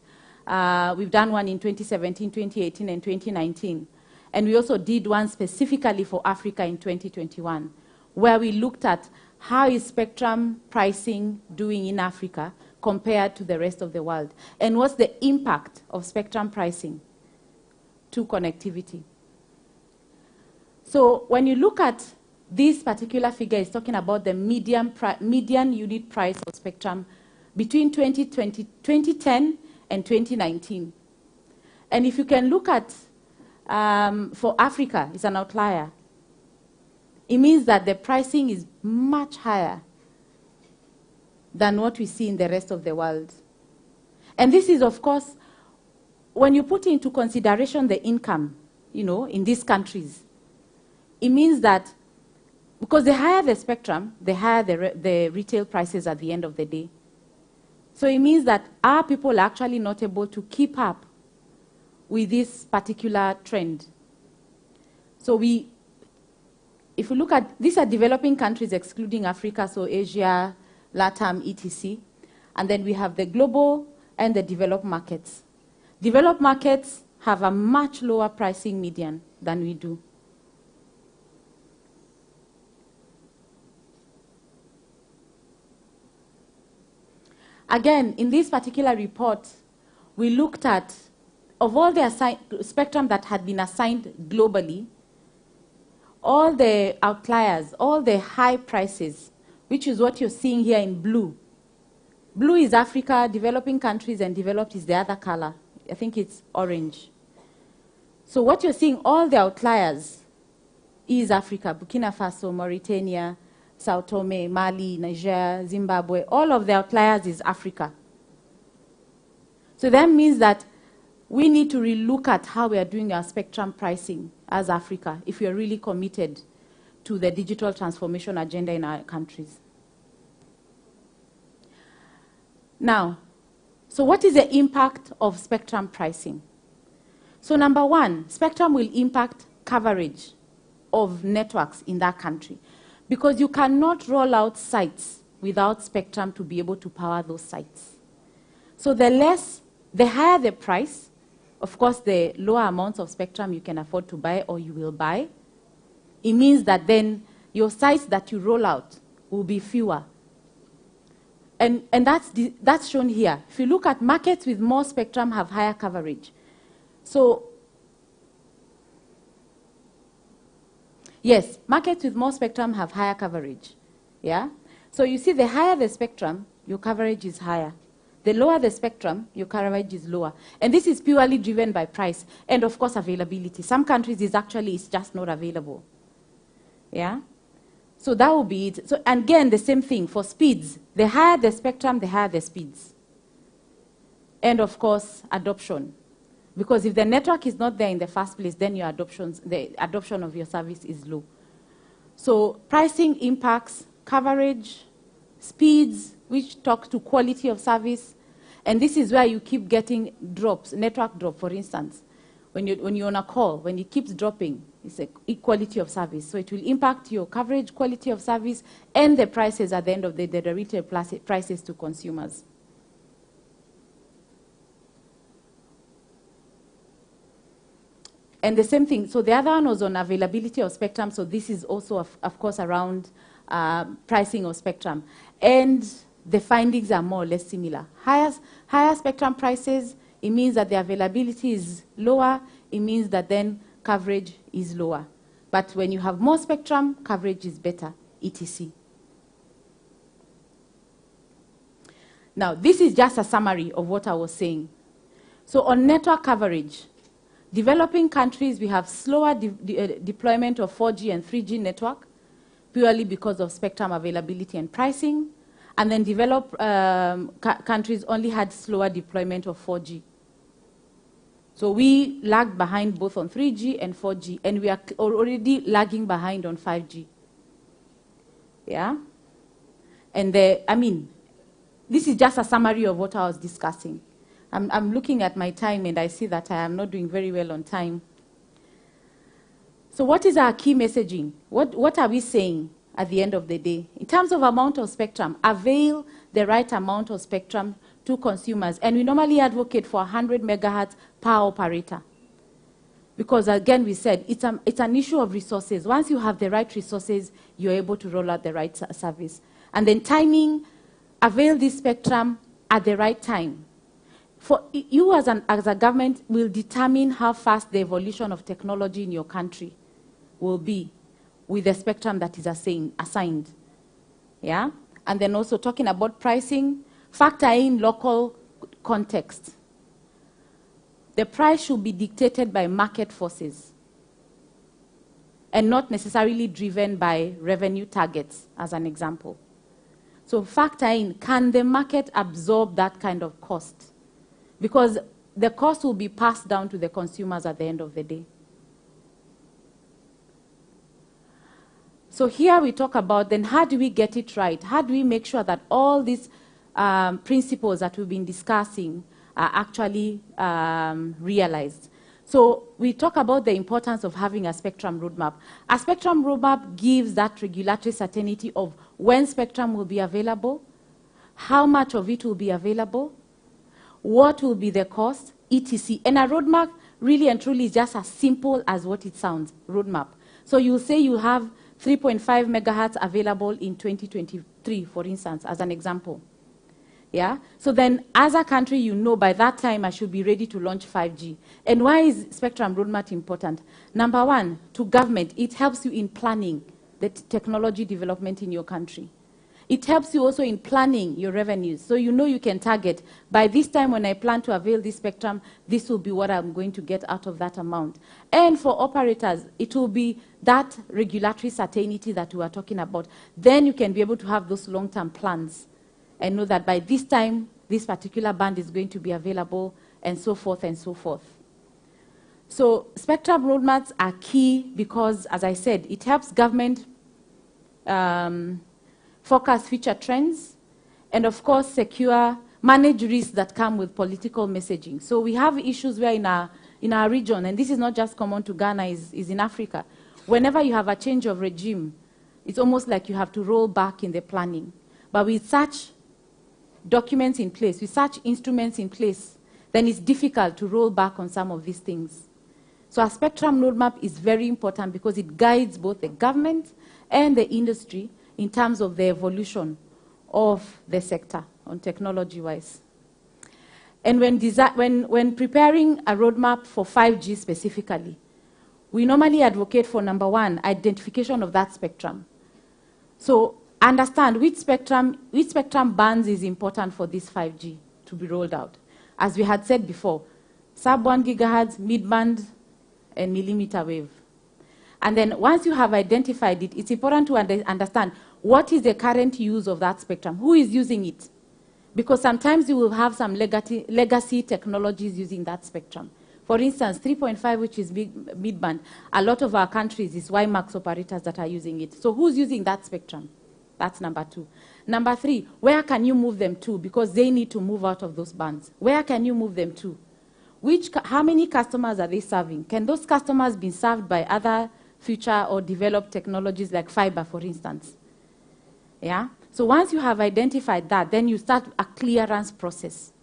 We've done one in 2017, 2018, and 2019. And we also did one specifically for Africa in 2021, where we looked at how is spectrum pricing doing in Africa compared to the rest of the world, and what's the impact of spectrum pricing to connectivity. So when you look at this particular figure, is talking about the median unit price of spectrum between 2010 and 2019. And if you can look at, for Africa, it's an outlier. it means that the pricing is much higher than what we see in the rest of the world. And this is, of course, when you put into consideration the income, in these countries, it means that because the higher the spectrum, the higher the retail prices at the end of the day. So it means that our people are actually not able to keep up with this particular trend. So if we look at, these are developing countries excluding Africa, so Asia, LATAM, etc. And then we have the global and the developed markets. Developed markets have a much lower pricing median than we do. Again, in this particular report, we looked at, of all the spectrum that had been assigned globally, all the outliers, all the high prices, which is what you're seeing here in blue. Blue is Africa, developing countries, and developed is the other color. I think it's orange. So what you're seeing, all the outliers, is Africa, Burkina Faso, Mauritania, Sao Tome, Mali, Niger, Zimbabwe, all of the outliers is Africa. So that means that we need to relook at how we are doing our spectrum pricing as Africa if we are really committed to the digital transformation agenda in our countries. Now, so what is the impact of spectrum pricing? So number one, spectrum will impact coverage of networks in that country, because you cannot roll out sites without spectrum to be able to power those sites. So the higher the price, of course, the lower amounts of spectrum you can afford to buy or you will buy. It means that then your sites that you roll out will be fewer. And that's shown here. If you look at markets with more spectrum have higher coverage. So yes, markets with more spectrum have higher coverage. Yeah? So you see, the higher the spectrum, your coverage is higher. The lower the spectrum, your coverage is lower. And this is purely driven by price and, of course, availability. Some countries it's just not available. Yeah? So that will be it. So, and again, the same thing for speeds. The higher the spectrum, the higher the speeds. And, of course, adoption. Because if the network is not there in the first place, then the adoption of your service is low. So pricing impacts coverage, speeds, which talk to quality of service. And this is where you keep getting drops, network drop, for instance. When you're on a call, when it keeps dropping, it's a quality of service. So it will impact your coverage, quality of service, and the prices at the end of the day, the retail prices to consumers. And the same thing, so the other one was on availability of spectrum, so this is also, of course, around pricing of spectrum. And the findings are more or less similar. Higher spectrum prices, it means that the availability is lower, it means that then coverage is lower. But when you have more spectrum, coverage is better, etc. Now, this is just a summary of what I was saying. So on network coverage, developing countries, we have slower deployment of 4G and 3G network, purely because of spectrum availability and pricing. And then developed countries only had slower deployment of 4G. So we lagged behind both on 3G and 4G, and we are already lagging behind on 5G. Yeah? And this is just a summary of what I was discussing. I'm looking at my time, and I see that I am not doing very well on time. So what is our key messaging? What are we saying at the end of the day? In terms of amount of spectrum, avail the right amount of spectrum to consumers. And we normally advocate for 100 megahertz per operator. Because again, we said, it's an issue of resources. Once you have the right resources, you're able to roll out the right service. And then timing, avail this spectrum at the right time. For you as a government will determine how fast the evolution of technology in your country will be with the spectrum that is assigned. Yeah? And then also talking about pricing, factor in local context. The price should be dictated by market forces. and not necessarily driven by revenue targets, as an example. So factor in, can the market absorb that kind of cost? Because the cost will be passed down to the consumers at the end of the day. So here we talk about then how do we get it right? How do we make sure that all these principles that we've been discussing are actually realized? So we talk about the importance of having a spectrum roadmap. A spectrum roadmap gives that regulatory certainty of when spectrum will be available, how much of it will be available, what will be the cost, etc. And a roadmap really and truly is just as simple as what it sounds, roadmap. So you'll say you have 3.5 megahertz available in 2023, for instance, as an example. Yeah? So then, as a country, you know by that time I should be ready to launch 5G. And why is spectrum roadmap important? Number one, to government, it helps you in planning the technology development in your country. It helps you also in planning your revenues. So you know you can target, by this time when I plan to avail this spectrum, this will be what I'm going to get out of that amount. And for operators, it will be that regulatory certainty that we are talking about. Then you can be able to have those long-term plans and know that by this time, this particular band is going to be available, and so forth and so forth. So spectrum roadmaps are key because, as I said, it helps government forecast future trends, and of course, manage risks that come with political messaging. So we have issues where in our region, and this is not just common to Ghana, is in Africa, whenever you have a change of regime, it's almost like you have to roll back in the planning. But with such documents in place, with such instruments in place, then it's difficult to roll back on some of these things. So a spectrum roadmap is very important because it guides both the government and the industry in terms of the evolution of the sector on technology-wise. And when preparing a roadmap for 5G specifically, we normally advocate for, number one, identification of that spectrum. So understand which spectrum bands is important for this 5G to be rolled out. As we had said before, sub 1 gigahertz, mid-band, and millimeter wave. And then once you have identified it, it's important to understand what is the current use of that spectrum, who is using it. Because sometimes you will have some legacy technologies using that spectrum. For instance, 3.5, which is mid-band, a lot of our countries is WiMAX operators that are using it. So who's using that spectrum? That's number two. Number three, where can you move them to? Because they need to move out of those bands. Where can you move them to? How many customers are they serving? Can those customers be served by other future or developed technologies like fiber, for instance? Yeah? So once you have identified that, then you start a clearance process.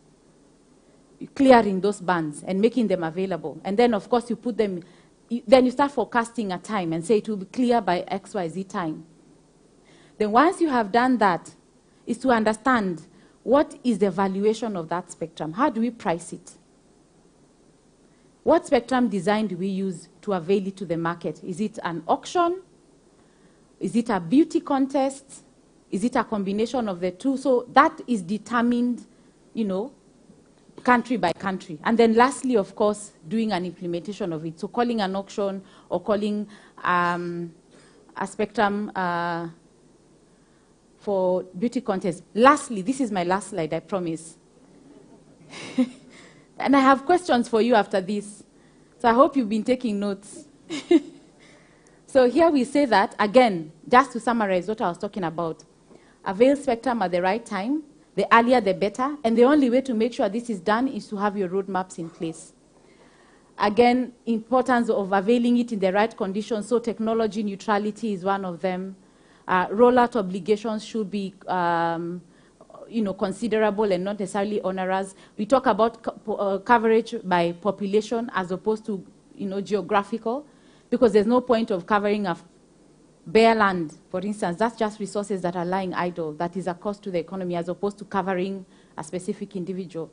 Clearing those bands and making them available. And then, of course, you put them, then you start forecasting a time and say it will be clear by XYZ time. Then once you have done that, is to understand what is the valuation of that spectrum. How do we price it? What spectrum design do we use to avail it to the market? Is it an auction? Is it a beauty contest? Is it a combination of the two? So that is determined, country by country. And then lastly, of course, doing an implementation of it. So calling an auction or calling a spectrum for beauty contest. Lastly, this is my last slide, I promise. And I have questions for you after this. So I hope you've been taking notes. So here we say that, again, just to summarize what I was talking about, avail spectrum at the right time, the earlier the better, and the only way to make sure this is done is to have your roadmaps in place. Again, importance of availing it in the right conditions, so technology neutrality is one of them. Rollout obligations should be considerable and not necessarily onerous. We talk about coverage by population as opposed to geographical, because there's no point of covering a bare land, for instance. That's just resources that are lying idle. That is a cost to the economy as opposed to covering a specific individual.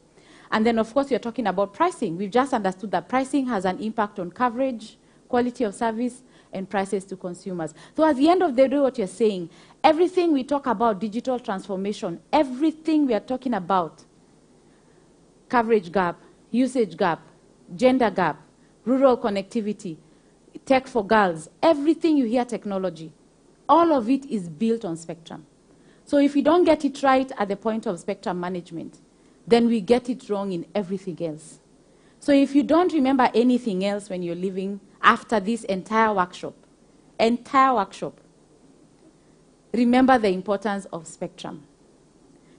And then, of course, we're talking about pricing. We've just understood that pricing has an impact on coverage, quality of service, and prices to consumers. So at the end of the day, what you're saying, everything we talk about digital transformation, everything we are talking about, coverage gap, usage gap, gender gap, rural connectivity, tech for girls, everything you hear technology, all of it is built on spectrum. So if we don't get it right at the point of spectrum management, then we get it wrong in everything else. So if you don't remember anything else when you're leaving after this entire workshop, remember the importance of spectrum.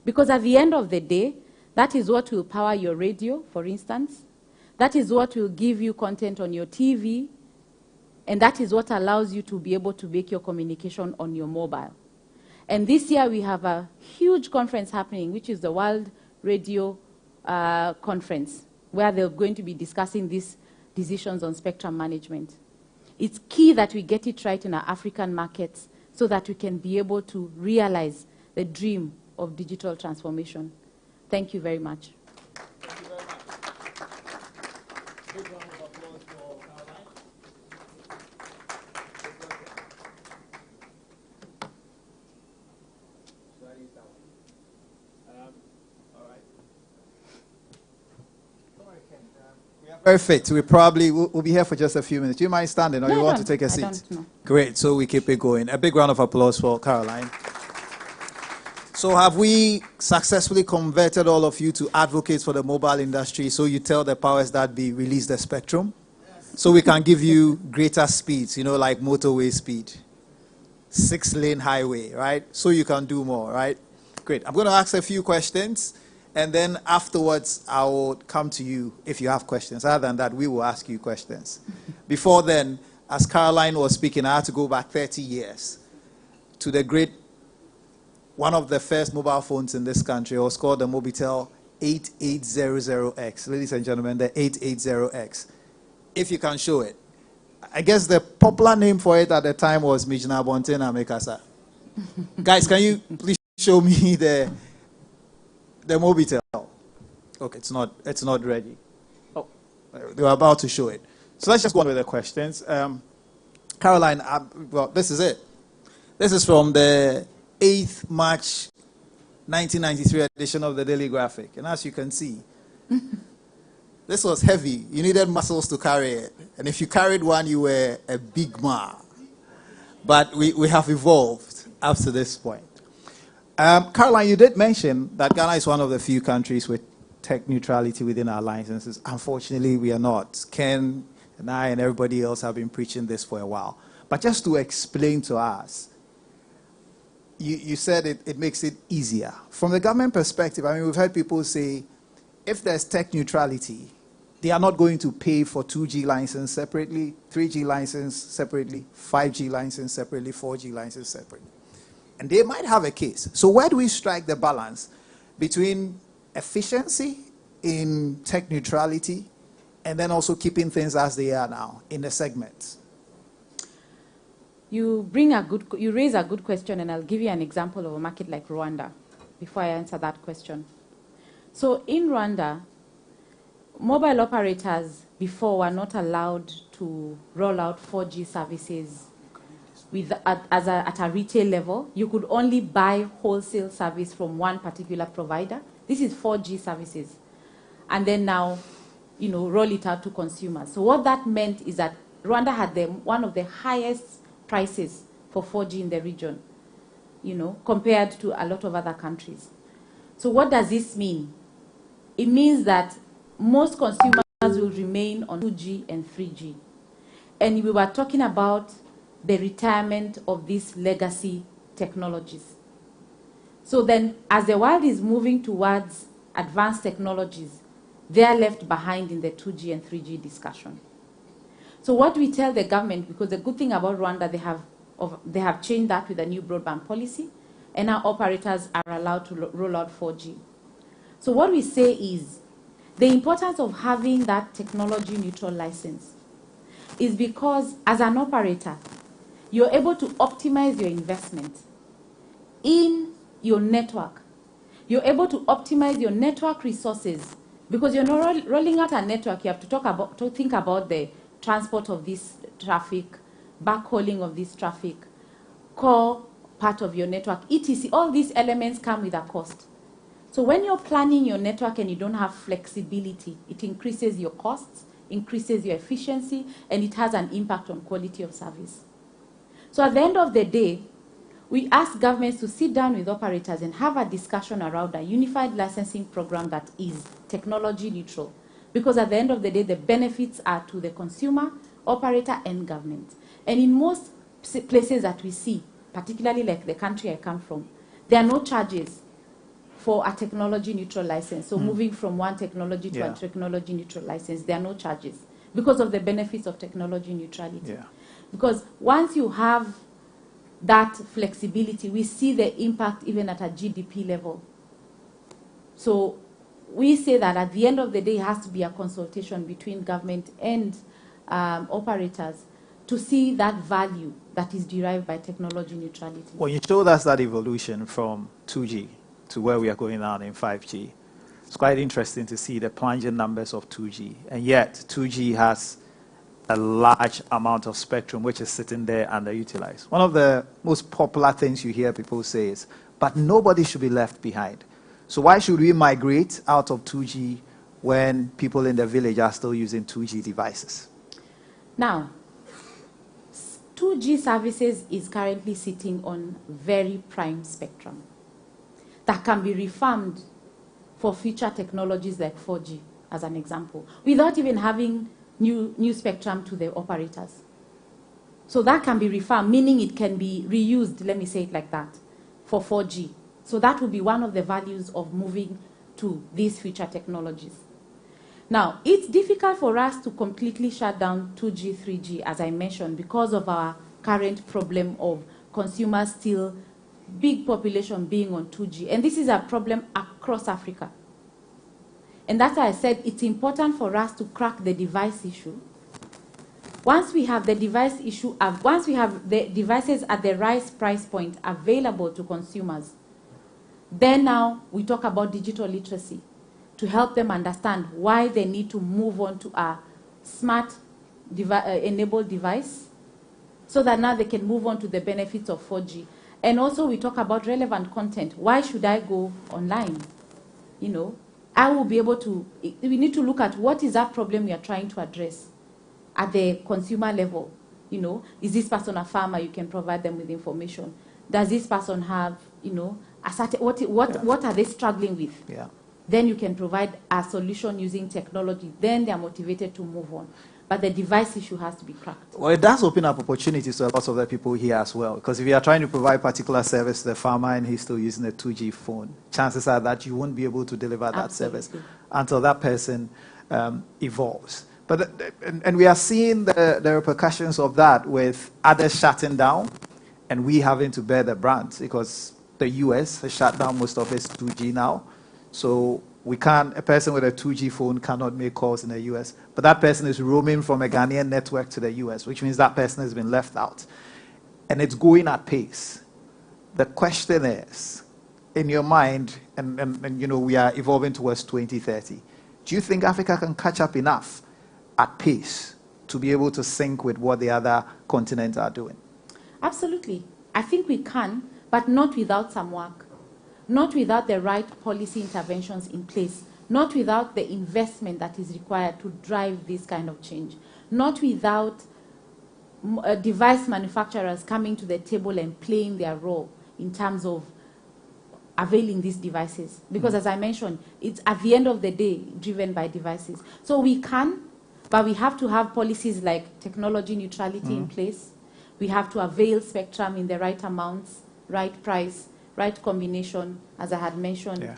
Because at the end of the day, that is what will power your radio, for instance. That is what will give you content on your TV. And that is what allows you to be able to make your communication on your mobile. And this year we have a huge conference happening, which is the World Radio Conference, where they're going to be discussing these decisions on spectrum management. It's key that we get it right in our African markets so that we can be able to realize the dream of digital transformation. Thank you very much. Thank you very much. Big round of applause for Caroline. Should I use that one? All right. We are very fit. We'll be here for just a few minutes. Do you mind standing or No, you I want to don't. take a I seat? don't, no. Great. So we keep it going. A big round of applause for Caroline. So have we successfully converted all of you to advocates for the mobile industry so you tell the powers that be release the spectrum? So we can give you greater speeds, you know, like motorway speed. 6-lane highway, right? So you can do more, right? Great. I'm going to ask a few questions, and then afterwards I will come to you if you have questions. Other than that, we will ask you questions. Before then, as Caroline was speaking, I had to go back 30 years to the great, one of the first mobile phones in this country. It was called the Mobitel 8800X. Ladies and gentlemen, the 880X. If you can show it. I guess the popular name for it at the time was Mijna Bontena Mekasa. Guys, can you please show me the Mobitel? Okay, it's not ready. Oh, they were about to show it. So let's just go on with the questions. Caroline, well, this is it. This is from the 8th March 1993 edition of the Daily Graphic. And as you can see, this was heavy. You needed muscles to carry it. And if you carried one, you were a big man. But we have evolved up to this point. Caroline, you did mention that Ghana is one of the few countries with tech neutrality within our licenses. Unfortunately, we are not. Ken and I and everybody else have been preaching this for a while. But just to explain to us, you said it makes it easier. From the government perspective, I mean, we've heard people say, if there's tech neutrality, they are not going to pay for 2G license separately, 3G license separately, 5G license separately, 4G license separately. And they might have a case. So where do we strike the balance between efficiency in tech neutrality and then also keeping things as they are now in the segments? You raise a good question, and I'll give you an example of a market like Rwanda before I answer that question. So in Rwanda, mobile operators before were not allowed to roll out 4G services at a retail level. You could only buy wholesale service from one particular provider. This is 4G services. And then now, roll it out to consumers. So what that meant is that Rwanda had one of the highest prices for 4G in the region, compared to a lot of other countries. So what does this mean? It means that most consumers will remain on 2G and 3G. And we were talking about the retirement of these legacy technologies. So then, as the world is moving towards advanced technologies, they are left behind in the 2G and 3G discussion. So what we tell the government, because the good thing about Rwanda, they have changed that with a new broadband policy, and now operators are allowed to roll out 4G. So what we say is, the importance of having that technology neutral license is because as an operator, you're able to optimize your investment in your network. You're able to optimize your network resources because you're not rolling out a network. You have to think about the transport of this traffic, backhauling of this traffic, core part of your network, etc. All these elements come with a cost. So when you're planning your network and you don't have flexibility, it increases your costs increases your efficiency, and it has an impact on quality of service. So at the end of the day, we ask governments to sit down with operators and have a discussion around a unified licensing program that is technology neutral. Because at the end of the day, the benefits are to the consumer, operator, and government. And in most places that we see, particularly like the country I come from, there are no charges for a technology neutral license. So moving from one technology to a technology neutral license, there are no charges because of the benefits of technology neutrality. Because once you have that flexibility, we see the impact even at a GDP level. So we say that at the end of the day, it has to be a consultation between government and operators to see that value that is derived by technology neutrality. When you showed us that evolution from 2G to where we are going now in 5G, it's quite interesting to see the plunging numbers of 2G. And yet, 2G has a large amount of spectrum which is sitting there underutilized. One of the most popular things you hear people say is, but nobody should be left behind. So why should we migrate out of 2G when people in the village are still using 2G devices? Now, 2G services is currently sitting on very prime spectrum that can be refarmed for future technologies like 4G, as an example, without even having new spectrum to the operators. So that can be refarmed, meaning it can be reused, let me say it like that, for 4G. So that will be one of the values of moving to these future technologies. Now, it's difficult for us to completely shut down 2G, 3G, as I mentioned, because of our current problem of consumers still, big population being on 2G. And this is a problem across Africa. And that's why I said it's important for us to crack the device issue. Once we have the device issue, once we have the devices at the right price point available to consumers, then now we talk about digital literacy to help them understand why they need to move on to a smart enabled device so that now they can move on to the benefits of 4G. And also we talk about relevant content. Why should I go online? You know, I will be able to, we need to look at what is that problem we are trying to address at the consumer level. You know, is this person a farmer? You can provide them with information. Does this person have, you know, a certain, what are they struggling with? Yeah. Then you can provide a solution using technology. Then they are motivated to move on. But the device issue has to be cracked. Well, it does open up opportunities to a lot of the people here as well. Because if you are trying to provide particular service to the farmer and he's still using a 2G phone, chances are that you won't be able to deliver that service until that person evolves. But and we are seeing the repercussions of that with others shutting down and we having to bear the brunt because the US has shut down most of its 2G now. So we can't, a person with a 2G phone cannot make calls in the US, but that person is roaming from a Ghanaian network to the US, which means that person has been left out. And it's going at pace. The question is, in your mind, and you know, we are evolving towards 2030, do you think Africa can catch up enough at pace to be able to sync with what the other continents are doing? Absolutely. I think we can, but not without some work. Not without the right policy interventions in place, not without the investment that is required to drive this kind of change, not without device manufacturers coming to the table and playing their role in terms of availing these devices. Because as I mentioned, it's at the end of the day driven by devices. So we can, but we have to have policies like technology neutrality in place. We have to avail spectrum in the right amounts, right price, right combination, as I had mentioned. Yeah.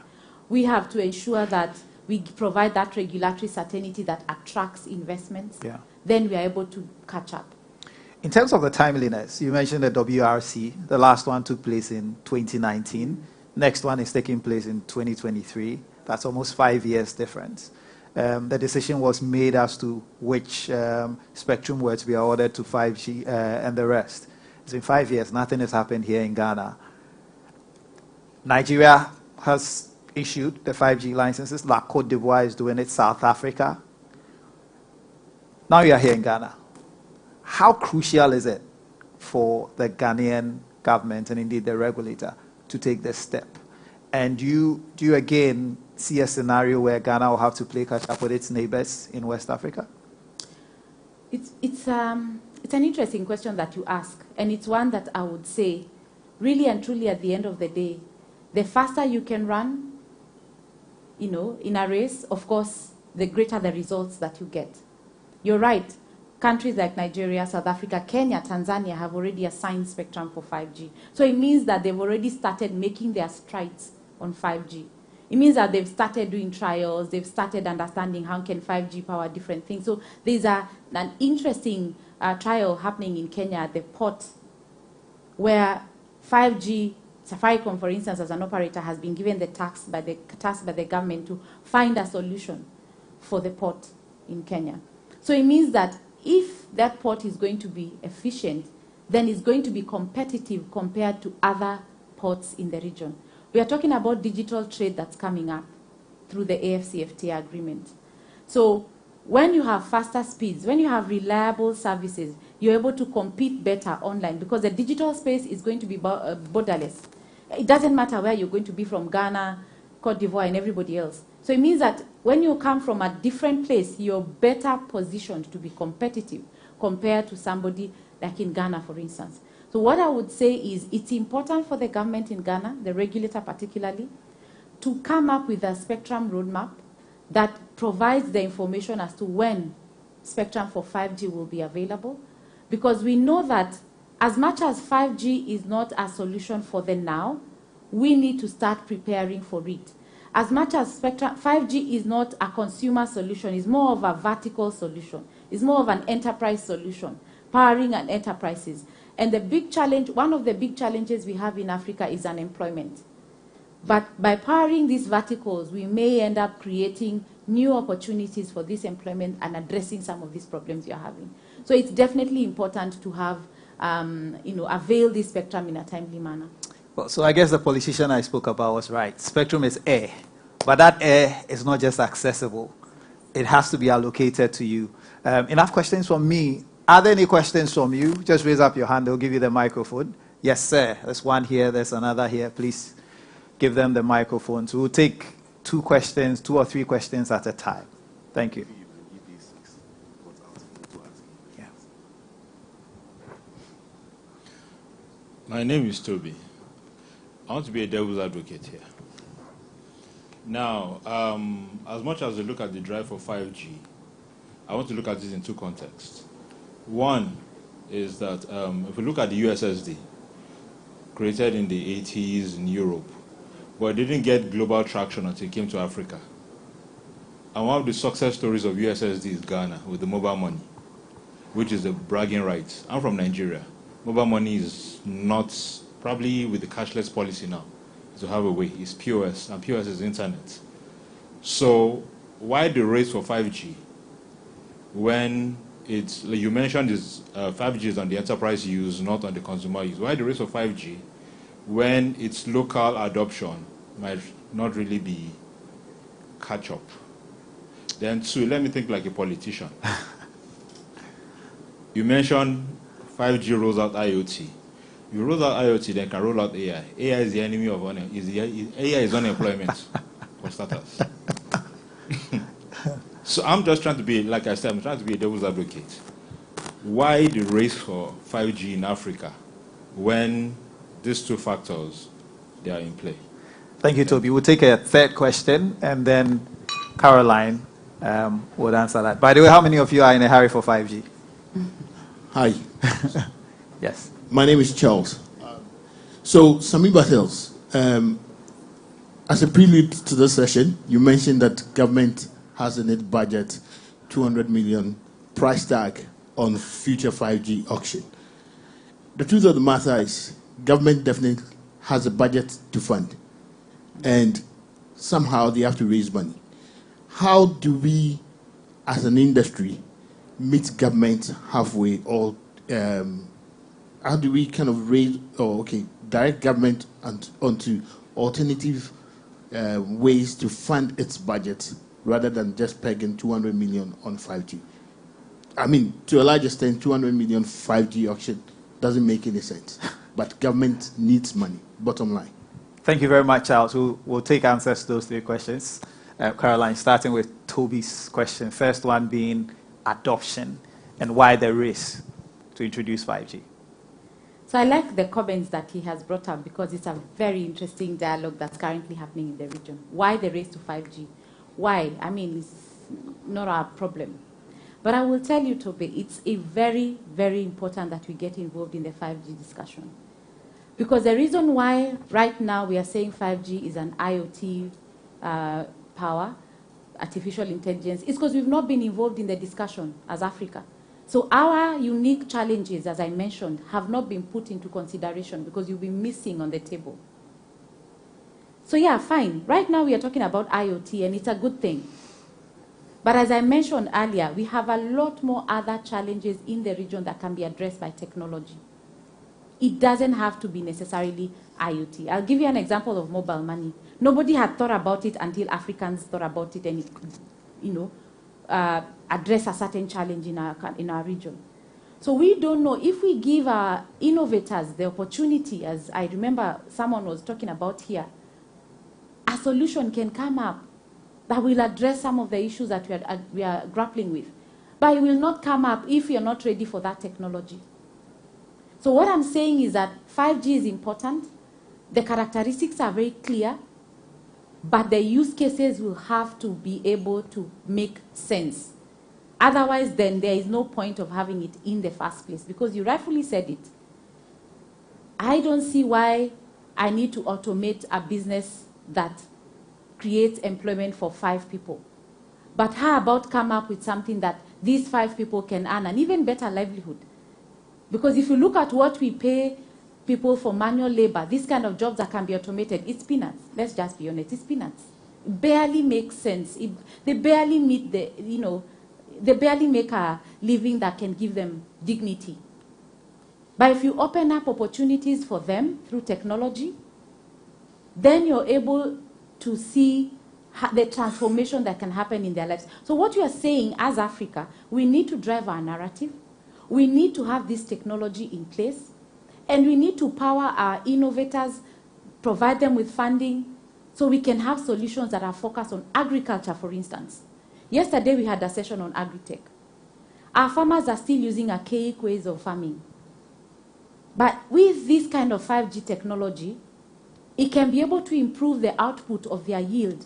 We have to ensure that we provide that regulatory certainty that attracts investments. Yeah. Then we are able to catch up. In terms of the timeliness, you mentioned the WRC. The last one took place in 2019. Next one is taking place in 2023. That's almost 5 years difference. The decision was made as to which spectrum were to be awarded to 5G and the rest. It's been 5 years. Nothing has happened here in Ghana. Nigeria has issued the 5G licenses. La Côte d'Ivoire is doing it. South Africa. Now you are here in Ghana. How crucial is it for the Ghanaian government and indeed the regulator to take this step? And do you again see a scenario where Ghana will have to play catch up with its neighbors in West Africa? It's an interesting question that you ask, and it's one that I would say, really and truly, at the end of the day, the faster you can run, in a race, of course, the greater the results that you get. You're right. Countries like Nigeria, South Africa, Kenya, Tanzania have already assigned spectrum for 5G. So it means that they've already started making their strides on 5G. It means that they've started doing trials, they've started understanding how can 5G power different things. So there's an interesting trial happening in Kenya at the port where 5G, Safaricom, for instance, as an operator, has been given the task by the government to find a solution for the port in Kenya. So it means that if that port is going to be efficient, then it's going to be competitive compared to other ports in the region. We are talking about digital trade that's coming up through the AFCFTA agreement. So when you have faster speeds, when you have reliable services, you're able to compete better online because the digital space is going to be borderless. It doesn't matter where you're going to be from, Ghana, Cote d'Ivoire, and everybody else. So it means that when you come from a different place, you're better positioned to be competitive compared to somebody like in Ghana, for instance. So what I would say is it's important for the government in Ghana, the regulator particularly, to come up with a spectrum roadmap that provides the information as to when spectrum for 5G will be available. Because we know that as much as 5G is not a solution for the now, we need to start preparing for it. As much as 5G is not a consumer solution, it's more of a vertical solution. It's more of an enterprise solution, powering an enterprises. And the big challenge, one of the big challenges we have in Africa is unemployment. But by powering these verticals, we may end up creating new opportunities for this employment and addressing some of these problems you're having. So it's definitely important to have, avail this spectrum in a timely manner. Well, so I guess the politician I spoke about was right. Spectrum is air, but that air is not just accessible. It has to be allocated to you. Enough questions from me. Are there any questions from you? Just raise up your hand. They'll give you the microphone. Yes, sir. There's one here. There's another here. Please give them the microphone. So we'll take 2 or 3 questions at a time. Thank you. Yeah. My name is Toby. I want to be a devil's advocate here. Now, as much as we look at the drive for 5G, I want to look at this in 2 contexts. One is that if we look at the USSD, created in the 80s in Europe, but it didn't get global traction until it came to Africa. And one of the success stories of USSD is Ghana with the mobile money, which is the bragging rights. I'm from Nigeria. Mobile money is not, probably with the cashless policy now, to have a way. It's POS, and POS is internet. So why the race for 5G when it's, like you mentioned, is 5G is on the enterprise use, not on the consumer use. Why the race for 5G when its local adoption might not really be catch up? Then 2, let me think like a politician. You mentioned 5G rolls out IoT. You roll out IoT, then can roll out AI. AI is the enemy of AI is unemployment for starters. So I'm just trying to be, like I said, I'm trying to be a devil's advocate. Why the race for 5G in Africa when these 2 factors, they are in play? Thank you, Toby. We'll take a 3rd question, and then Caroline would answer that. By the way, how many of you are in a hurry for 5G? Hi. Yes. My name is Charles. So, Sami Battles, as a prelude to this session, you mentioned that government has in its budget 200 million price tag on future 5G auction. The truth of the matter is, government definitely has a budget to fund, and somehow they have to raise money. How do we, as an industry, meet government halfway, or how do we kind of raise, direct government onto alternative ways to fund its budget rather than just pegging 200 million on 5G? I mean, to a large extent, 200 million 5G auction doesn't make any sense. But government needs money, bottom line. Thank you very much, Charles. We'll take answers to those 3 questions. Caroline, starting with Toby's question. First one being adoption. and why the race to introduce 5G? So I like the comments that he has brought up because it's a very interesting dialogue that's currently happening in the region. Why the race to 5G? Why? I mean, it's not our problem. But I will tell you, Tobe, it's a very, very important that we get involved in the 5G discussion. Because the reason why right now we are saying 5G is an IoT power, artificial intelligence, is because we've not been involved in the discussion as Africa. So our unique challenges, as I mentioned, have not been put into consideration because you've been missing on the table. So yeah, fine. Right now we are talking about IoT, and it's a good thing. But as I mentioned earlier, we have a lot more other challenges in the region that can be addressed by technology. It doesn't have to be necessarily IoT. I'll give you an example of mobile money. Nobody had thought about it until Africans thought about it and it could, address a certain challenge in our region. So we don't know if we give our innovators the opportunity, as I remember someone was talking about here, a solution can come up that will address some of the issues that we are grappling with. But it will not come up if you're not ready for that technology. So what I'm saying is that 5G is important. The characteristics are very clear, but the use cases will have to be able to make sense. Otherwise, then there is no point of having it in the first place, because you rightfully said it. I don't see why I need to automate a business that creates employment for 5 people. But how about come up with something that these 5 people can earn an even better livelihood? Because if you look at what we pay people for manual labor, these kind of jobs that can be automated, it's peanuts. Let's just be honest, it's peanuts. It barely makes sense. They barely meet the, they barely make a living that can give them dignity. But if you open up opportunities for them through technology, then you're able to see the transformation that can happen in their lives. So what you are saying as Africa, we need to drive our narrative. We need to have this technology in place. And we need to power our innovators, provide them with funding, so we can have solutions that are focused on agriculture, for instance. Yesterday, we had a session on agri-tech. Our farmers are still using archaic ways of farming. But with this kind of 5G technology, it can be able to improve the output of their yield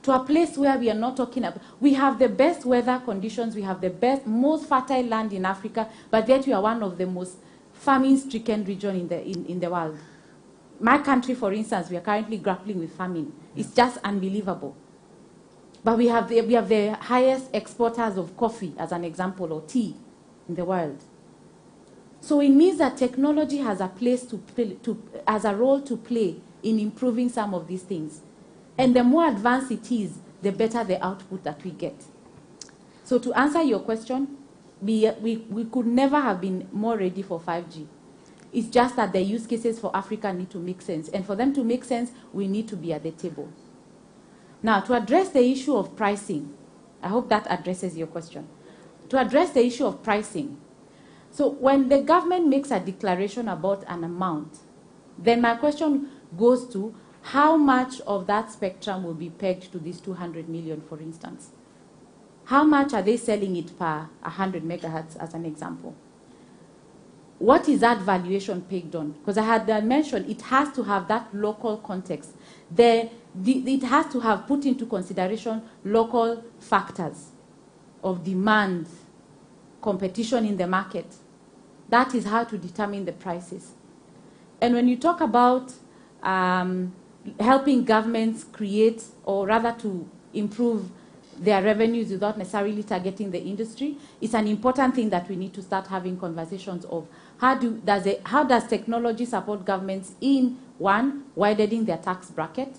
to a place where we are not talking about. We have the best weather conditions, we have the best, most fertile land in Africa, but yet we are one of the most famine-stricken regions in the world. My country, for instance, we are currently grappling with famine. It's just unbelievable. But we have the highest exporters of coffee, as an example, or tea in the world. So it means that technology has a place as a role to play in improving some of these things. And the more advanced it is, the better the output that we get. So to answer your question, we could never have been more ready for 5G. It's just that the use cases for Africa need to make sense. And for them to make sense, we need to be at the table. Now, to address the issue of pricing, I hope that addresses your question. To address the issue of pricing, so when the government makes a declaration about an amount, then my question goes to how much of that spectrum will be pegged to this 200 million, for instance? How much are they selling it per 100 megahertz, as an example? What is that valuation pegged on? Because I had mentioned it has to have that local context. It has to have put into consideration local factors of demand, competition in the market. That is how to determine the prices. And when you talk about helping governments create, or rather to improve their revenues without necessarily targeting the industry, it's an important thing that we need to start having conversations of how does technology support governments in, one, widening their tax bracket?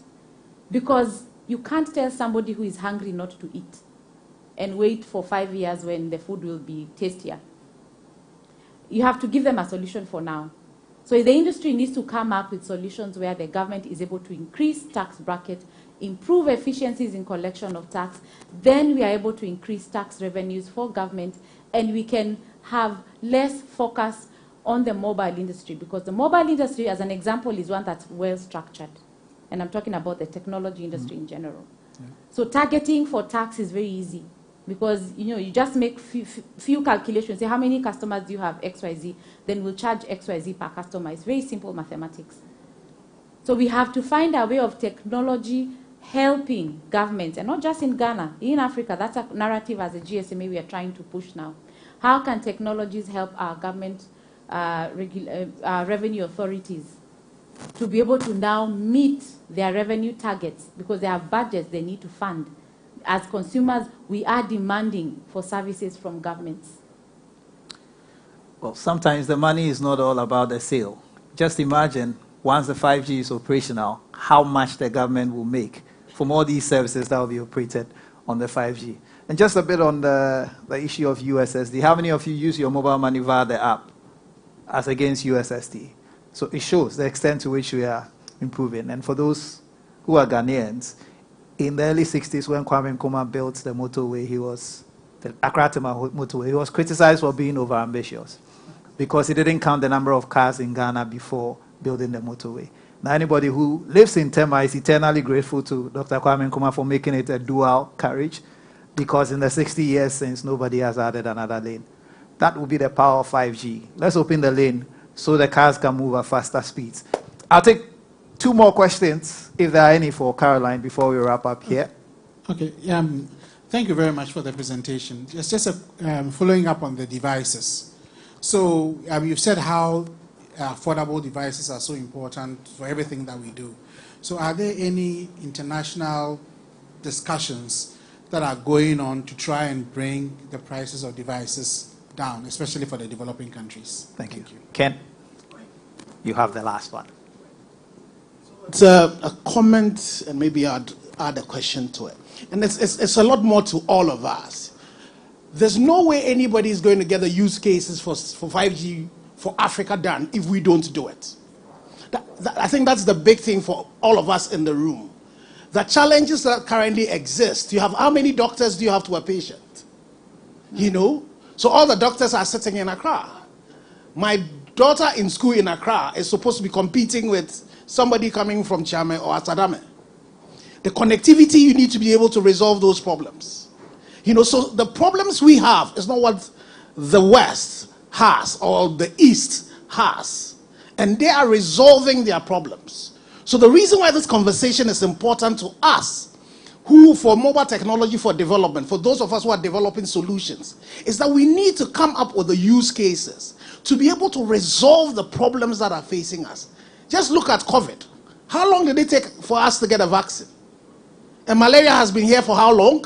Because you can't tell somebody who is hungry not to eat and wait for 5 years when the food will be tastier. You have to give them a solution for now. So the industry needs to come up with solutions where the government is able to increase tax bracket, improve efficiencies in collection of tax, then we are able to increase tax revenues for government, and we can have less focus on the mobile industry, because the mobile industry, as an example, is one that's well structured. And I'm talking about the technology industry in general. Yeah. So targeting for tax is very easy. Because, you just make few calculations, say how many customers do you have, XYZ, then we'll charge XYZ per customer. It's very simple mathematics. So we have to find a way of technology helping governments, and not just in Ghana, in Africa. That's a narrative as a GSMA we are trying to push now. How can technologies help our government, revenue authorities to be able to now meet their revenue targets, because they have budgets they need to fund. As consumers, we are demanding for services from governments. Well, sometimes the money is not all about the sale. Just imagine, once the 5G is operational, how much the government will make from all these services that will be operated on the 5G. And just a bit on the issue of USSD. How many of you use your mobile money via the app as against USSD? So it shows the extent to which we are improving. And for those who are Ghanaians, in the early 60s when Kwame Nkrumah built the motorway, the Accra-Tema motorway, he was criticized for being overambitious because he didn't count the number of cars in Ghana before building the motorway. Now anybody who lives in Tema is eternally grateful to Dr. Kwame Nkrumah for making it a dual carriage, because in the 60 years since, nobody has added another lane. That will be the power of 5G. Let's open the lane so the cars can move at faster speeds. I'll take 2 more questions, if there are any, for Caroline before we wrap up here. Okay. Thank you very much for the presentation. Just following up on the devices. So you've said how affordable devices are so important for everything that we do. So are there any international discussions that are going on to try and bring the prices of devices down, especially for the developing countries? Thank you. Ken, you have the last one. It's a comment, and maybe I'd add a question to it. And it's a lot more to all of us. There's no way anybody is going to get the use cases for 5G for Africa done if we don't do it. I think that's the big thing for all of us in the room. The challenges that currently exist, how many doctors do you have to a patient? So all the doctors are sitting in Accra. My daughter in school in Accra is supposed to be competing with somebody coming from Chame or Asadame. The connectivity, you need to be able to resolve those problems. So the problems we have is not what the West has or the East has. And they are resolving their problems. So the reason why this conversation is important to us, who for mobile technology for development, for those of us who are developing solutions, is that we need to come up with the use cases to be able to resolve the problems that are facing us. Just look at COVID. How long did it take for us to get a vaccine? And malaria has been here for how long?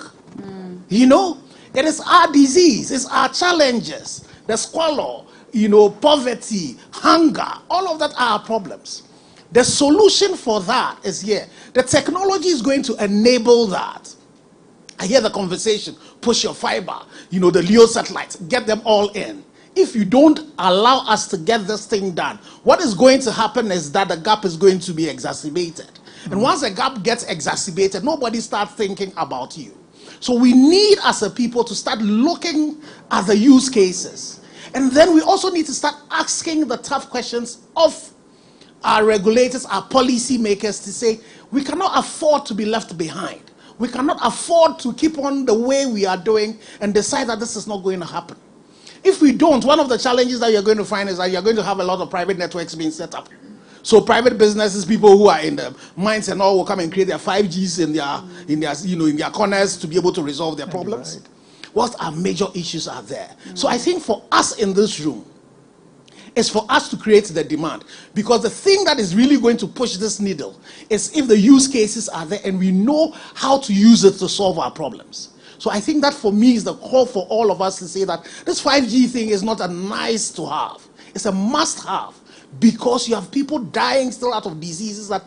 It is our disease, it's our challenges, the squalor, poverty, hunger, all of that are our problems. The solution for that is here. The technology is going to enable that. I hear the conversation, push your fiber, the LEO satellites, get them all in. If you don't allow us to get this thing done, what is going to happen is that the gap is going to be exacerbated. And once the gap gets exacerbated, nobody starts thinking about you. So we need, as a people, to start looking at the use cases. And then we also need to start asking the tough questions of our regulators, our policy makers, to say, we cannot afford to be left behind. We cannot afford to keep on the way we are doing and decide that this is not going to happen. If we don't, one of the challenges that you're going to find is that you're going to have a lot of private networks being set up. So private businesses, people who are in the mines and all, will come and create their 5Gs in their corners to be able to resolve their problems. Right. What are major issues are there? So I think for us in this room, is for us to create the demand. Because the thing that is really going to push this needle is if the use cases are there and we know how to use it to solve our problems. So I think that for me is the call for all of us to say that this 5G thing is not a nice to have. It's a must have. Because you have people dying still out of diseases that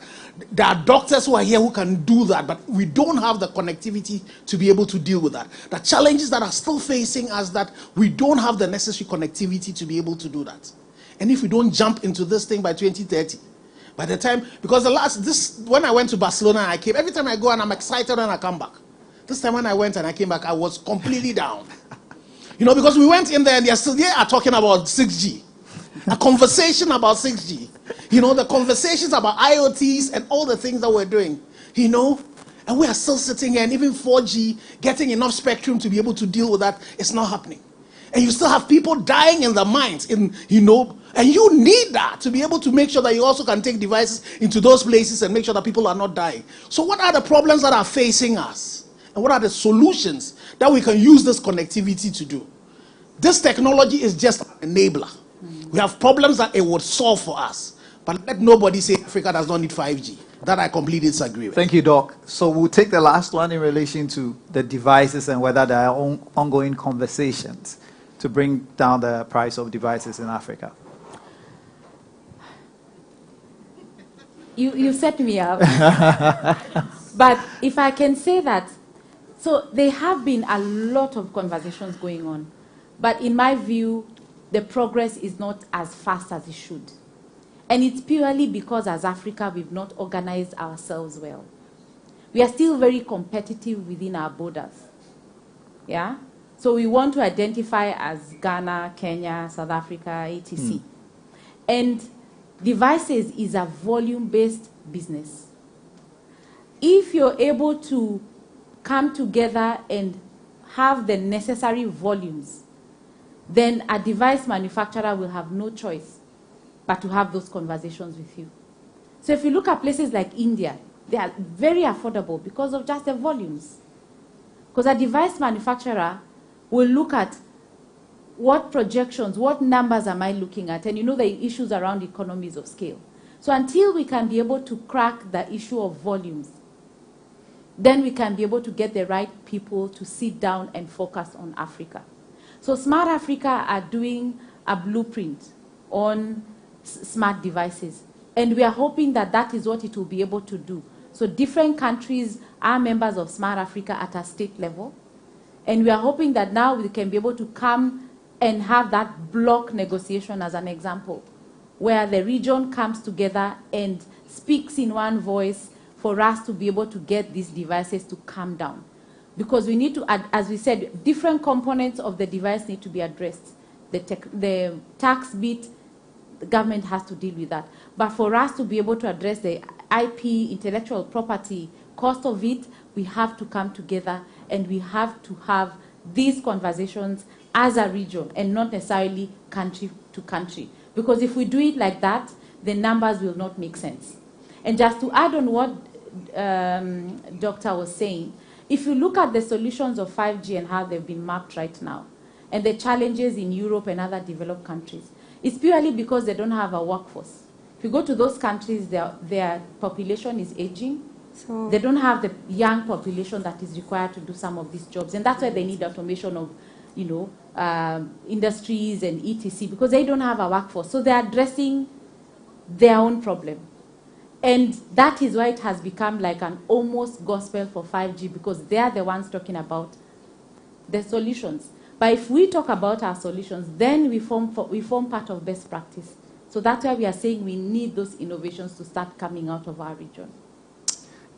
there are doctors who are here who can do that, but we don't have the connectivity to be able to deal with that. The challenges that are still facing us, that we don't have the necessary connectivity to be able to do that. And if we don't jump into this thing by 2030, by the time, because when I went to Barcelona and I came, every time I go and I'm excited and I come back. This time when I went and I came back, I was completely down. Because we went in there and they are talking about 6G. A conversation about 6G. The conversations about IoTs and all the things that we're doing. And we are still sitting here, and even 4G, getting enough spectrum to be able to deal with that, it's not happening. And you still have people dying in the mines, and you need that to be able to make sure that you also can take devices into those places and make sure that people are not dying. So what are the problems that are facing us? And what are the solutions that we can use this connectivity to do? This technology is just an enabler. We have problems that it would solve for us. But let nobody say Africa does not need 5G. That I completely disagree with. Thank you, Doc. So we'll take the last one in relation to the devices and whether there are ongoing conversations to bring down the price of devices in Africa. You set me up. But if I can say that, so there have been a lot of conversations going on. But in my view, the progress is not as fast as it should. And it's purely because as Africa, we've not organized ourselves well. We are still very competitive within our borders. Yeah? So we want to identify as Ghana, Kenya, South Africa, etc. And devices is a volume-based business. If you're able to come together and have the necessary volumes, then a device manufacturer will have no choice but to have those conversations with you. So if you look at places like India, they are very affordable because of just the volumes. Because a device manufacturer will look at what projections, what numbers am I looking at, and you know the issues around economies of scale. So until we can be able to crack the issue of volumes, then we can be able to get the right people to sit down and focus on Africa. So Smart Africa are doing a blueprint on smart devices. And we are hoping that that is what it will be able to do. So different countries are members of Smart Africa at a state level. And we are hoping that now we can be able to come and have that block negotiation as an example, where the region comes together and speaks in one voice for us to be able to get these devices to come down. Because we need to, as we said, different components of the device need to be addressed. The tax bit, the government has to deal with that. But for us to be able to address the IP, intellectual property, cost of it, we have to come together and we have to have these conversations as a region and not necessarily country to country. Because if we do it like that, the numbers will not make sense. And just to add on what Doctor was saying, if you look at the solutions of 5G and how they've been mapped right now, and the challenges in Europe and other developed countries, it's purely because they don't have a workforce. If you go to those countries, their population is aging. So they don't have the young population that is required to do some of these jobs. And that's why they need automation of, industries and etc. because they don't have a workforce. So they're addressing their own problem. And that is why it has become like an almost gospel for 5G, because they are the ones talking about the solutions. But if we talk about our solutions, then we form part of best practice. So that's why we are saying we need those innovations to start coming out of our region.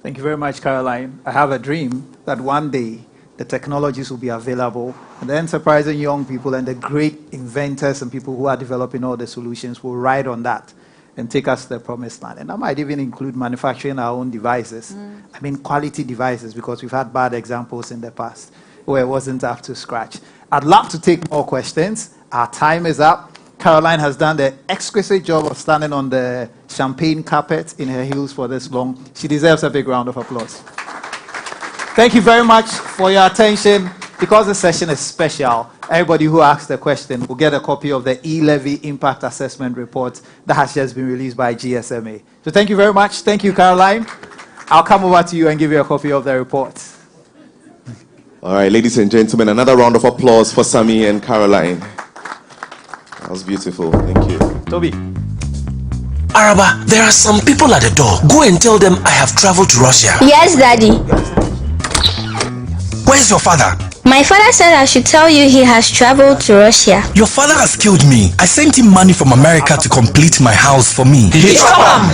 Thank you very much, Caroline. I have a dream that one day the technologies will be available, and the enterprising young people and the great inventors and people who are developing all the solutions will ride on that and take us to the promised land. And that might even include manufacturing our own devices. I mean, quality devices, because we've had bad examples in the past where it wasn't up to scratch. I'd love to take more questions. Our time is up. Caroline has done the exquisite job of standing on the champagne carpet in her heels for this long. She deserves a big round of applause. Thank you very much for your attention. Because the session is special, everybody who asks the question will get a copy of the e-levy impact assessment report that has just been released by GSMA. So thank you very much. Thank you, Caroline. I'll come over to you and give you a copy of the report. All right, ladies and gentlemen, another round of applause for Sammy and Caroline. That was beautiful. Thank you. Toby. Araba, there are some people at the door. Go and tell them I have traveled to Russia. Yes, Daddy. Where's your father? My father said I should tell you he has traveled to Russia. Your father has killed me. I sent him money from America to complete my house for me.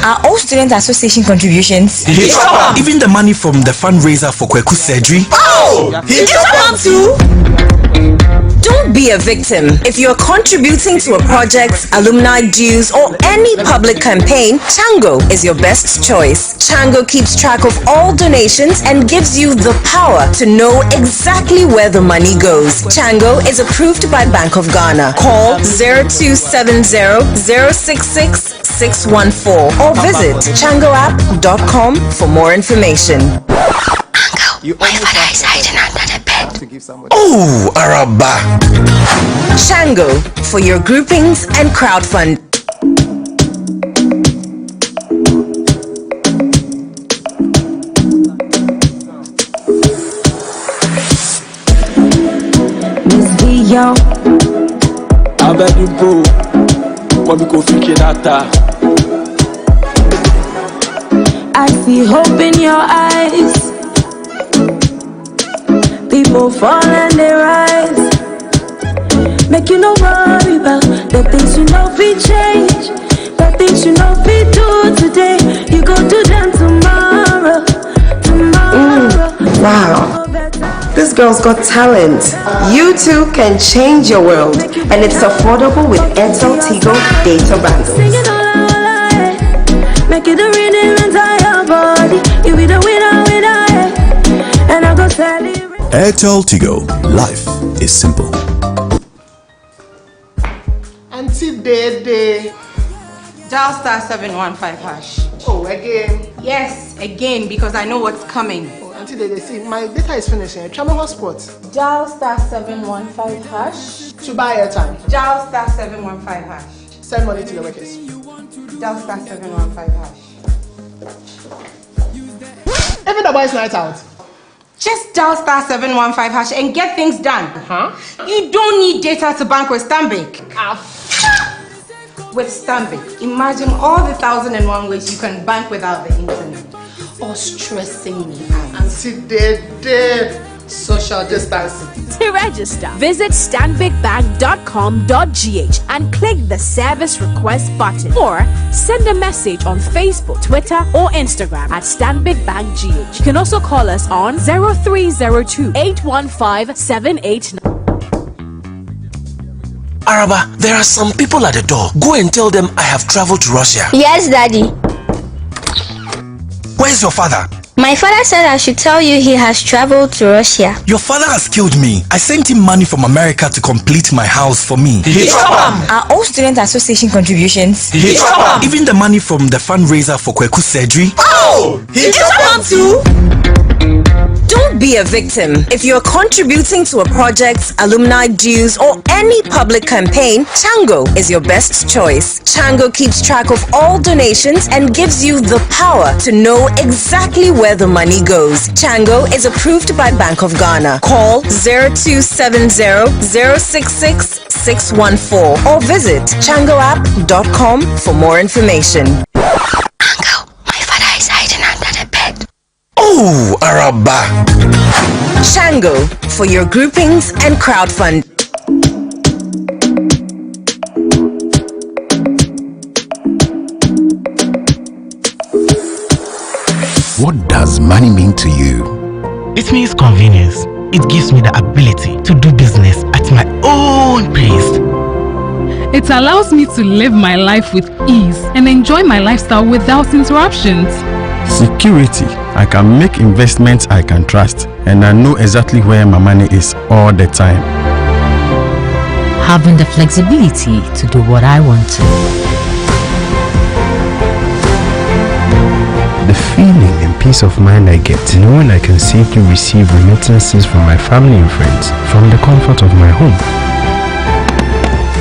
Are all student association contributions? Even the money from the fundraiser for Kweku surgery. Oh! He did that too? Don't be a victim. If you're contributing to a project, alumni dues, or any public campaign, Chango is your best choice. Chango keeps track of all donations and gives you the power to know exactly where the money goes. Chango is approved by Bank of Ghana. Call 0270-066-614 or visit changoapp.com for more information. Uncle, my father is hiding under the bed. Oh, Araba! Chango for your groupings and crowdfund. Miss Dio, I bet you go. Come go fix data. I see hope in your eyes. People fall and they rise. Make you no worry about the things you know we change, the things you know we do today. You go do them tomorrow. Wow, this girl's got talent. You too can change your world, and it's affordable with MT4D data bundles. Make it a rhythm entire body. You be the winner, and I go celebrate. MT4D, life is simple. MT4D. Dial star 715 hash. Oh, again? Yes, again, because I know what's coming. Oh, MT4D, see, my data is finishing. Try my hotspot. Dial star 715 hash. To buy airtime. Dial star 715 hash. Send money to the workers. Dial star 715 hash. Even the boys' night out. Just dial star 715 hash and get things done. You don't need data to bank with Stanbic. With Stanbic, imagine all the 1,001 ways you can bank without the internet. Or stressing me out. MT4D. Social distancing. To register, visit stanbicbank.com.gh and click the service request button, or send a message on Facebook, Twitter, or Instagram at Stanbic Bank GH. You can also call us on 0302 815 789. Araba, there are some people at the door. Go and tell them I have traveled to Russia. Yes, Daddy. Where's your father? My father said I should tell you he has traveled to Russia. Your father has killed me. I sent him money from America to complete my house for me. Are all student association contributions? Even the money from the fundraiser for Kweku's surgery. Oh! He too? Don't be a victim. If you're contributing to a project, alumni dues, or any public campaign, Chango is your best choice. Chango keeps track of all donations and gives you the power to know exactly where the money goes. Chango is approved by Bank of Ghana. Call 0270-066-614 or visit changoapp.com for more information. Uncle, my father is hiding under the bed. Oh, Araba! Chango for your groupings and crowdfund. What does money mean to you? It means convenience. It gives me the ability to do business at my own pace. It allows me to live my life with ease and enjoy my lifestyle without interruptions. Security. I can make investments I can trust, and I know exactly where my money is all the time. Having the flexibility to do what I want to. The feeling and peace of mind I get knowing I can safely receive remittances from my family and friends from the comfort of my home.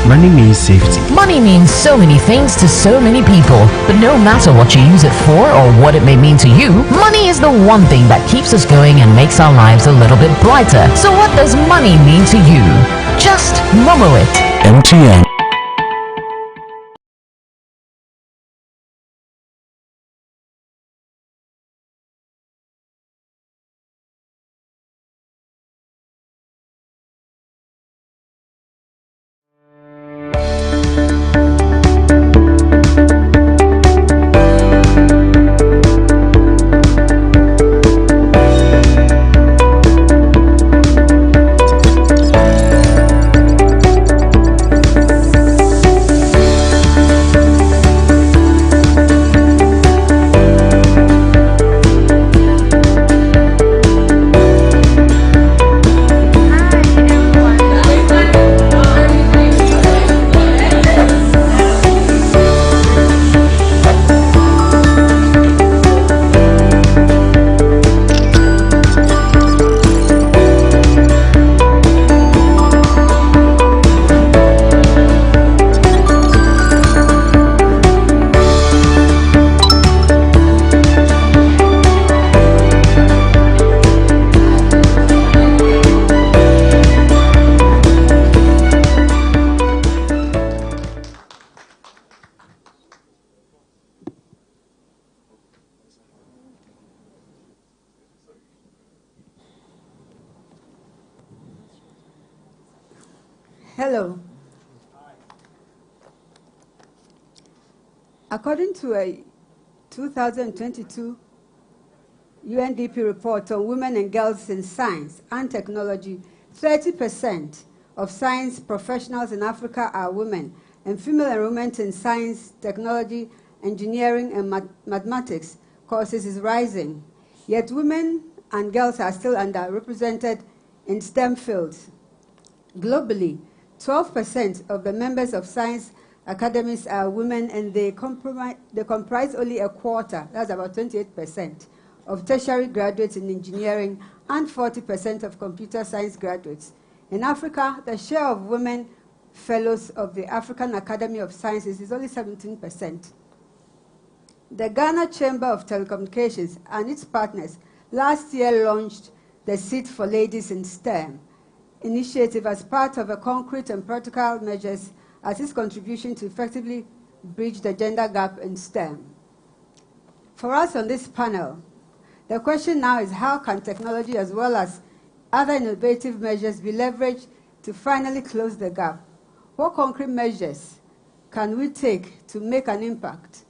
Money means safety. Money means so many things to so many people, but no matter what you use it for or what it may mean to you, money is the one thing that keeps us going and makes our lives a little bit brighter. So what does money mean to you? Just Momo it. MTN. Hello. According to a 2022 UNDP report on women and girls in science and technology, 30% of science professionals in Africa are women, and female enrollment in science, technology, engineering, and mathematics courses is rising. Yet women and girls are still underrepresented in STEM fields. Globally, 12% of the members of science academies are women, and they comprise only a quarter, that's about 28%, of tertiary graduates in engineering and 40% of computer science graduates. In Africa, the share of women fellows of the African Academy of Sciences is only 17%. The Ghana Chamber of Telecommunications and its partners last year launched the Seat for Ladies in STEM initiative as part of a concrete and practical measures as its contribution to effectively bridge the gender gap in STEM. For us on this panel, the question now is how can technology as well as other innovative measures be leveraged to finally close the gap? What concrete measures can we take to make an impact?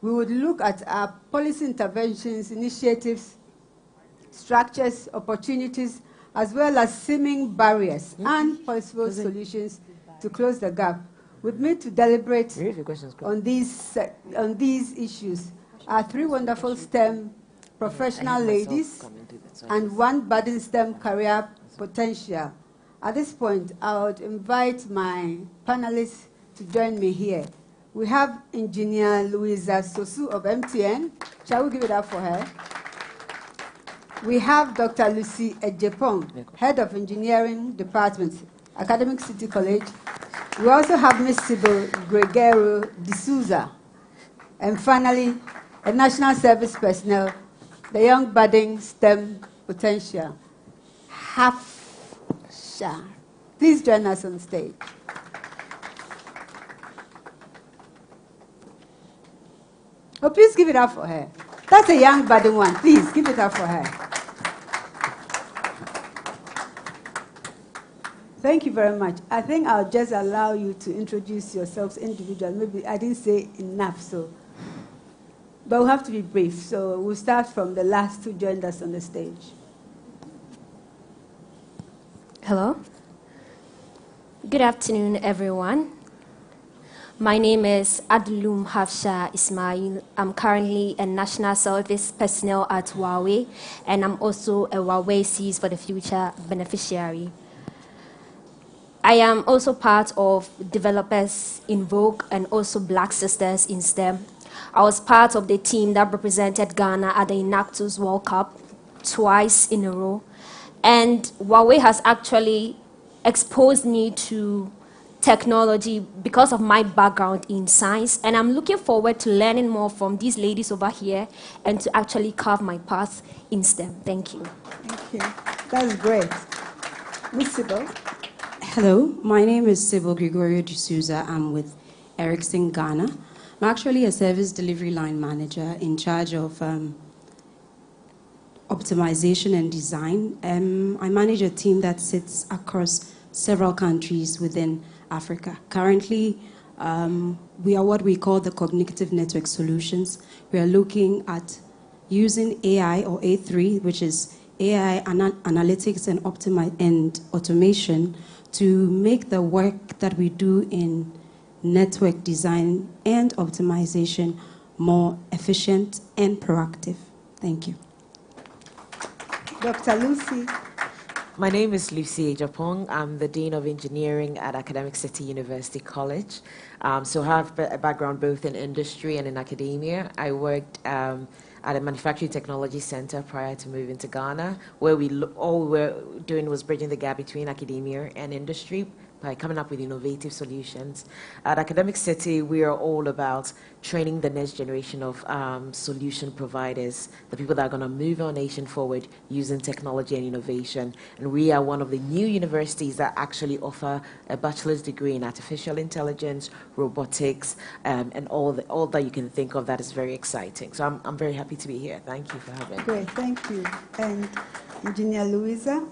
We would look at our policy interventions, initiatives, structures, opportunities, as well as seeming barriers and possible solutions to close the gap. With me to deliberate on these issues are three wonderful STEM professional ladies and one budding STEM career potential. At this point, I would invite my panelists to join me here. We have Engineer Louisa Sosu of MTN. Shall we give it up for her? We have Dr. Lucy Ejepong, Head of Engineering Department, Academic City College. We also have Ms. Sybil Gregorio D'Souza. And finally, a National Service Personnel, the young budding STEM potential, Hafsha. Please join us on stage. Oh, please give it up for her. That's a young budding one. Please give it up for her. Thank you very much. I think I'll just allow you to introduce yourselves individually. Maybe I didn't say enough, so. But we'll have to be brief. So we'll start from the last two joined us on the stage. Hello. Good afternoon, everyone. My name is Adlum Hafsha Ismail. I'm currently a National Service Personnel at Huawei, and I'm also a Huawei Seas for the Future beneficiary. I am also part of Developers in Vogue and also Black Sisters in STEM. I was part of the team that represented Ghana at the Inactus World Cup twice in a row. And Huawei has actually exposed me to technology because of my background in science. And I'm looking forward to learning more from these ladies over here and to actually carve my path in STEM. Thank you. Thank you. That's great. Ms. Sybil. Hello, my name is Sybil Gregorio D'Souza. I'm with Ericsson Ghana. I'm actually a service delivery line manager in charge of optimization and design. I manage a team that sits across several countries within Africa. Currently, we are what we call the cognitive network solutions. We are looking at using AI or A3, which is AI analytics and automation, to make the work that we do in network design and optimization more efficient and proactive. Thank you. Dr. Lucy. My name is Lucy Ejapong. I'm the Dean of Engineering at Academic City University College. So I have a background both in industry and in academia. I worked at a manufacturing technology center prior to moving to Ghana, where all we were doing was bridging the gap between academia and industry by coming up with innovative solutions. At Academic City, we are all about training the next generation of solution providers, the people that are going to move our nation forward using technology and innovation. And we are one of the new universities that actually offer a bachelor's degree in artificial intelligence, robotics, and all that you can think of. That is very exciting. So I'm very happy to be here. Thank you for having me. Great, thank you. And Engineer Louisa.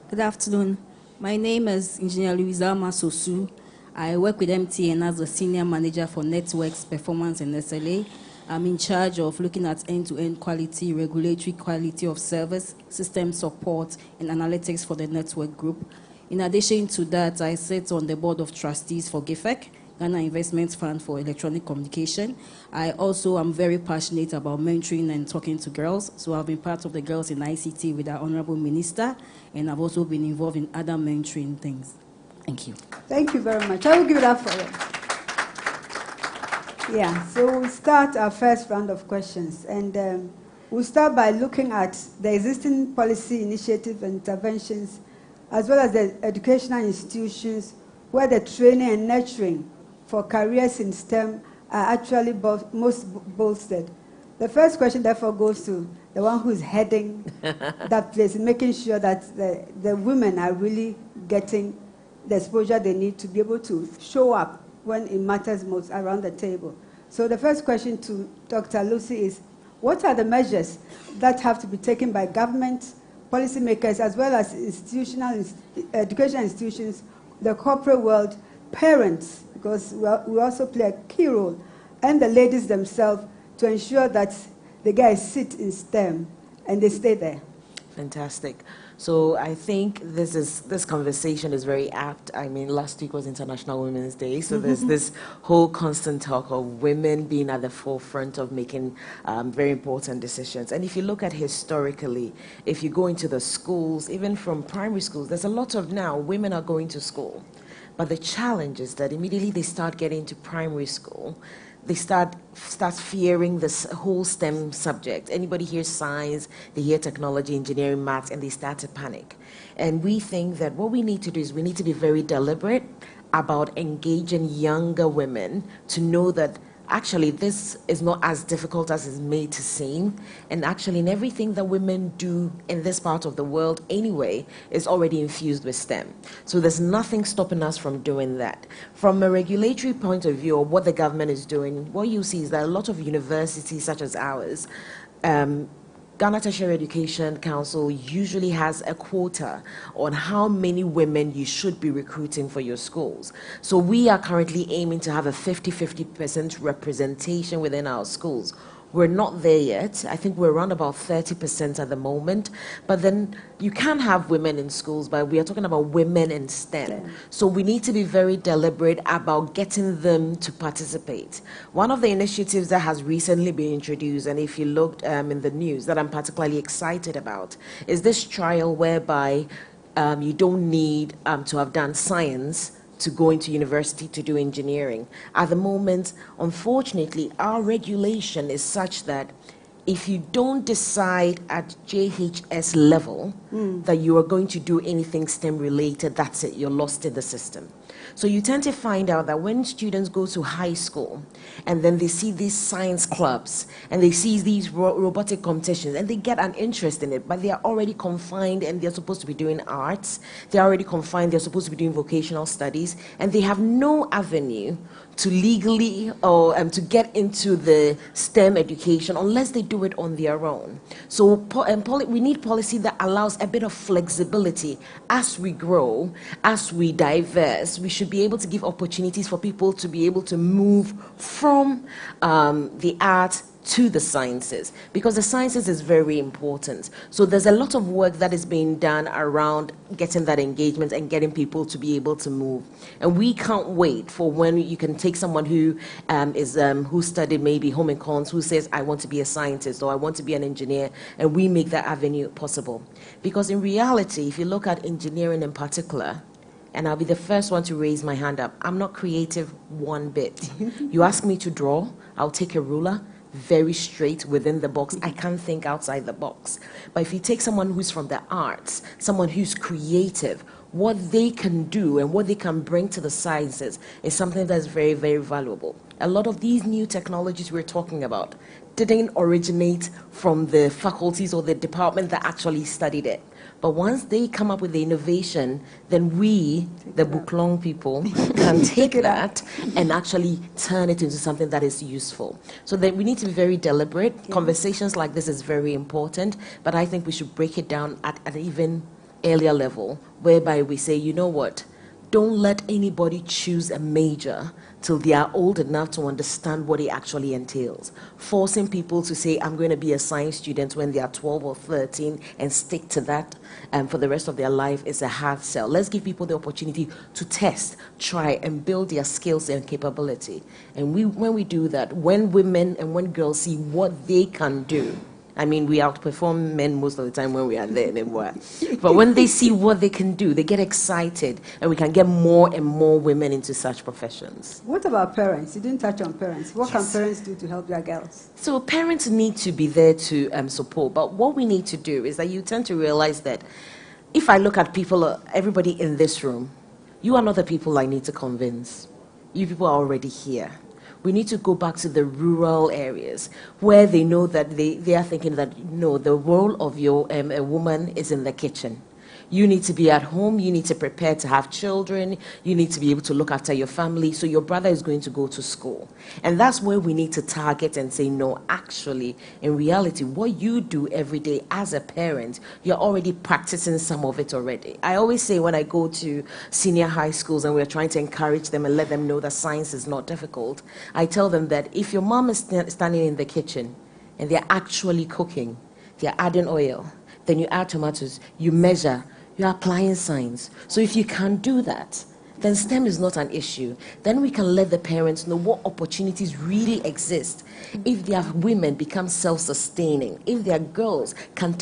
Good afternoon. My name is Engineer Louisa Masosu. I work with MTN as the Senior Manager for Networks Performance and SLA. I'm in charge of looking at end-to-end quality, regulatory quality of service, system support, and analytics for the network group. In addition to that, I sit on the board of trustees for GIFEC, Ghana Investment Fund for Electronic Communication. I also am very passionate about mentoring and talking to girls, so I've been part of the Girls in ICT with our Honorable Minister, and I've also been involved in other mentoring things. Thank you. Thank you very much. I will give it up for them. Yeah, so we'll start our first round of questions, and we'll start by looking at the existing policy initiative and interventions, as well as the educational institutions where the training and nurturing for careers in STEM are actually most bolstered. The first question, therefore, goes to the one who's heading that place, making sure that the women are really getting the exposure they need to be able to show up when it matters most around the table. So the first question to Dr. Lucy is, what are the measures that have to be taken by government, policymakers, as well as institutional education institutions, the corporate world, parents, because we also play a key role, and the ladies themselves to ensure that the guys sit in STEM and they stay there? Fantastic. So I think this conversation is very apt. I mean, last week was International Women's Day, so there's this whole constant talk of women being at the forefront of making very important decisions. And if you look at historically, if you go into the schools, even from primary schools, there's a lot of now women are going to school. But the challenge is that immediately they start getting to primary school, they start fearing this whole STEM subject. Anybody hears science, they hear technology, engineering, maths, and they start to panic. And we think that what we need to do is we need to be very deliberate about engaging younger women to know that actually this is not as difficult as it's made to seem. And actually in everything that women do in this part of the world anyway is already infused with STEM. So there's nothing stopping us from doing that. From a regulatory point of view, or what the government is doing, what you see is that a lot of universities such as ours, Ghana Tertiary Education Council usually has a quota on how many women you should be recruiting for your schools. So we are currently aiming to have a 50-50% representation within our schools. We're not there yet. I think we're around about 30% at the moment. But then you can have women in schools, but we are talking about women in STEM. So we need to be very deliberate about getting them to participate. One of the initiatives that has recently been introduced, and if you looked in the news, that I'm particularly excited about, is this trial whereby you don't need to have done science to go into university to do engineering. At the moment, unfortunately, our regulation is such that if you don't decide at JHS level that you are going to do anything STEM related, that's it, you're lost in the system. So you tend to find out that when students go to high school and then they see these science clubs and they see these robotic competitions and they get an interest in it, but they are already confined and they're supposed to be doing arts, they're already confined, they're supposed to be doing vocational studies, and they have no avenue to legally or to get into the STEM education unless they do it on their own. So we need policy that allows a bit of flexibility as we grow, as we diverse. We should be able to give opportunities for people to be able to move from the art to the sciences, because the sciences is very important. So there's a lot of work that is being done around getting that engagement and getting people to be able to move. And we can't wait for when you can take someone who who studied maybe home econs, who says, I want to be a scientist or I want to be an engineer, and we make that avenue possible. Because in reality, if you look at engineering in particular, and I'll be the first one to raise my hand up, I'm not creative one bit. You ask me to draw, I'll take a ruler, very straight within the box. I can't think outside the box. But if you take someone who's from the arts, someone who's creative, what they can do and what they can bring to the sciences is something that's very, very valuable. A lot of these new technologies we're talking about didn't originate from the faculties or the department that actually studied it. But once they come up with the innovation, then we, the Buklong people, can take that and actually turn it into something that is useful. So then we need to be very deliberate. Conversations like this is very important, but I think we should break it down at an even earlier level, whereby we say, you know what, don't let anybody choose a major till they are old enough to understand what it actually entails. Forcing people to say, I'm going to be a science student when they are 12 or 13 and stick to that for the rest of their life is a hard sell. Let's give people the opportunity to test, try, and build their skills and capability. And when we do that, when women and when girls see what they can do, I mean, we outperform men most of the time when we are there. But when they see what they can do, they get excited, and we can get more and more women into such professions. What about parents? You didn't touch on parents. What can parents do to help their girls? So parents need to be there to support. But what we need to do is that you tend to realize that if I look at people, everybody in this room, you are not the people I need to convince. You people are already here. We need to go back to the rural areas where they know that they are thinking that, no, the role of a woman is in the kitchen. You need to be at home, you need to prepare to have children, you need to be able to look after your family, so your brother is going to go to school. And that's where we need to target and say, no, actually, in reality, what you do every day as a parent, you're already practicing some of it already. I always say when I go to senior high schools and we're trying to encourage them and let them know that science is not difficult, I tell them that if your mom is standing in the kitchen and they're actually cooking, they're adding oil, then you add tomatoes, you measure, you're applying science. So if you can do that, then STEM is not an issue. Then we can let the parents know what opportunities really exist. If their women become self-sustaining, if their girls can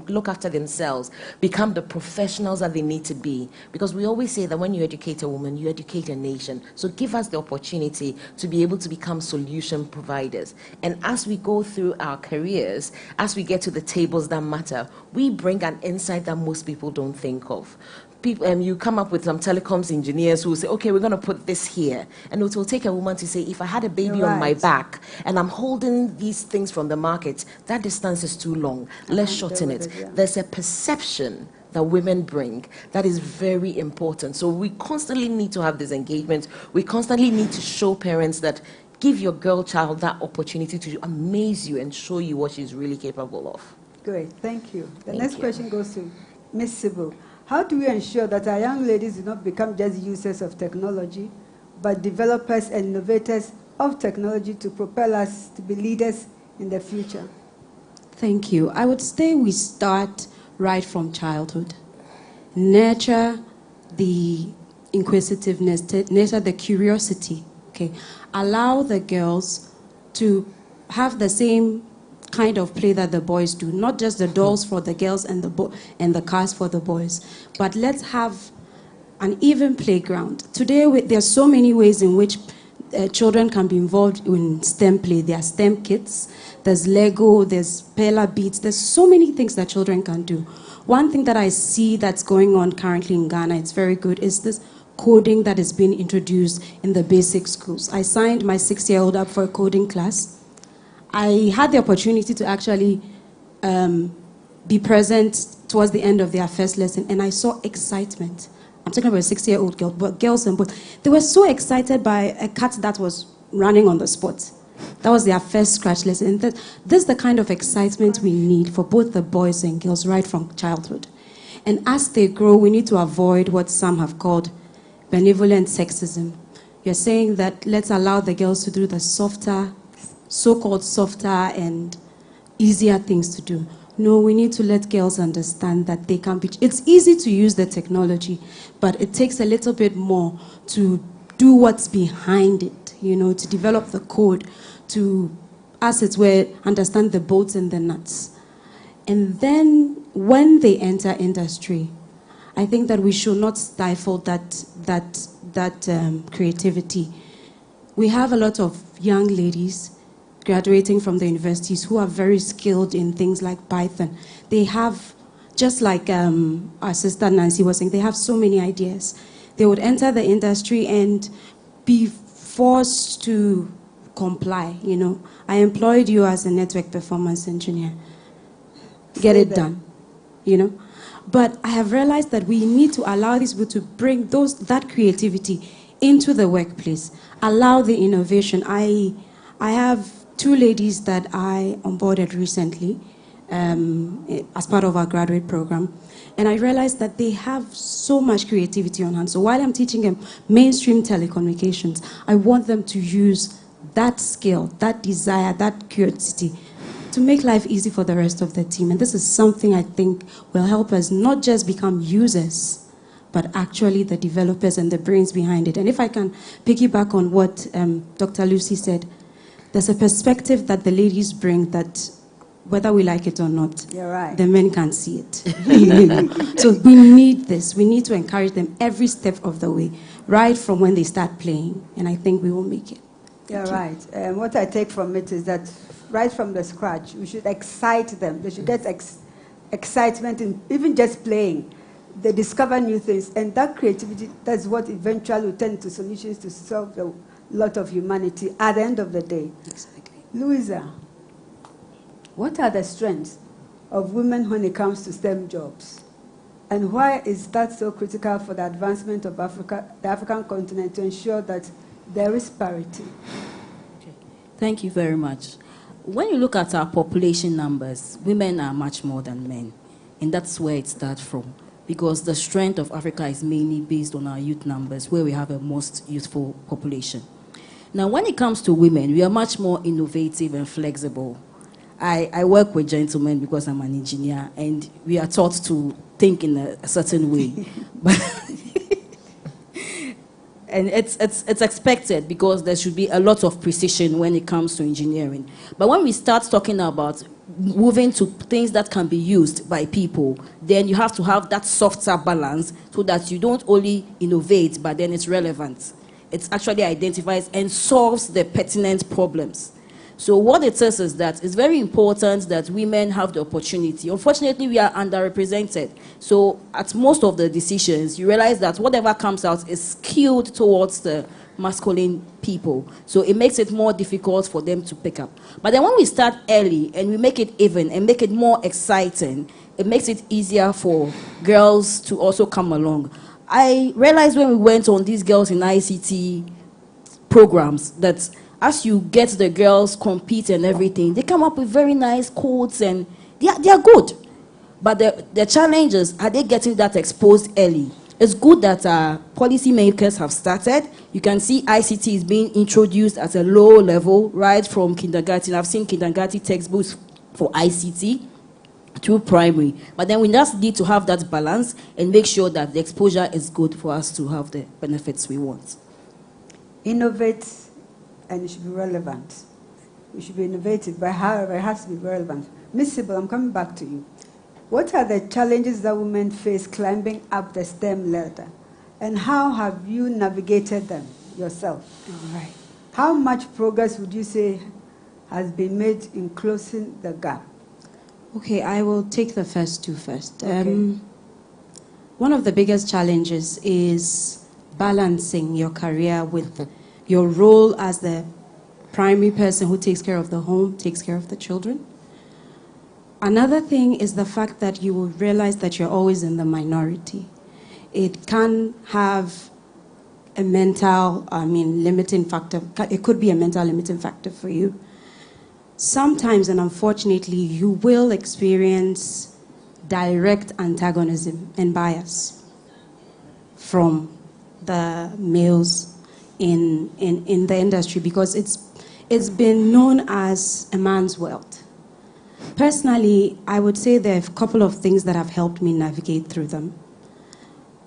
look after themselves, become the professionals that they need to be. Because we always say that when you educate a woman, you educate a nation. So give us the opportunity to be able to become solution providers. And as we go through our careers, as we get to the tables that matter, we bring an insight that most people don't think of. You come up with some telecoms engineers who will say, okay, we're going to put this here. And it will take a woman to say, if I had a baby on my back and I'm holding these things from the market, that distance is too long. Let's shorten it. There's a perception that women bring that is very important. So we constantly need to have this engagement. We constantly need to show parents that give your girl child that opportunity to amaze you and show you what she's really capable of. Great, thank you. The next question goes to Ms. Sybil. How do we ensure that our young ladies do not become just users of technology, but developers and innovators of technology to propel us to be leaders in the future? Thank you. I would say we start right from childhood. Nurture the inquisitiveness, nurture the curiosity. Okay, allow the girls to have the same kind of play that the boys do, not just the dolls for the girls and the cars for the boys, but let's have an even playground. Today, there are so many ways in which children can be involved in STEM play. There are STEM kits, there's Lego, there's Pella Beats, there's so many things that children can do. One thing that I see that's going on currently in Ghana, it's very good, is this coding that is being introduced in the basic schools. I signed my 6-year-old up for a coding class. I had the opportunity to actually be present towards the end of their first lesson, and I saw excitement. I'm talking about a 6-year-old girl, but girls and boys. They were so excited by a cat that was running on the spot. That was their first scratch lesson. And this is the kind of excitement we need for both the boys and girls right from childhood. And as they grow, we need to avoid what some have called benevolent sexism. You're saying that let's allow the girls to do the softer, so-called softer and easier things to do. No, we need to let girls understand that they can be... It's easy to use the technology, but it takes a little bit more to do what's behind it, to develop the code, to, as it were, understand the bolts and the nuts. And then when they enter industry, I think that we should not stifle that creativity. We have a lot of young ladies graduating from the universities who are very skilled in things like Python. They have, just like our sister Nancy was saying, they have so many ideas. They would enter the industry and be forced to comply, I employed you as a network performance engineer. Get it done, But I have realized that we need to allow these people to bring that creativity into the workplace. Allow the innovation. I have 2 ladies that I onboarded recently. as part of our graduate program. And I realized that they have so much creativity on hand. So while I'm teaching them mainstream telecommunications, I want them to use that skill, that desire, that curiosity to make life easy for the rest of the team. And this is something I think will help us not just become users, but actually the developers and the brains behind it. And if I can piggyback on what Dr. Lucy said, there's a perspective that the ladies bring that whether we like it or not, you're right, the men can't see it. So we need this. We need to encourage them every step of the way, right from when they start playing. And I think we will make it. You're right. What I take from it is that right from the scratch, we should excite them. They should get excitement in even just playing. They discover new things. And that creativity, that's what eventually will turn to solutions to solve a lot of humanity at the end of the day. Exactly. Louisa, what are the strengths of women when it comes to STEM jobs? And why is that so critical for the advancement of Africa, the African continent, to ensure that there is parity? Okay. Thank you very much. When you look at our population numbers, women are much more than men. And that's where it starts from. Because the strength of Africa is mainly based on our youth numbers, where we have a most youthful population. Now, when it comes to women, we are much more innovative and flexible. I work with gentlemen because I'm an engineer, and we are taught to think in a certain way. And it's expected because there should be a lot of precision when it comes to engineering. But when we start talking about moving to things that can be used by people, then you have to have that softer balance so that you don't only innovate, but then it's relevant. It actually identifies and solves the pertinent problems. So what it says is that it's very important that women have the opportunity. Unfortunately, we are underrepresented. So at most of the decisions, you realize that whatever comes out is skewed towards the masculine people. So it makes it more difficult for them to pick up. But then when we start early and we make it even and make it more exciting, it makes it easier for girls to also come along. I realized when we went on these Girls in ICT programs that as you get the girls compete and everything, they come up with very nice codes and they are good. But the challenge is, are they getting that exposed early? It's good that policy makers have started. You can see ICT is being introduced at a low level, right from kindergarten. I've seen kindergarten textbooks for ICT through primary. But then we just need to have that balance and make sure that the exposure is good for us to have the benefits we want. Innovate, and it should be relevant. We should be innovative, but however, it has to be relevant. Ms. Sybil, I'm coming back to you. What are the challenges that women face climbing up the STEM ladder? And how have you navigated them yourself? All right. How much progress would you say has been made in closing the gap? Okay, I will take the first two first. Okay. One of the biggest challenges is balancing your career with your role as the primary person who takes care of the home, takes care of the children. Another thing is the fact that you will realize that you're always in the minority. It can have a mental, limiting factor. It could be a mental limiting factor for you. Sometimes, and unfortunately, you will experience direct antagonism and bias from the males in the industry because it's been known as a man's world. Personally, I would say there are a couple of things that have helped me navigate through them.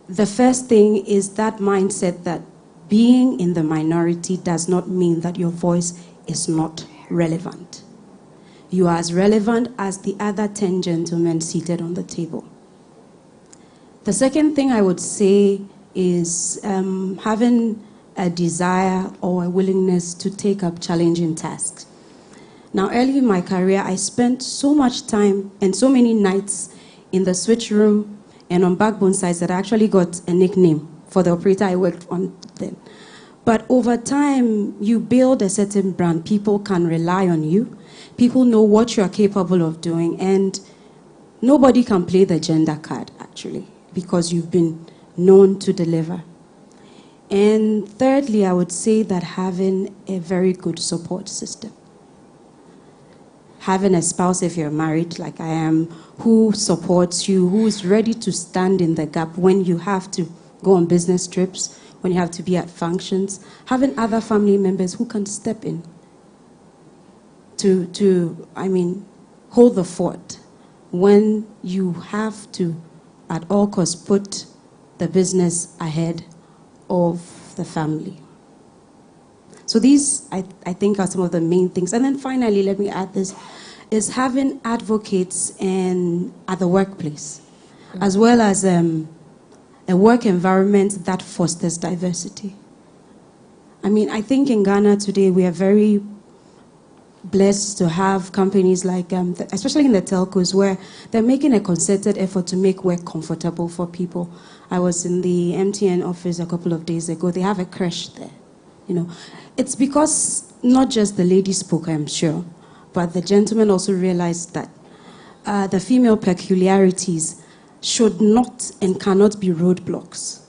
The first thing is that mindset that being in the minority does not mean that your voice is not relevant. You are as relevant as the other 10 gentlemen seated on the table. The second thing I would say is having a desire or a willingness to take up challenging tasks. Now, early in my career, I spent so much time and so many nights in the switch room and on backbone sites that I actually got a nickname for the operator I worked on then. But over time, you build a certain brand. People can rely on you. People know what you are capable of doing. And nobody can play the gender card, actually, because you've been known to deliver. And thirdly, I would say that having a very good support system. having a spouse if you're married, like I am, who supports you, who is ready to stand in the gap when you have to go on business trips, when you have to be at functions, having other family members who can step in to hold the fort when you have to, at all costs, put the business ahead of the family. So these, I think, are some of the main things. And then finally, let me add this, is having advocates at the workplace, as well as a work environment that fosters diversity. I think in Ghana today, we are very blessed to have companies like, especially in the telcos, where they're making a concerted effort to make work comfortable for people. I was in the MTN office a couple of days ago. They have a creche there. It's because not just the lady spoke, I'm sure, but the gentleman also realized that the female peculiarities should not and cannot be roadblocks.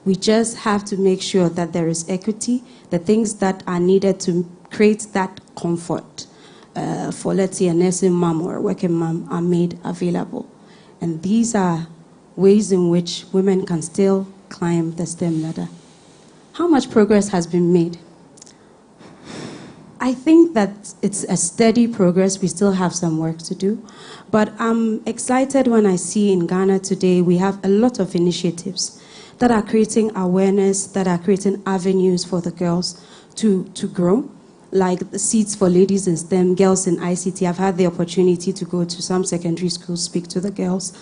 We just have to make sure that there is equity, the things that are needed to create that comfort for, let's say, a nursing mom or a working mom are made available. And these are ways in which women can still climb the STEM ladder. How much progress has been made? I think that it's a steady progress. We still have some work to do. But I'm excited when I see in Ghana today we have a lot of initiatives that are creating awareness, that are creating avenues for the girls to grow, like the seats for ladies in STEM, girls in ICT. I've had the opportunity to go to some secondary schools, speak to the girls.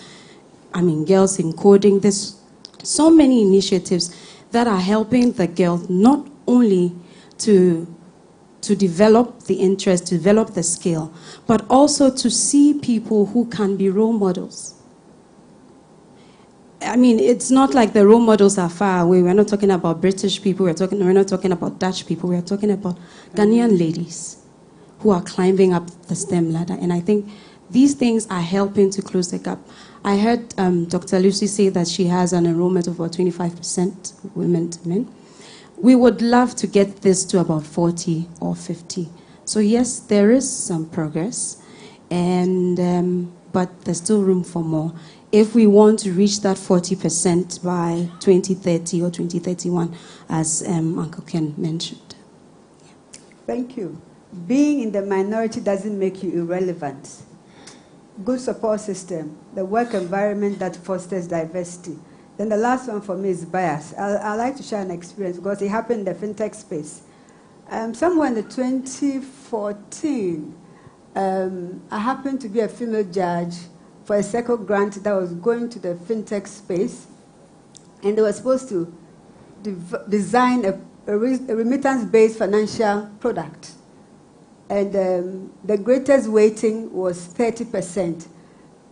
Girls in coding. There's so many initiatives that are helping the girls not only to develop the interest, to develop the skill, but also to see people who can be role models. It's not like the role models are far away. We're not talking about British people. We're not talking about Dutch people. We're talking about Ghanaian ladies who are climbing up the STEM ladder. And I think these things are helping to close the gap. I heard Dr. Lucy say that she has an enrollment of about 25% women to men. We would love to get this to about 40 or 50. So yes, there is some progress, but there's still room for more. If we want to reach that 40% by 2030 or 2031, as Uncle Ken mentioned. Thank you. Being in the minority doesn't make you irrelevant. Good support system, the work environment that fosters diversity. Then the last one for me is bias. I'd like to share an experience because it happened in the fintech space. Somewhere in the 2014, I happened to be a female judge for a second grant that was going to the fintech space, and they were supposed to design a remittance-based financial product. And the greatest weighting was 30%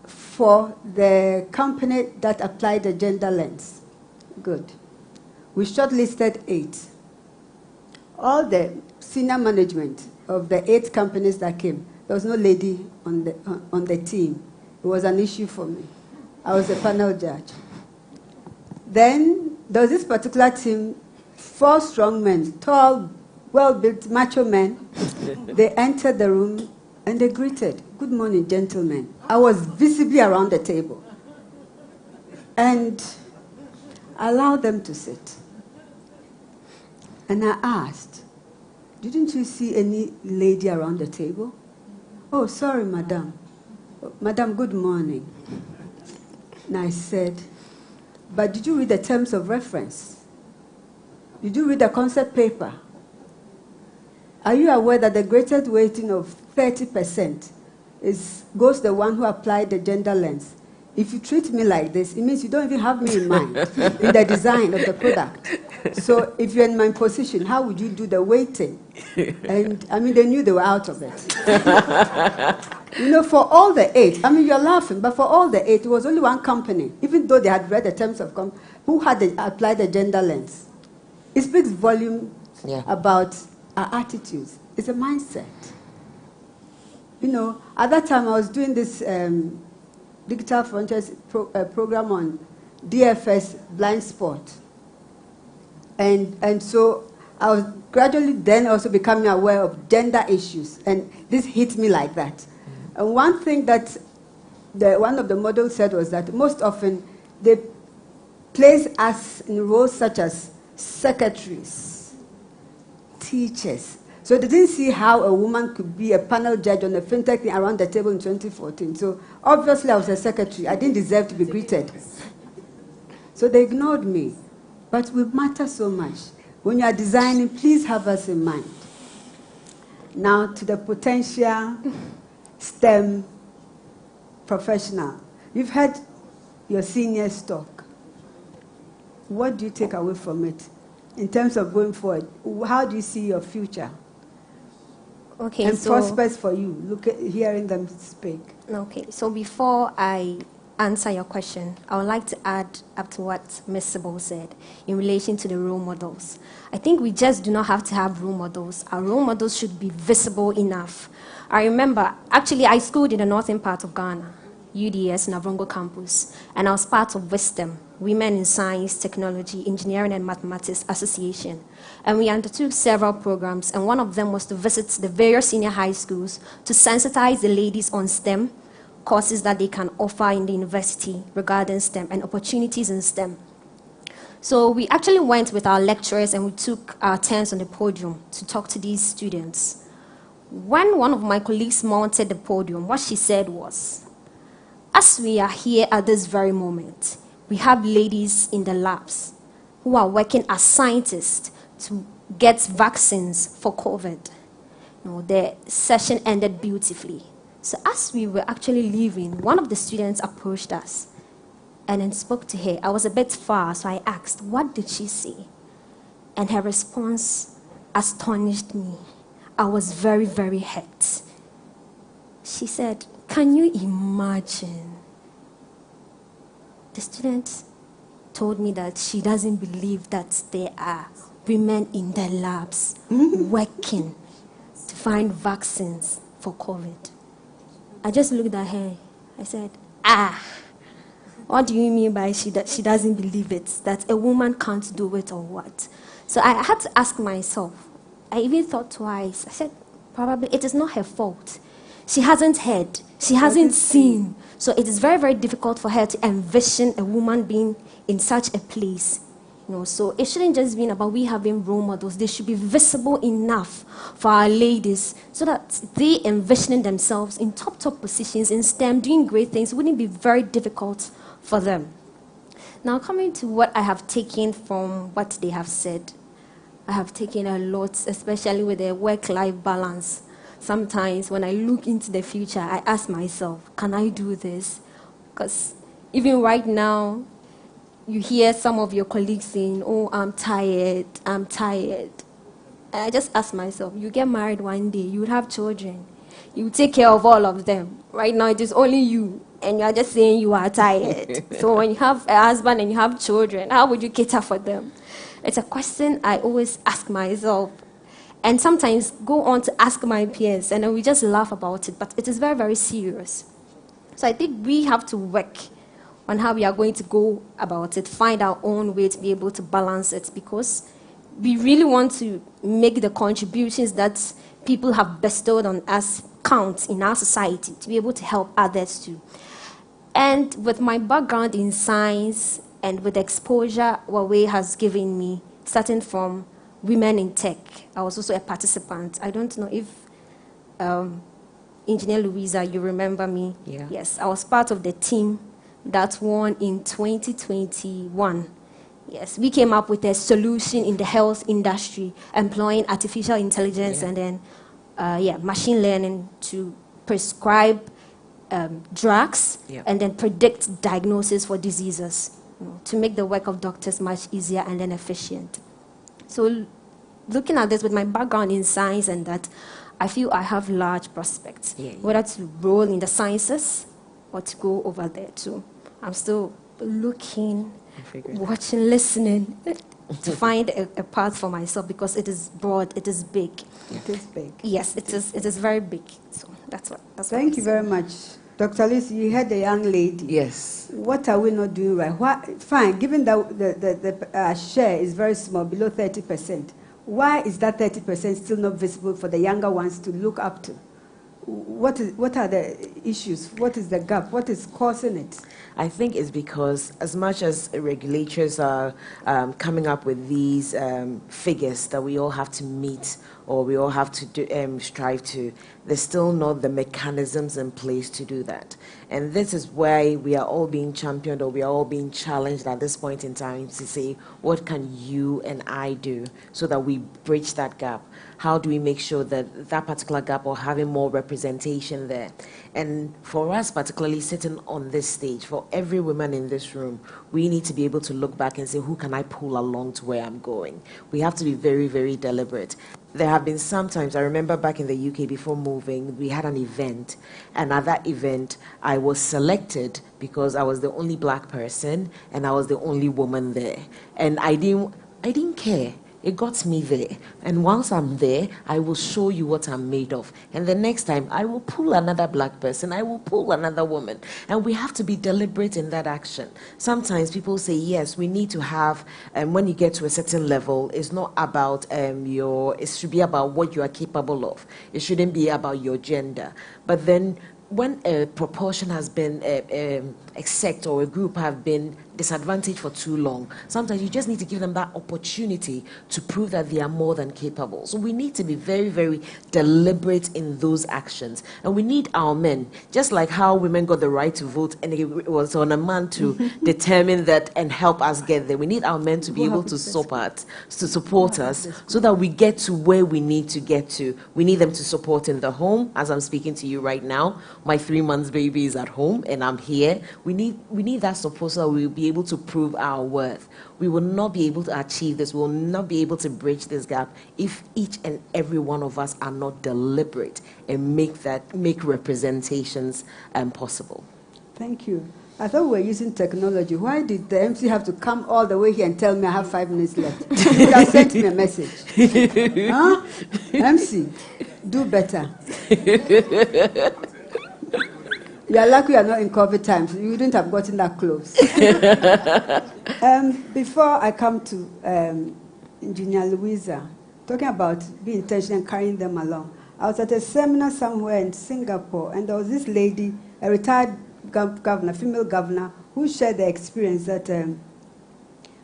for the company that applied the gender lens. Good. We shortlisted 8. All the senior management of the 8 companies that came, there was no lady on the team. It was an issue for me. I was a panel judge. Then there was this particular team, 4 strong men, tall, well-built, macho men. They entered the room and they greeted, "Good morning, gentlemen." I was visibly around the table. And I allowed them to sit. And I asked, "Didn't you see any lady around the table?" "Oh, sorry, madam." "Madam, good morning." And I said, "But did you read the terms of reference? Did you read the concept paper? Are you aware that the greatest weighting of 30% goes to the one who applied the gender lens? If you treat me like this, it means you don't even have me in mind in the design of the product. So if you're in my position, how would you do the weighting?" And they knew they were out of it. For all the 8, you're laughing, but for all the 8, it was only one company, even though they had read the terms of who had applied the gender lens. It speaks volume about our attitudes. It's a mindset. At that time I was doing this digital frontiers program on DFS blind spot. And so I was gradually then also becoming aware of gender issues. And this hit me like that. And one thing that one of the models said was that most often they place us in roles such as secretaries, teachers. So they didn't see how a woman could be a panel judge on a fintech thing around the table in 2014. So obviously I was a secretary. I didn't deserve to be greeted. So they ignored me. But we matter so much. When you are designing, please have us in mind. Now to the potential STEM professional. You've had your seniors talk. What do you take away from it in terms of going forward? How do you see your future? Okay, and so prospects for you, hearing them speak. Okay, so before I answer your question, I would like to add up to what Ms. Sybil said in relation to the role models. I think we just do not have to have role models. Our role models should be visible enough. I remember, actually, I schooled in the northern part of Ghana, UDS, Navrongo campus, and I was part of WISDOM, Women in Science, Technology, Engineering and Mathematics Association. And we undertook several programs, and one of them was to visit the various senior high schools to sensitize the ladies on STEM, courses that they can offer in the university regarding STEM and opportunities in STEM. So we actually went with our lecturers and we took our turns on the podium to talk to these students. When one of my colleagues mounted the podium, what she said was, as we are here at this very moment, we have ladies in the labs who are working as scientists to get vaccines for COVID. The session ended beautifully. So as we were actually leaving, one of the students approached us and then spoke to her. I was a bit far, so I asked, what did she say? And her response astonished me. I was very, very hurt. She said, can you imagine? The student told me that she doesn't believe that there are women in the labs working to find vaccines for COVID. I just looked at her. I said, what do you mean by she doesn't believe it? That a woman can't do it or what? So I had to ask myself. I even thought twice. I said, probably it is not her fault. She hasn't heard. She hasn't seen. So it is very, very difficult for her to envision a woman being in such a place. So it shouldn't just be about we having role models. They should be visible enough for our ladies so that they envisioning themselves in top positions in STEM, doing great things, wouldn't be very difficult for them. Now coming to what I have taken from what they have said. I have taken a lot, especially with the work-life balance. Sometimes when I look into the future, I ask myself, can I do this? Because even right now, you hear some of your colleagues saying, oh, I'm tired. And I just ask myself, you get married one day, you would have children. You take care of all of them. Right now, it is only you, and you are just saying you are tired. So when you have a husband and you have children, how would you cater for them? It's a question I always ask myself. And sometimes go on to ask my peers, and then we just laugh about it. But it is very, very serious. So I think we have to work on how we are going to go about it, find our own way to be able to balance it, because we really want to make the contributions that people have bestowed on us count in our society, to be able to help others too. And with my background in science and with the exposure Huawei has given me, starting from Women in Tech, I was also a participant. I don't know if Engineer Louisa, you remember me? Yeah. Yes, I was part of the team that won in 2021. Yes, we came up with a solution in the health industry, employing artificial intelligence and then machine learning to prescribe drugs and then predict diagnosis for diseases, to make the work of doctors much easier and then efficient. So looking at this with my background in science and that, I feel I have large prospects, whether to roll in the sciences or to go over there too. I'm still looking, watching, listening to find a path for myself, because it is broad, it is big. It is big. Yes, it is very big. So that's what. Thank you very much. Dr. Lucy, you had a young lady. Yes. What are we not doing right? Fine, given that the share is very small, below 30%, why is that 30% still not visible for the younger ones to look up to? What are the issues? What is the gap? What is causing it? I think it's because as much as regulators are coming up with these figures that we all have to meet or we all have to do, strive to, there's still not the mechanisms in place to do that. And this is why we are all being championed or we are all being challenged at this point in time to say, what can you and I do so that we bridge that gap? How do we make sure that that particular gap or having more representation there? And for us, particularly sitting on this stage, for every woman in this room, we need to be able to look back and say, who can I pull along to where I'm going? We have to be very, very deliberate. There have been some times, I remember back in the UK before moving, we had an event, and at that event, I was selected because I was the only black person and I was the only woman there. And I didn't care. It got me there. And once I'm there, I will show you what I'm made of. And the next time, I will pull another black person. I will pull another woman. And we have to be deliberate in that action. Sometimes people say, yes, we need to have, when you get to a certain level, it's not about it should be about what you are capable of. It shouldn't be about your gender. But then when a proportion has been, a sect or a group have been disadvantaged for too long, sometimes you just need to give them that opportunity to prove that they are more than capable. So we need to be very, very deliberate in those actions. And we need our men, just like how women got the right to vote and it was on a man to determine that and help us get there. We need our men to be able to support us so that we get to where we need to get to. We need them to support in the home. As I'm speaking to you right now, my 3 months baby is at home and I'm here. We need that support so that we'll be able to prove our worth. We will not be able to achieve this. We will not be able to bridge this gap if each and every one of us are not deliberate and make representations possible. Thank you. I thought we were using technology. Why did the MC have to come all the way here and tell me I have 5 minutes left? You could have sent me a message. Huh? MC, do better. You are lucky you are not in COVID times. You wouldn't have gotten that close. Before I come to Engineer Louisa, talking about being intentional and carrying them along, I was at a seminar somewhere in Singapore, and there was this lady, a retired governor, female governor, who shared the experience that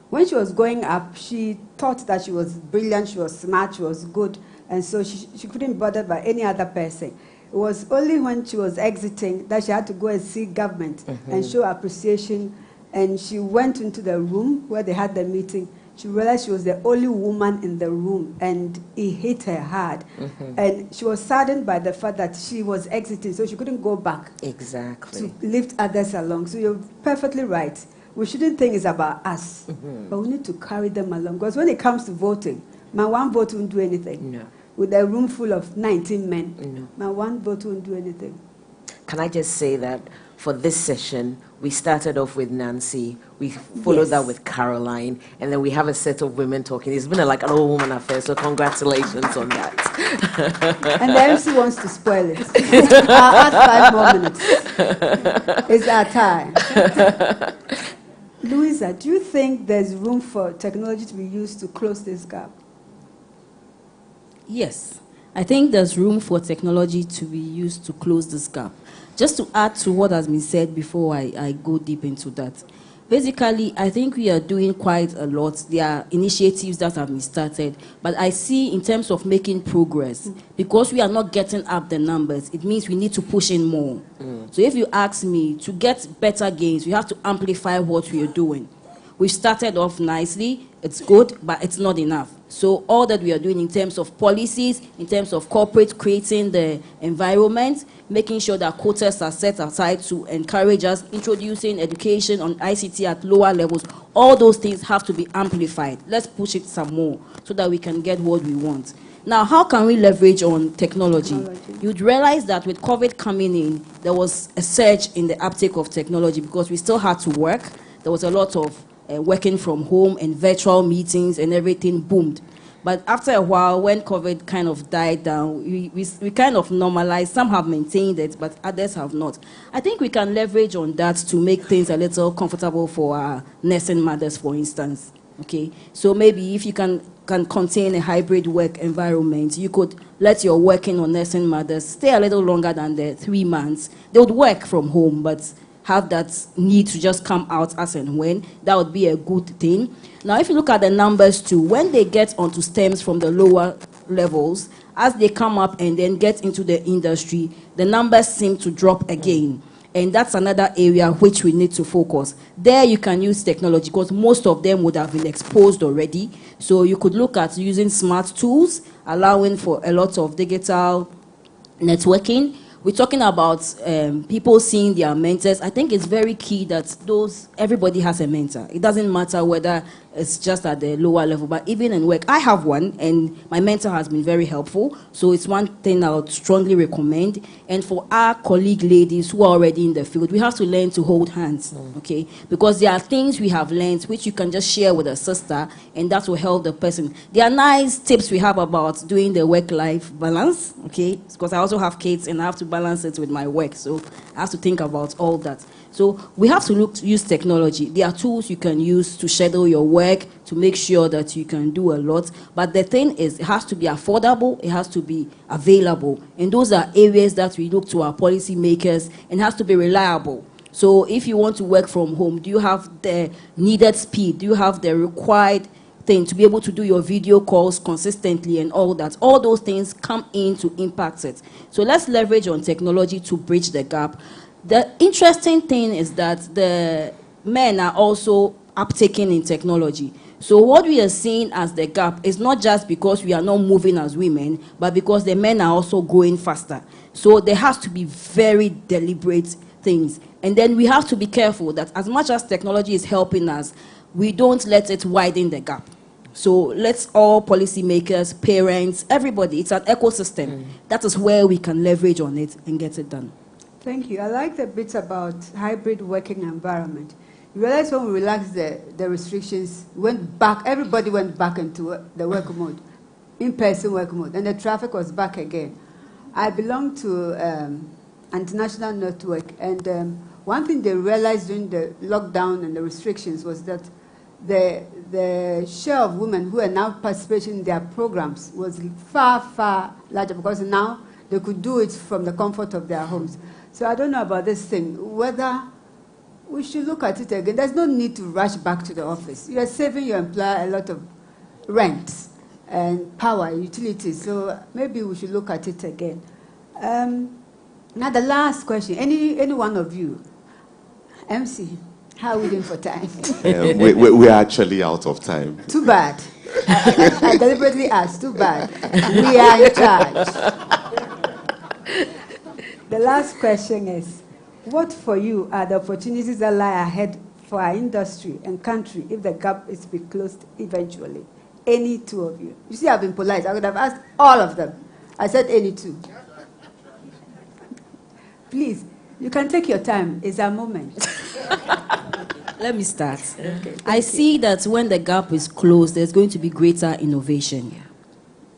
when she was going up, she thought that she was brilliant, she was smart, she was good, and so she couldn't be bothered by any other person. It was only when she was exiting that she had to go and see government and show appreciation. And she went into the room where they had the meeting. She realized she was the only woman in the room, and it hit her hard. And she was saddened by the fact that she was exiting, so she couldn't go back. Exactly. To lift others along. So you're perfectly right. We shouldn't think it's about us, but we need to carry them along. Because when it comes to voting, my one vote won't do anything. No. With a room full of 19 men, my one vote won't do anything. Can I just say that for this session, we started off with Nancy, we followed that with Caroline, and then we have a set of women talking. It's been like an all-woman affair, so congratulations on that. And the MC wants to spoil it. I'll add 5 more minutes. It's our time. Louisa, do you think there's room for technology to be used to close this gap? Yes, I think there's room for technology to be used to close this gap. Just to add to what has been said before I go deep into that. Basically, I think we are doing quite a lot. There are initiatives that have been started, but I see in terms of making progress, because we are not getting up the numbers, it means we need to push in more. So if you ask me, to get better gains, we have to amplify what we are doing. We've started off nicely, it's good, but it's not enough. So all that we are doing in terms of policies, in terms of corporate creating the environment, making sure that quotas are set aside to encourage us, introducing education on ICT at lower levels, all those things have to be amplified. Let's push it some more so that we can get what we want. Now, how can we leverage on technology? You'd realize that with COVID coming in, there was a surge in the uptake of technology because we still had to work. There was a lot of working from home and virtual meetings and everything boomed. But after a while, when COVID kind of died down, we kind of normalized. Some have maintained it, but others have not. I think we can leverage on that to make things a little comfortable for our nursing mothers, for instance. Okay, so maybe if you can can contain a hybrid work environment. You could let your working or nursing mothers stay a little longer than the 3 months. They would work from home, but have that need to just come out as and when. That would be a good thing. Now, if you look at the numbers too, when they get onto STEMs from the lower levels, as they come up and then get into the industry, the numbers seem to drop again. And that's another area which we need to focus. There you can use technology because most of them would have been exposed already. So you could look at using smart tools, allowing for a lot of digital networking. We're talking about people seeing their mentors. I think it's very key that everybody has a mentor. It doesn't matter whether it's just at the lower level, but even in work, I have one, and my mentor has been very helpful. So it's one thing I would strongly recommend. And for our colleague ladies who are already in the field, we have to learn to hold hands, okay? Because there are things we have learned which you can just share with a sister, and that will help the person. There are nice tips we have about doing the work-life balance, okay? Because I also have kids, and I have to balance it with my work, so I have to think about all that. So we have to use technology. There are tools you can use to schedule your work, to make sure that you can do a lot. But the thing is, it has to be affordable, it has to be available. And those are areas that we look to our policy makers, and it has to be reliable. So if you want to work from home, do you have the needed speed? Do you have the required thing to be able to do your video calls consistently and all that? All those things come in to impact it. So let's leverage on technology to bridge the gap. The interesting thing is that the men are also uptaking in technology. So what we are seeing as the gap is not just because we are not moving as women, but because the men are also growing faster. So there has to be very deliberate things. And then we have to be careful that as much as technology is helping us, we don't let it widen the gap. So let's all policymakers, parents, everybody, it's an ecosystem. That is where we can leverage on it and get it done. Thank you. I like the bits about hybrid working environment. You realize when we relaxed the restrictions, everybody went back into the work mode, in-person work mode, and the traffic was back again. I belong to an international network, and one thing they realized during the lockdown and the restrictions was that the share of women who are now participating in their programs was far, far larger, because now they could do it from the comfort of their homes. So I don't know about this thing, whether we should look at it again. There's no need to rush back to the office. You are saving your employer a lot of rent and power, utilities. So maybe we should look at it again. Now the last question, any one of you, MC, how are we doing for time? We're actually out of time. Too bad. I deliberately asked, too bad. We are in charge. The last question is, what for you are the opportunities that lie ahead for our industry and country if the gap is to be closed eventually? Any two of you. You see, I've been polite. I would have asked all of them. I said any two. Please, you can take your time. It's a moment. Let me start. Okay, I see that when the gap is closed, there's going to be greater innovation.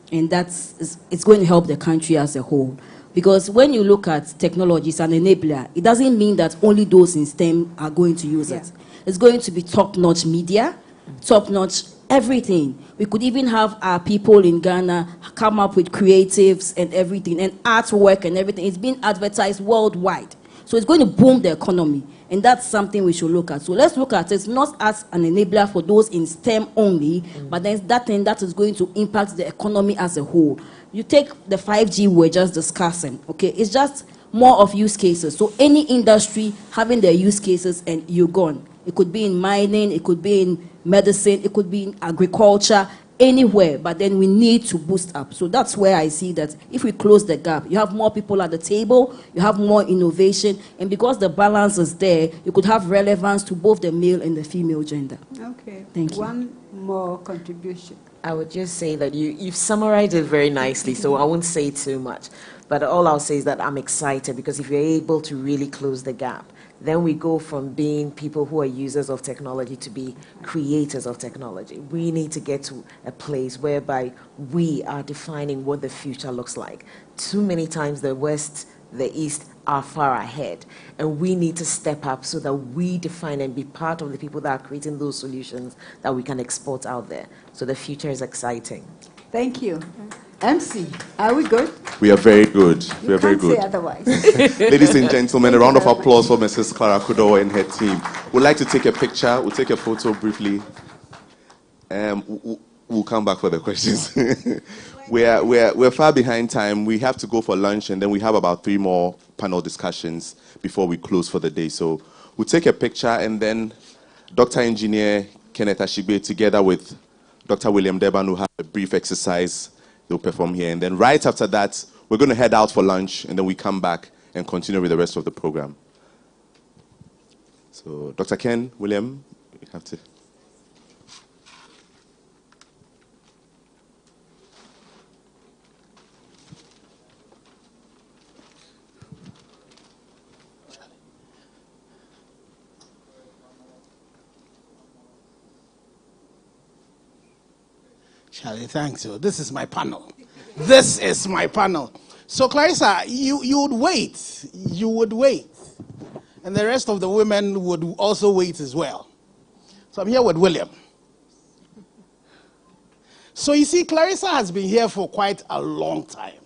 And it's going to help the country as a whole. Because when you look at technology as an enabler, it doesn't mean that only those in STEM are going to use it. It's going to be top-notch media, top-notch everything. We could even have our people in Ghana come up with creatives and everything, and artwork and everything. It's being advertised worldwide. So it's going to boom the economy. And that's something we should look at. So let's look at it not as an enabler for those in STEM only, but then that thing that is going to impact the economy as a whole. You take the 5G we're just discussing, okay? It's just more of use cases. So any industry having their use cases and you're gone. It could be in mining, it could be in medicine, it could be in agriculture, anywhere, but then we need to boost up. So that's where I see that if we close the gap, you have more people at the table, you have more innovation, and because the balance is there, you could have relevance to both the male and the female gender. Okay. Thank you. One more contribution. I would just say that you've summarized it very nicely, so I won't say too much. But all I'll say is that I'm excited because if you're able to really close the gap, then we go from being people who are users of technology to be creators of technology. We need to get to a place whereby we are defining what the future looks like. Too many times the West the East are far ahead. And we need to step up so that we define and be part of the people that are creating those solutions that we can export out there. So the future is exciting. Thank you. MC, are we good? We are very good. We are very Can't good. say otherwise. Ladies and gentlemen, a round of applause for Mrs. Clara Kudo and her team. We'd like to take a picture. We'll take a photo briefly. We'll come back for the questions. We're far behind time. We have to go for lunch, and then we have about 3 more panel discussions before we close for the day. So we'll take a picture, and then Dr. Engineer Kenneth Ashigbe, together with Dr. William Deban, will have a brief exercise they'll perform here. And then right after that, we're going to head out for lunch, and then we come back and continue with the rest of the program. So Dr. Ken, William, you have to... Charlie, thanks. So this is my panel. This is my panel. So Clarissa, you would wait. You would wait. And the rest of the women would also wait as well. So I'm here with William. So you see, Clarissa has been here for quite a long time.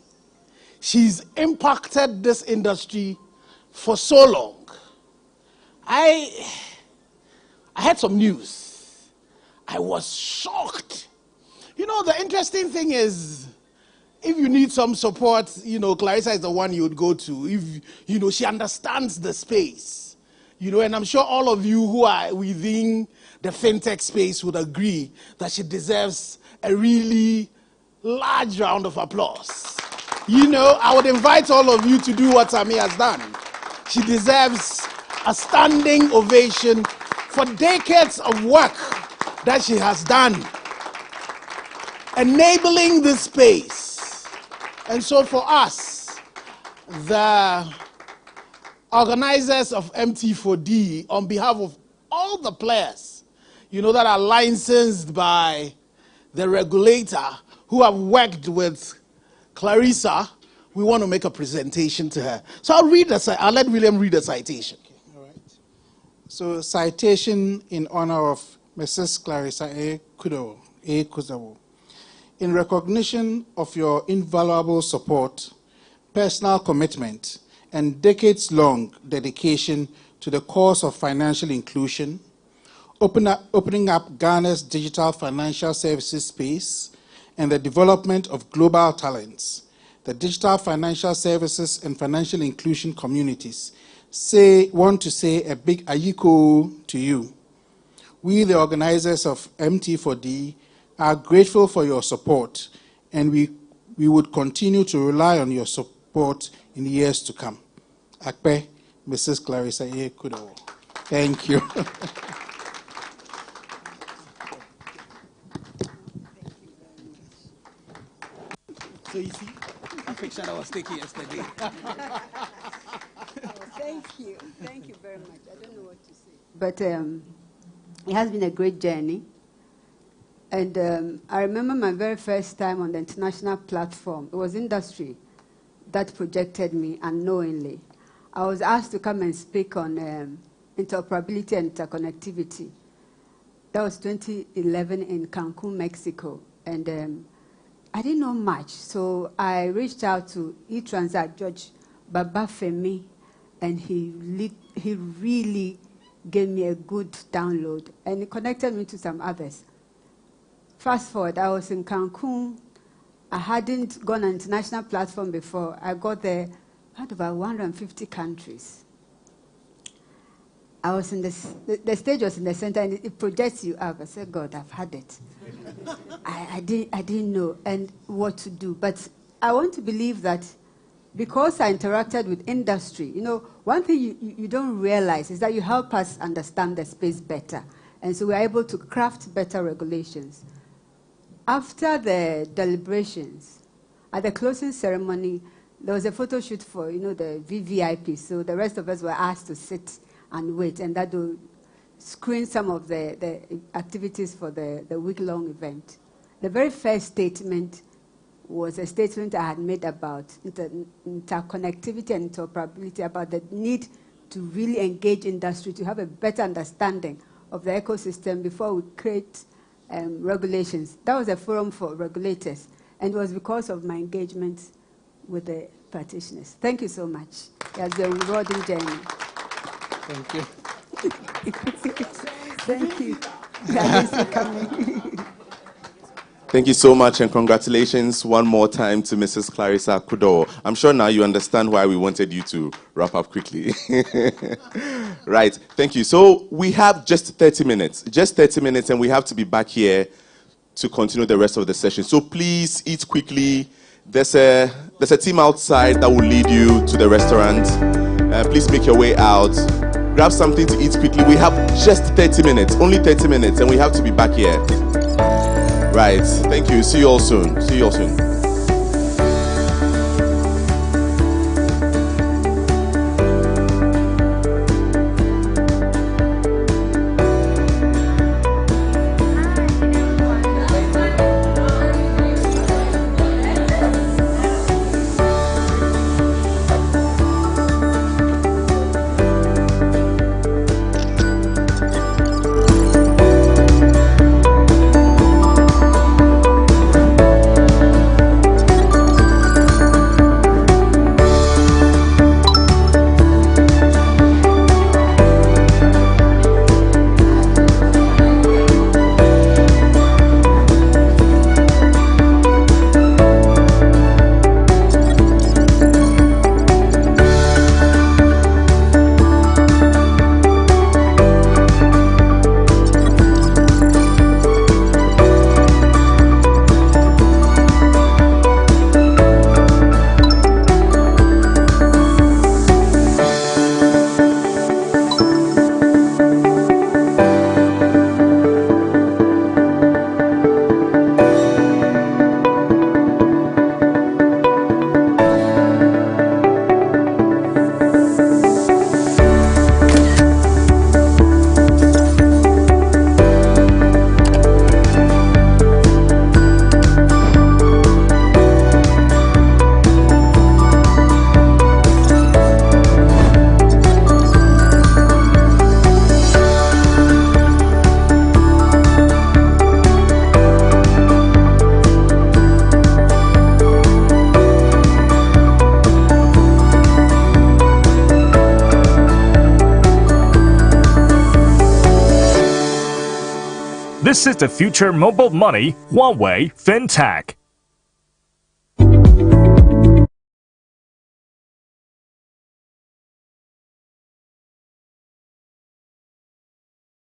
She's impacted this industry for so long. I had some news. I was shocked. You know, the interesting thing is, if you need some support, you know, Clarissa is the one you would go to. If, you know, she understands the space. You know, and I'm sure all of you who are within the fintech space would agree that she deserves a really large round of applause. You know, I would invite all of you to do what Tammy has done. She deserves a standing ovation for decades of work that she has done, enabling this space. And so for us, the organizers of MT4D, on behalf of all the players, you know, that are licensed by the regulator, who have worked with Clarissa, we want to make a presentation to her. So I'll let William read the citation. Okay, all right. So citation in honor of Mrs. Clarissa A. Kuzawo. In recognition of your invaluable support, personal commitment, and decades-long dedication to the cause of financial inclusion, opening up Ghana's digital financial services space, and the development of global talents, the digital financial services and financial inclusion communities want to say a big ayiko to you. We, the organizers of MT4D, are grateful for your support, and we would continue to rely on your support in the years to come. Akpe, Mrs. Clarissa A. Kudo. Thank you. So you see, the picture I was taking yesterday. Thank you. Thank you very much. I don't know what to say. But it has been a great journey. And I remember my very first time on the international platform. It was industry that projected me unknowingly. I was asked to come and speak on interoperability and interconnectivity. That was 2011 in Cancun, Mexico. And I didn't know much, so I reached out to eTransact, George Babafemi, and he really gave me a good download, and he connected me to some others. Fast forward, I was in Cancun. I hadn't gone on an international platform before. I got there, had about 150 countries. I was in the stage was in the center, and it projects you up. I said, God, I've had it. I didn't know and what to do. But I want to believe that because I interacted with industry, you know, one thing you don't realize is that you help us understand the space better. And so we're able to craft better regulations. After the deliberations, at the closing ceremony, there was a photo shoot for, you know, the VVIP. So the rest of us were asked to sit and wait, and that will screen some of the activities for the week-long event. The very first statement was a statement I had made about interconnectivity and interoperability, about the need to really engage industry to have a better understanding of the ecosystem before we create regulations. That was a forum for regulators, and it was because of my engagement with the practitioners. Thank you so much. It has been a rewarding journey. Thank you. Thank you. Thanks for coming. Thank you so much, and congratulations one more time to Mrs. Clarissa Kudo. I'm sure now you understand why we wanted you to wrap up quickly. Right, thank you. So we have just 30 minutes. Just 30 minutes, and we have to be back here to continue the rest of the session. So please eat quickly. There's a team outside that will lead you to the restaurant. Please make your way out. Grab something to eat quickly. We have just 30 minutes, only 30 minutes, and we have to be back here. Right, thank you. See you all soon. See you all soon. This is the future mobile money, Huawei FinTech.